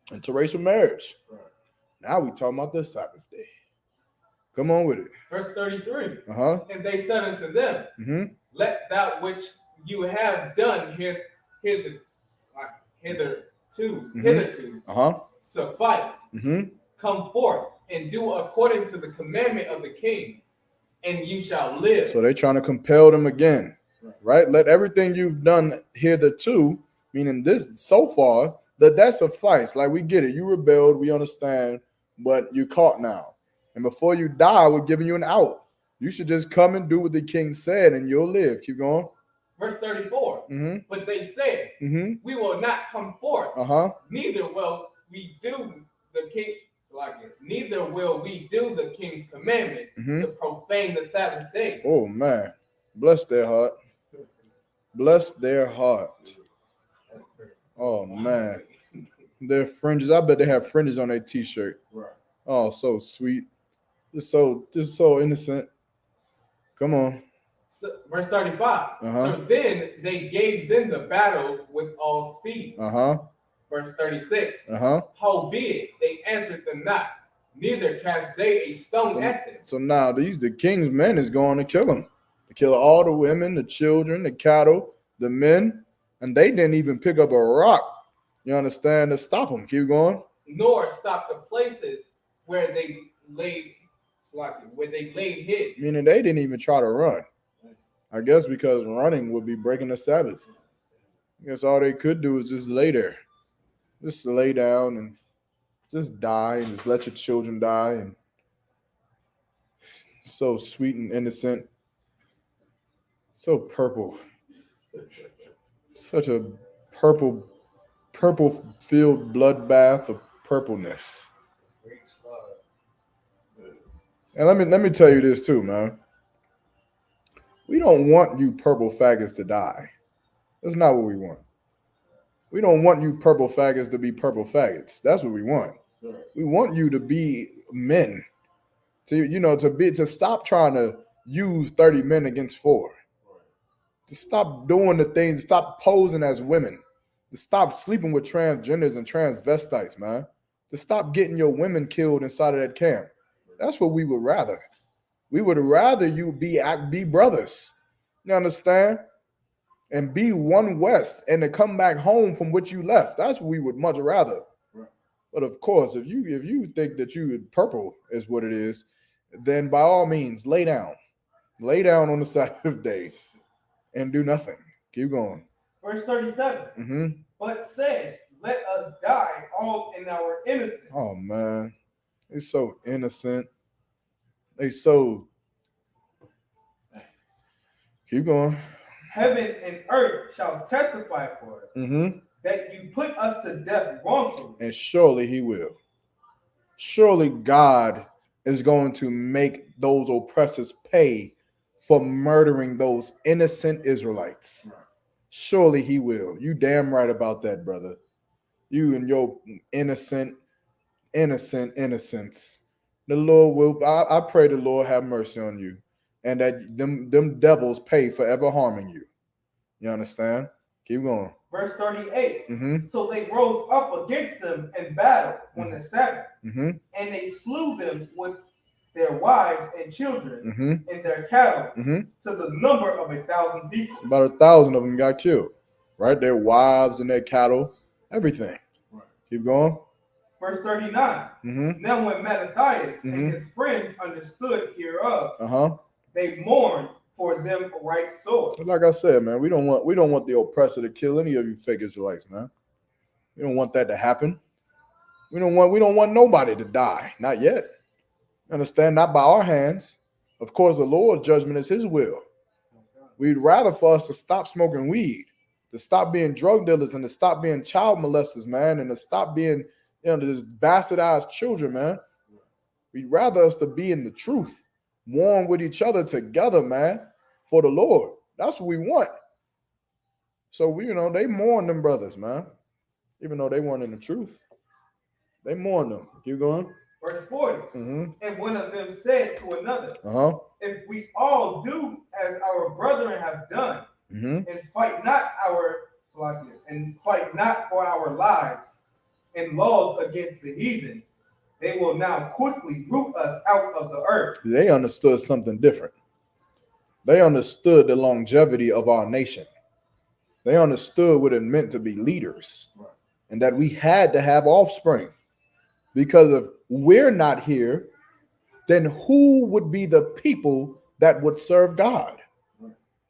interracial marriage. Right. Now we talking about the Sabbath day. Come on with it. Verse 33. Uh-huh. And they said unto them, Mm-hmm. let that which you have done hitherto Uh-huh. suffice. Mm-hmm. Come forth and do according to the commandment of the king, and you shall live. So they're trying to compel them again, right? Let everything you've done hitherto, meaning this so far, that suffice. Like, we get it. You rebelled, we understand, but you're caught now. And before you die, we're giving you an out. You should just come and do what the king said, and you'll live. Keep going. Verse 34. Mm-hmm. But they said, Mm-hmm. we will not come forth, Uh-huh. neither will we do the king. Neither will we do the king's commandment Mm-hmm. to profane the Sabbath day. Oh, man. Bless their heart. Bless their heart. Oh, man. Their fringes. I bet they have fringes on their t-shirt. Right. Oh, so sweet. Just so innocent. Come on. So, verse 35. Uh-huh. So then they gave them the battle with all speed. Uh-huh. Verse 36. Uh-huh. Howbeit they answered them not, neither cast they a stone at them. So now the king's men is going to kill them. To kill all the women, the children, the cattle, the men, and they didn't even pick up a rock. You understand? To stop them. Keep going. Nor stop the places where they laid hid. Meaning they didn't even try to run. I guess because running would be breaking the Sabbath. I guess all they could do is just lay there. Just lay down and just die and just let your children die. And so sweet and innocent. So purple. Such a purple filled bloodbath of purpleness. And let me tell you this too, man. We don't want you purple faggots to die. That's not what we want. We don't want you purple faggots to be purple faggots. That's what we want. Right. We want you to be men. To stop trying to use 30 men against 4. Right. To stop doing the things, stop posing as women. To stop sleeping with transgenders and transvestites, man. To stop getting your women killed inside of that camp. That's what we would rather. We would rather you be brothers. You understand? And be one West and to come back home from what you left. That's what we would much rather. Right. But of course, if you think that purple is what it is, then by all means, lay down. Lay down on the Sabbath day and do nothing. Keep going. Verse 37. Mm-hmm. But said, let us die all in our innocence. Oh, man. They're so innocent. They so... Keep going. Heaven and earth shall testify for us, mm-hmm. that you put us to death wrongfully. And surely he will. Surely God is going to make those oppressors pay for murdering those innocent Israelites. Right. Surely he will. You damn right about that, brother. You and your innocence. The Lord will, I pray the Lord have mercy on you. And that them devils pay for ever harming you. You understand? Keep going. Verse 38. Mm-hmm. So they rose up against them in battle on the Sabbath, mm-hmm. and they slew them with their wives and children, and their cattle, to the number of 1,000 people. About 1,000 of them got killed, right? Their wives and their cattle, everything. Right. Keep going. Verse 39. Now when Mattathias and his friends understood hereof, they mourned for them right sore. Like I said, man, we don't want the oppressor to kill any of you fake Israelites, man. We don't want that to happen. We don't want nobody to die. Not yet. Understand? Not by our hands. Of course, the Lord's judgment is his will. We'd rather for us to stop smoking weed, to stop being drug dealers, and to stop being child molesters, man, and to stop being, this bastardized children, man. We'd rather us to be in the truth, warm with each other together, man, for the Lord. That's what we want. So they mourn them brothers, man. Even though they weren't in the truth. They mourn them. Keep going. Verse 40. And one of them said to another, if we all do as our brethren have done, and fight not for our lives and laws against the heathen, they will now quickly root us out of the earth. They understood something different. They understood the longevity of our nation. They understood what it meant to be leaders, and that we had to have offspring. Because if we're not here, then who would be the people that would serve God?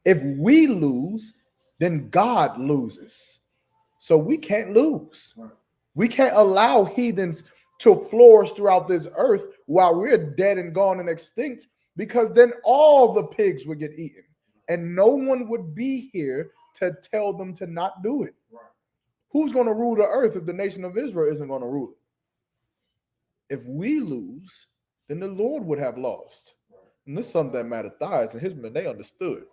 If we lose, then God loses. So we can't lose. We can't allow heathens to flourish throughout this earth while we're dead and gone and extinct, because then all the pigs would get eaten and no one would be here to tell them to not do it. Who's going to rule the earth if the nation of Israel isn't going to rule it? If we lose, then the Lord would have lost. And this is something that Mattathias and his men, they understood.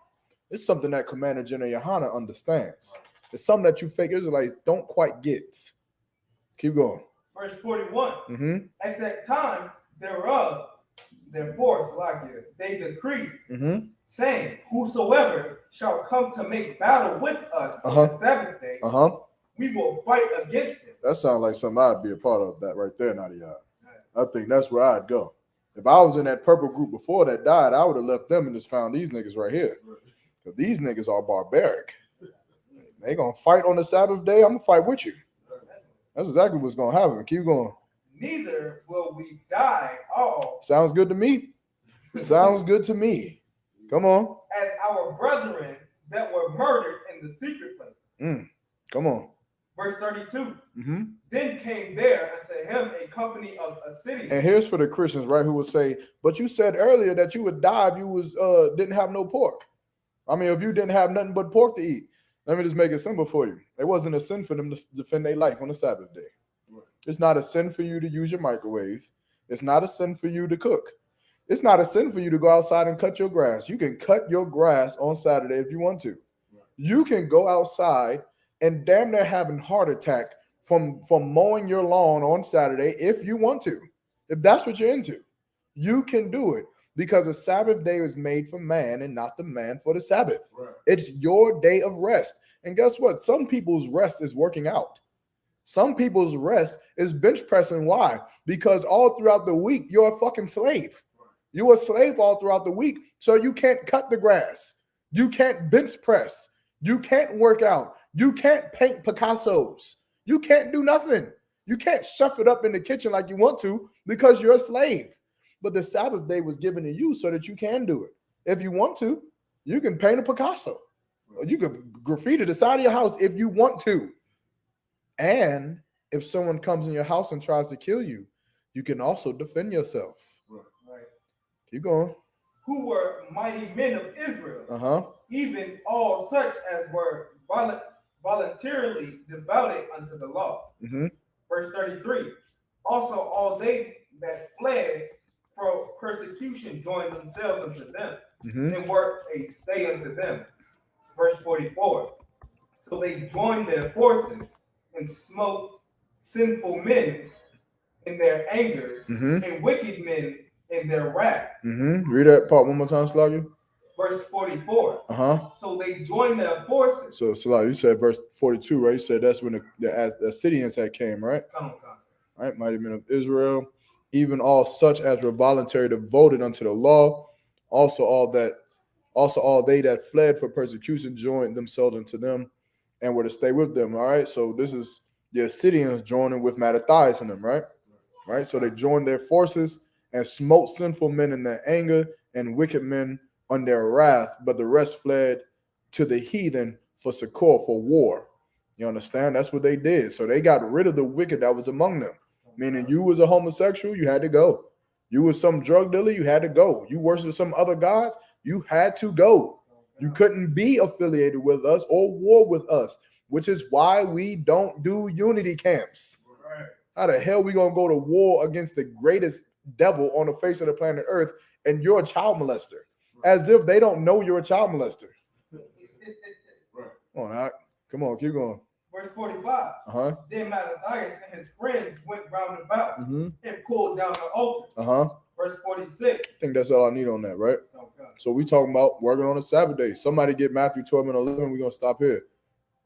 It's something that Commander General Yohana understands. It's something that you fake Israelites don't quite get. Keep going. Verse 41. At that time thereof, therefore, they decreed, saying, whosoever shall come to make battle with us on the Sabbath day, we will fight against him. That sounds like something I'd be a part of, that right there, Nadia. I think that's where I'd go. If I was in that purple group before that died, I would have left them and just found these niggas right here. Because these niggas are barbaric. They going to fight on the Sabbath day, I'm going to fight with you. That's exactly what's going to happen. Keep going. Neither will we die all. Sounds good to me. Sounds good to me. Come on. As our brethren that were murdered in the secret place. Come on. Verse 32. Then came there unto him a company of Assyrians. And here's for the Christians, right, who would say, but you said earlier that you would die if you didn't have no pork. I mean, if you didn't have nothing but pork to eat. Let me just make it simple for you. It wasn't a sin for them to defend their life on the Sabbath day. It's not a sin for you to use your microwave. It's not a sin for you to cook. It's not a sin for you to go outside and cut your grass. You can cut your grass on Saturday if you want to. You can go outside and damn near having heart attack from mowing your lawn on Saturday if you want to. If that's what you're into, you can do it, because the Sabbath day is made for man and not the man for the Sabbath. It's your day of rest. And guess what? Some people's rest is working out. Some people's rest is bench pressing. Why? Because all throughout the week, you're a fucking slave. You're a slave all throughout the week. So you can't cut the grass. You can't bench press. You can't work out. You can't paint Picassos. You can't do nothing. You can't shove it up in the kitchen like you want to, because you're a slave. But the Sabbath day was given to you so that you can do it. If you want to, you can paint a Picasso. Or you can graffiti the side of your house if you want to. And if someone comes in your house and tries to kill you, you can also defend yourself. Keep going. Who were mighty men of Israel, even all such as were voluntarily devoted unto the law. Verse 33. Also all they that fled from persecution joined themselves unto them, and were a stay unto them. Verse 44. So they joined their forces and smote sinful men in their anger, and wicked men in their wrath. Read that part one more time, Slugger. Verse 44. So they joined their forces. So Slugger, you said verse 42, right? You said that's when the Assyrians had came, right? Come. Right, mighty men of Israel, even all such as were voluntary devoted unto the law. Also all they that fled for persecution joined themselves unto them and were to stay with them. All right. So this is the Assyrians joining with Mattathias and them, right? Right. So they joined their forces and smote sinful men in their anger and wicked men on their wrath, but the rest fled to the heathen for succor, for war. You understand? That's what they did. So they got rid of the wicked that was among them. Meaning you was a homosexual, you had to go. You was some drug dealer, you had to go. You worshiped some other gods, you had to go. You couldn't be affiliated with us or war with us, which is why we don't do unity camps. How the hell we gonna go to war against the greatest devil on the face of the planet Earth and you're a child molester? As if they don't know you're a child molester. Come on, come on, keep going. Verse 45. Then Mattathias and his friends went round about and pulled down the altar. Verse 46. I think that's all I need on that, right? Okay. So we talking about working on the Sabbath day. Somebody get Matthew 12 and 11. We're going to stop here.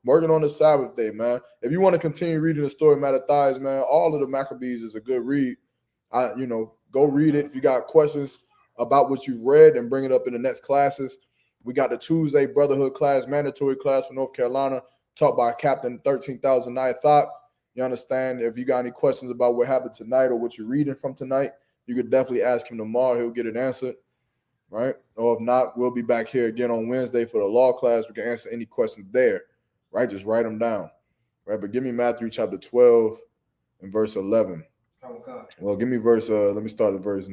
Working on the Sabbath day, man. If you want to continue reading the story of Mattathias, man, all of the Maccabees is a good read. Go read it. If you got questions about what you've read and bring it up in the next classes. We got the Tuesday Brotherhood class, mandatory class for North Carolina, taught by Captain 13,000 Thought. You understand? If you got any questions about what happened tonight or what you're reading from tonight, you could definitely ask him tomorrow. He'll get it answered, right? Or if not, we'll be back here again on Wednesday for the law class. We can answer any questions there, right? Just write them down, right? But give me Matthew chapter 12 and verse 11. Well, give me verse, let me start at verse.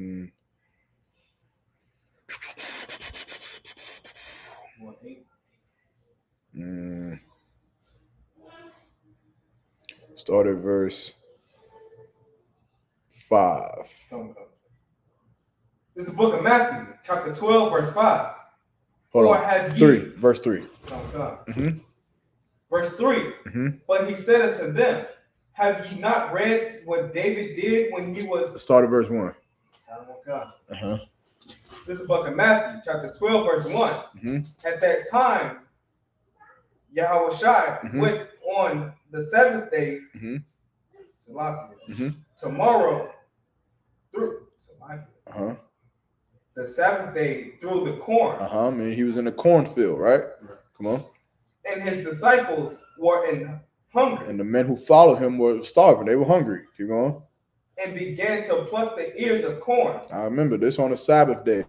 Start at verse 5. This is the book of Matthew, chapter 12, verse 5. Hold on. 3, verse 3. Verse 3. But he said unto them, have ye not read what David did when he was... Start at verse 1. This is the book of Matthew, chapter 12, verse 1. At that time, Yahushua went on the seventh day tomorrow through the seventh day through the corn. I mean, he was in the cornfield, right? Come on. And his disciples were in hunger. And the men who followed him were starving. They were hungry. Keep going. And began to pluck the ears of corn. I remember this on the Sabbath day.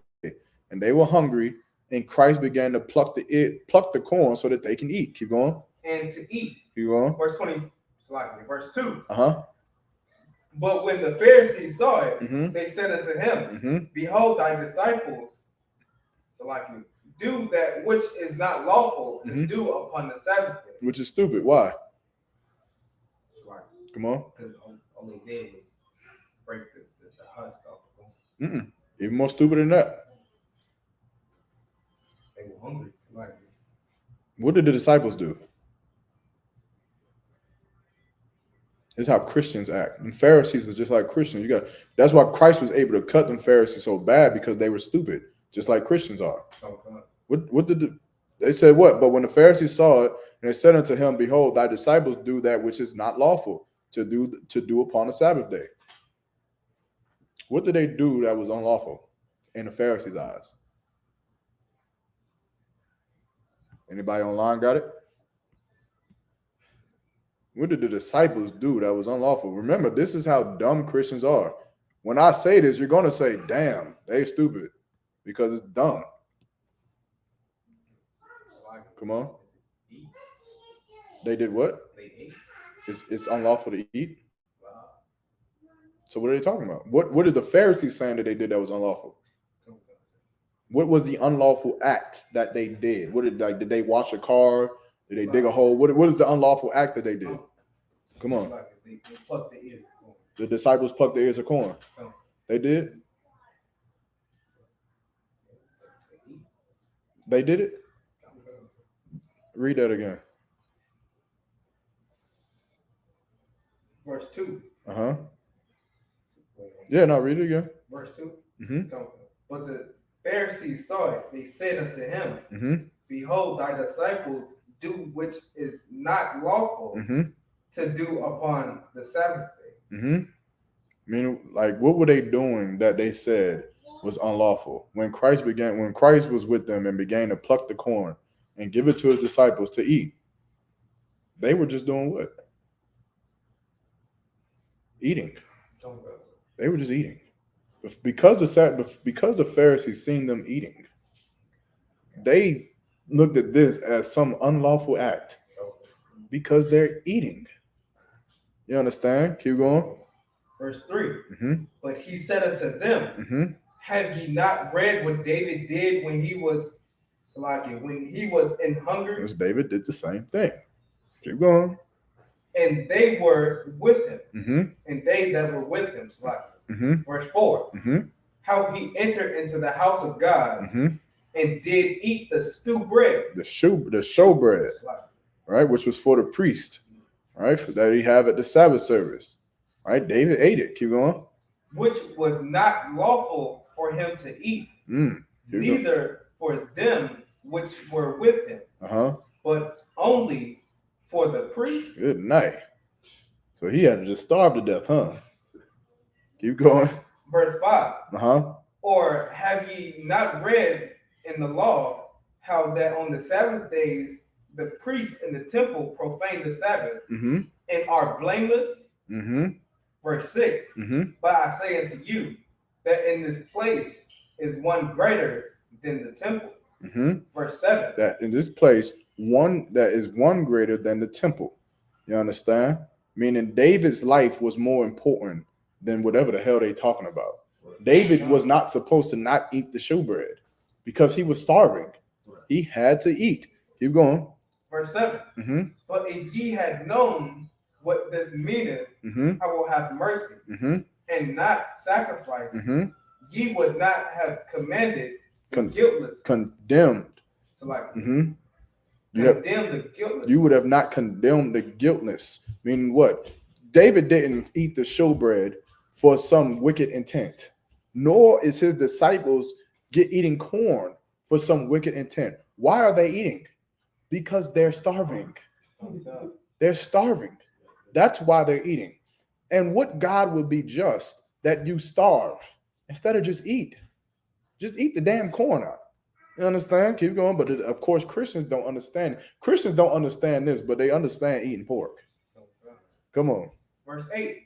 And they were hungry. And Christ began to pluck the corn so that they can eat. Keep going. And to eat. Keep going. Verse 20, verse 2. But when the Pharisees saw it, they said unto him, behold, thy disciples do that which is not lawful to do upon the Sabbath day. Which is stupid. Why? Come on. Because all they did was break the husk off the corn. Even more stupid than that. They were hungry. What did the disciples do? This is how Christians act. And Pharisees are just like Christians. That's why Christ was able to cut them Pharisees so bad, because they were stupid, just like Christians are. What did they said what? But when the Pharisees saw it, and they said unto him, behold, thy disciples do that which is not lawful to do upon the Sabbath day. What did they do that was unlawful in the Pharisees' eyes? Anybody online got it? What did the disciples do that was unlawful? Remember, this is how dumb Christians are. When I say this, you're going to say, damn, they stupid, because it's dumb. Come on. They did what? It's unlawful to eat. So what are they talking about? What is the Pharisees saying that they did that was unlawful? What was the unlawful act that they did? Did they wash a car? Did they dig a hole? What is the unlawful act that they did? Come on. They plucked the ears of corn. The disciples plucked the ears of corn. They did? They did it? Read that again. Verse 2. Yeah, no, read it again. Verse 2. But the Pharisees saw it. They said unto him, behold, thy disciples do which is not lawful to do upon the Sabbath day. mean, like, what were they doing that they said was unlawful? When Christ was with them and began to pluck the corn and give it to his disciples to eat, they were just doing what? Eating. They were just eating. Because the Pharisees seen them eating, they looked at this as some unlawful act because they're eating. You understand? Keep going. Verse 3. Mm-hmm. But he said unto them, Mm-hmm. have ye not read what David did when he was in hunger? Because David did the same thing. Keep going. And they were with him. Mm-hmm. And they that were with him. Mm-hmm. Verse 4. Mm-hmm. How he entered into the house of God Mm-hmm. and did eat the stew bread. The showbread, right, which was for the priest, right, that he have at the Sabbath service. Right, David ate it. Keep going. Which was not lawful for him to eat, neither for them which were with him, but only for the priest. Good night. So he had to just starve to death, huh? Keep going. Verse 5. Or have ye not read in the law how that on the Sabbath days the priests in the temple profane the Sabbath and are blameless? Verse 6. But I say unto you that in this place is one greater than the temple. Verse 7. That in this place, one greater than the temple. You understand? Meaning David's life was more important than whatever the hell they talking about. David was not supposed to not eat the showbread because he was starving. He had to eat. Keep going. Verse 7. But if ye had known what this meaneth, I will have mercy and not sacrifice, ye would not have commanded the guiltless. Condemned. So like condemned the guiltless. You would have not condemned the guiltless. Meaning what? David didn't eat the showbread for some wicked intent, nor is his disciples eating corn for some wicked intent. Why are they eating? Because they're starving. They're starving. That's why they're eating. And what God would be just that you starve instead of just eat? Just eat the damn corn out. You understand? Keep going. But of course, Christians don't understand. Christians don't understand this, but they understand eating pork. Come on. Verse 8.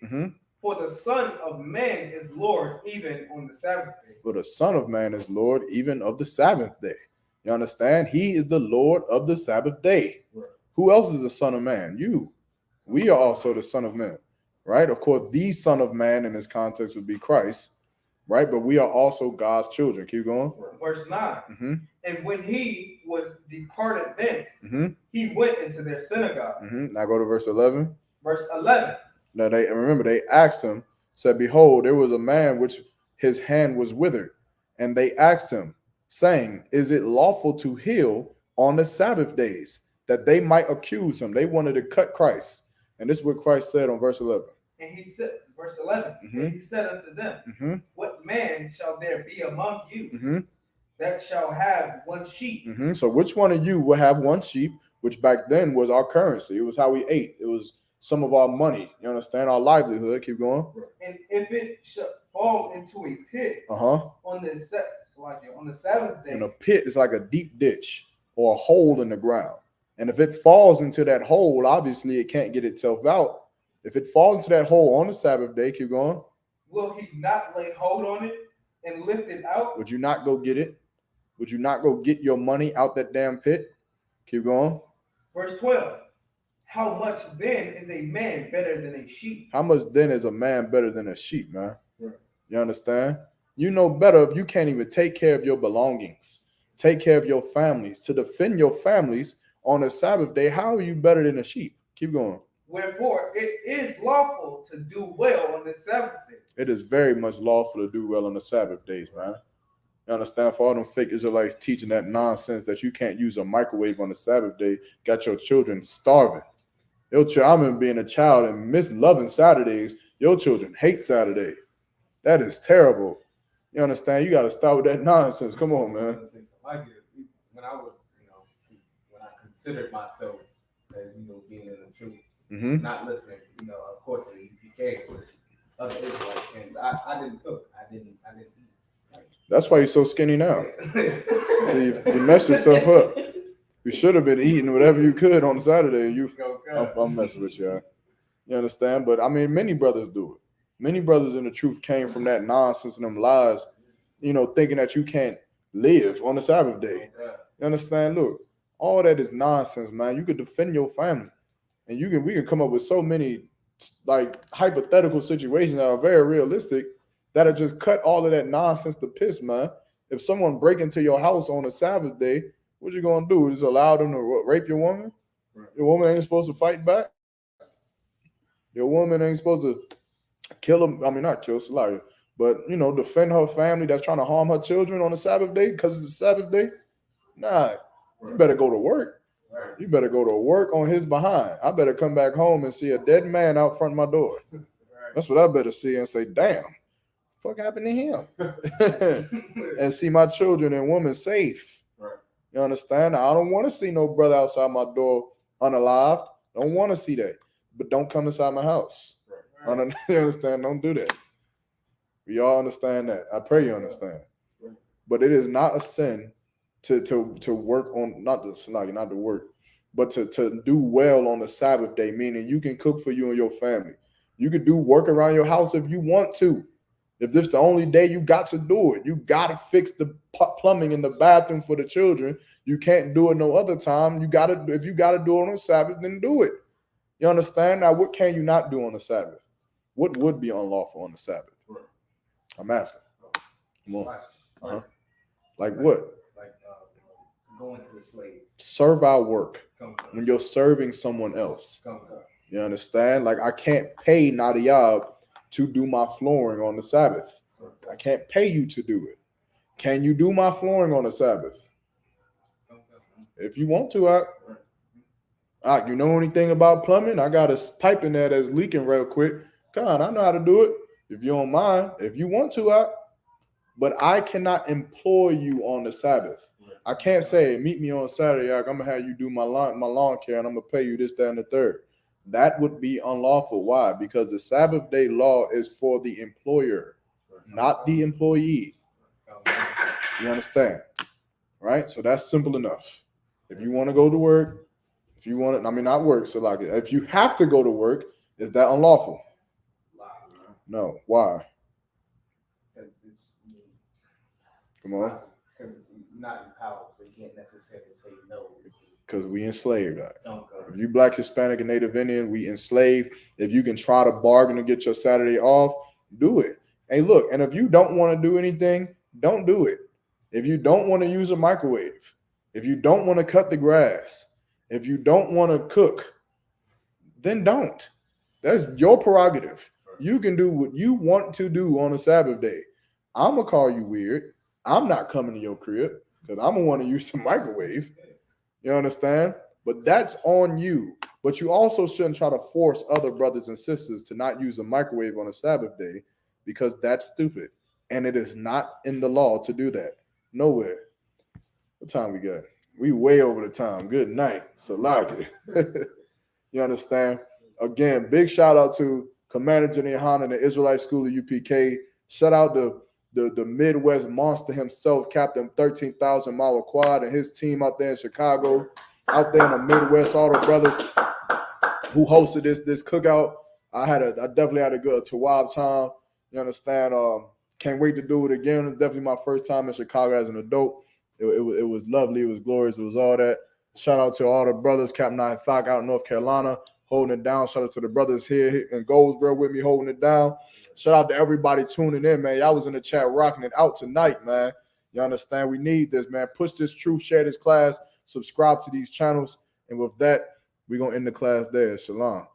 For the Son of Man is Lord even on the Sabbath day. For the Son of Man is Lord even of the Sabbath day. You understand? He is the Lord of the Sabbath day. Right. Who else is the Son of Man? You. We are also the Son of Man. Right? Of course, the Son of Man in this context would be Christ. Right? But we are also God's children. Keep going. Verse 9. And when he was departed thence, he went into their synagogue. Now go to verse 11. Verse 11. Now they asked him, said, behold, there was a man which his hand was withered. And they asked him, saying, is it lawful to heal on the Sabbath days? That they might accuse him. They wanted to cut Christ. And this is what Christ said on verse 11. And he said, verse 11, and he said unto them, what man shall there be among you that shall have one sheep? So which one of you will have one sheep, which back then was our currency? It was how we ate. It was some of our money. You understand? Our livelihood. Keep going. And if it should fall into a pit on the Sabbath day. And a pit is like a deep ditch or a hole in the ground. And if it falls into that hole, obviously it can't get itself out. If it falls into that hole on the Sabbath day, keep going. Will he not lay hold on it and lift it out? Would you not go get it? Would you not go get your money out that damn pit? Keep going. Verse 12. How much then is a man better than a sheep? How much then is a man better than a sheep, man? Right. You understand? You know better if you can't even take care of your belongings, take care of your families, to defend your families on a Sabbath day. How are you better than a sheep? Keep going. Wherefore, it is lawful to do well on the Sabbath day. It is very much lawful to do well on the Sabbath days, man. You understand? For all them fake Israelites teaching that nonsense that you can't use a microwave on the Sabbath day, got your children starving. I remember being a child and miss loving Saturdays. Your children hate Saturday. That is terrible. You understand? You got to stop with that nonsense. Come on, man. When I was, when I considered myself as, being in the truth, not listening, of course, in the UPK, other Israelites, and I didn't cook. I didn't eat. That's why you're so skinny now. See, you messed yourself up. You should have been eating whatever you could on Saturday. I'm messing with you. You understand? But I mean, many brothers do it. Many brothers in the truth came from that nonsense and them lies, thinking that you can't live on the Sabbath day. You understand? Look, all that is nonsense, man. You could defend your family, and we can come up with so many like hypothetical situations that are very realistic that'll just cut all of that nonsense to piss, man. If someone break into your house on a Sabbath day, what you gonna do? Just allow them to rape your woman? Right. Your woman ain't supposed to fight back. Your woman ain't supposed to kill them. I mean, not kill, Salaya, but defend her family that's trying to harm her children on a Sabbath day because it's a Sabbath day. Nah, you better go to work. Right. You better go to work on his behind. I better come back home and see a dead man out front of my door. Right. That's what I better see and say, damn, fuck happened to him? And see my children and women safe. Right. You understand? I don't want to see no brother outside my door unalived. Don't want to see that. But don't come inside my house. Right. You understand? Don't do that. We all understand that. I pray you understand. Right. But it is not a sin to work on, not to work, but to do well on the Sabbath day, meaning you can cook for you and your family. You can do work around your house if you want to. If this the only day you got to do it, you got to fix the plumbing in the bathroom for the children. You can't do it no other time. If you got to do it on Sabbath, then do it. You understand? Now, what can you not do on the Sabbath? What would be unlawful on the Sabbath? Right. I'm asking. Come on. Uh-huh. Like what? Going to a slave. Serve our work. When you're serving someone else. You understand? Like I can't pay Nadia to do my flooring on the Sabbath. I can't pay you to do it. Can you do my flooring on the Sabbath? If you want to, you know anything about plumbing? I got a pipe in there that's leaking real quick. God, I know how to do it. If you don't mind, if you want to, but I cannot employ you on the Sabbath. I can't say, meet me on Saturday, I'm gonna have you do my lawn care and I'm gonna pay you this, that, and the third. That would be unlawful. Why? Because the Sabbath day law is for the employer, not the employee. You understand? Right? So that's simple enough. If you want to go to work, if you want to, not work, so like if you have to go to work, is that unlawful? No. Why? Come on. Not in power, so you can't necessarily say no. Because we enslaved. If you Black, Hispanic, and Native Indian, we enslaved. If you can try to bargain to get your Saturday off, do it. Hey, look, and if you don't want to do anything, don't do it. If you don't want to use a microwave, if you don't want to cut the grass, if you don't want to cook, then don't. That's your prerogative. You can do what you want to do on a Sabbath day. I'm going to call you weird. I'm not coming to your crib because I'm going to want to use the microwave. You understand? But that's on you. But you also shouldn't try to force other brothers and sisters to not use a microwave on a Sabbath day because that's stupid. And it is not in the law to do that. Nowhere. What time we got? We way over the time. Good night. Salaki. You understand? Again, big shout out to Commander Jenny Han and the Israelite School of UPK. Shout out to the Midwest monster himself, Captain 13,000 Mile Quad and his team out there in Chicago, out there in the Midwest, all the brothers who hosted this cookout. I definitely had a good Tawab time. You understand? Can't wait to do it again. It's definitely my first time in Chicago as an adult. It was lovely. It was glorious. It was all that. Shout out to all the brothers, Captain Isupk out in North Carolina, holding it down. Shout out to the brothers here in Goldsboro with me, holding it down. Shout out to everybody tuning in, man. Y'all was in the chat rocking it out tonight, man. You understand? We need this, man. Push this truth, share this class, subscribe to these channels. And with that, we're going to end the class there. Shalom.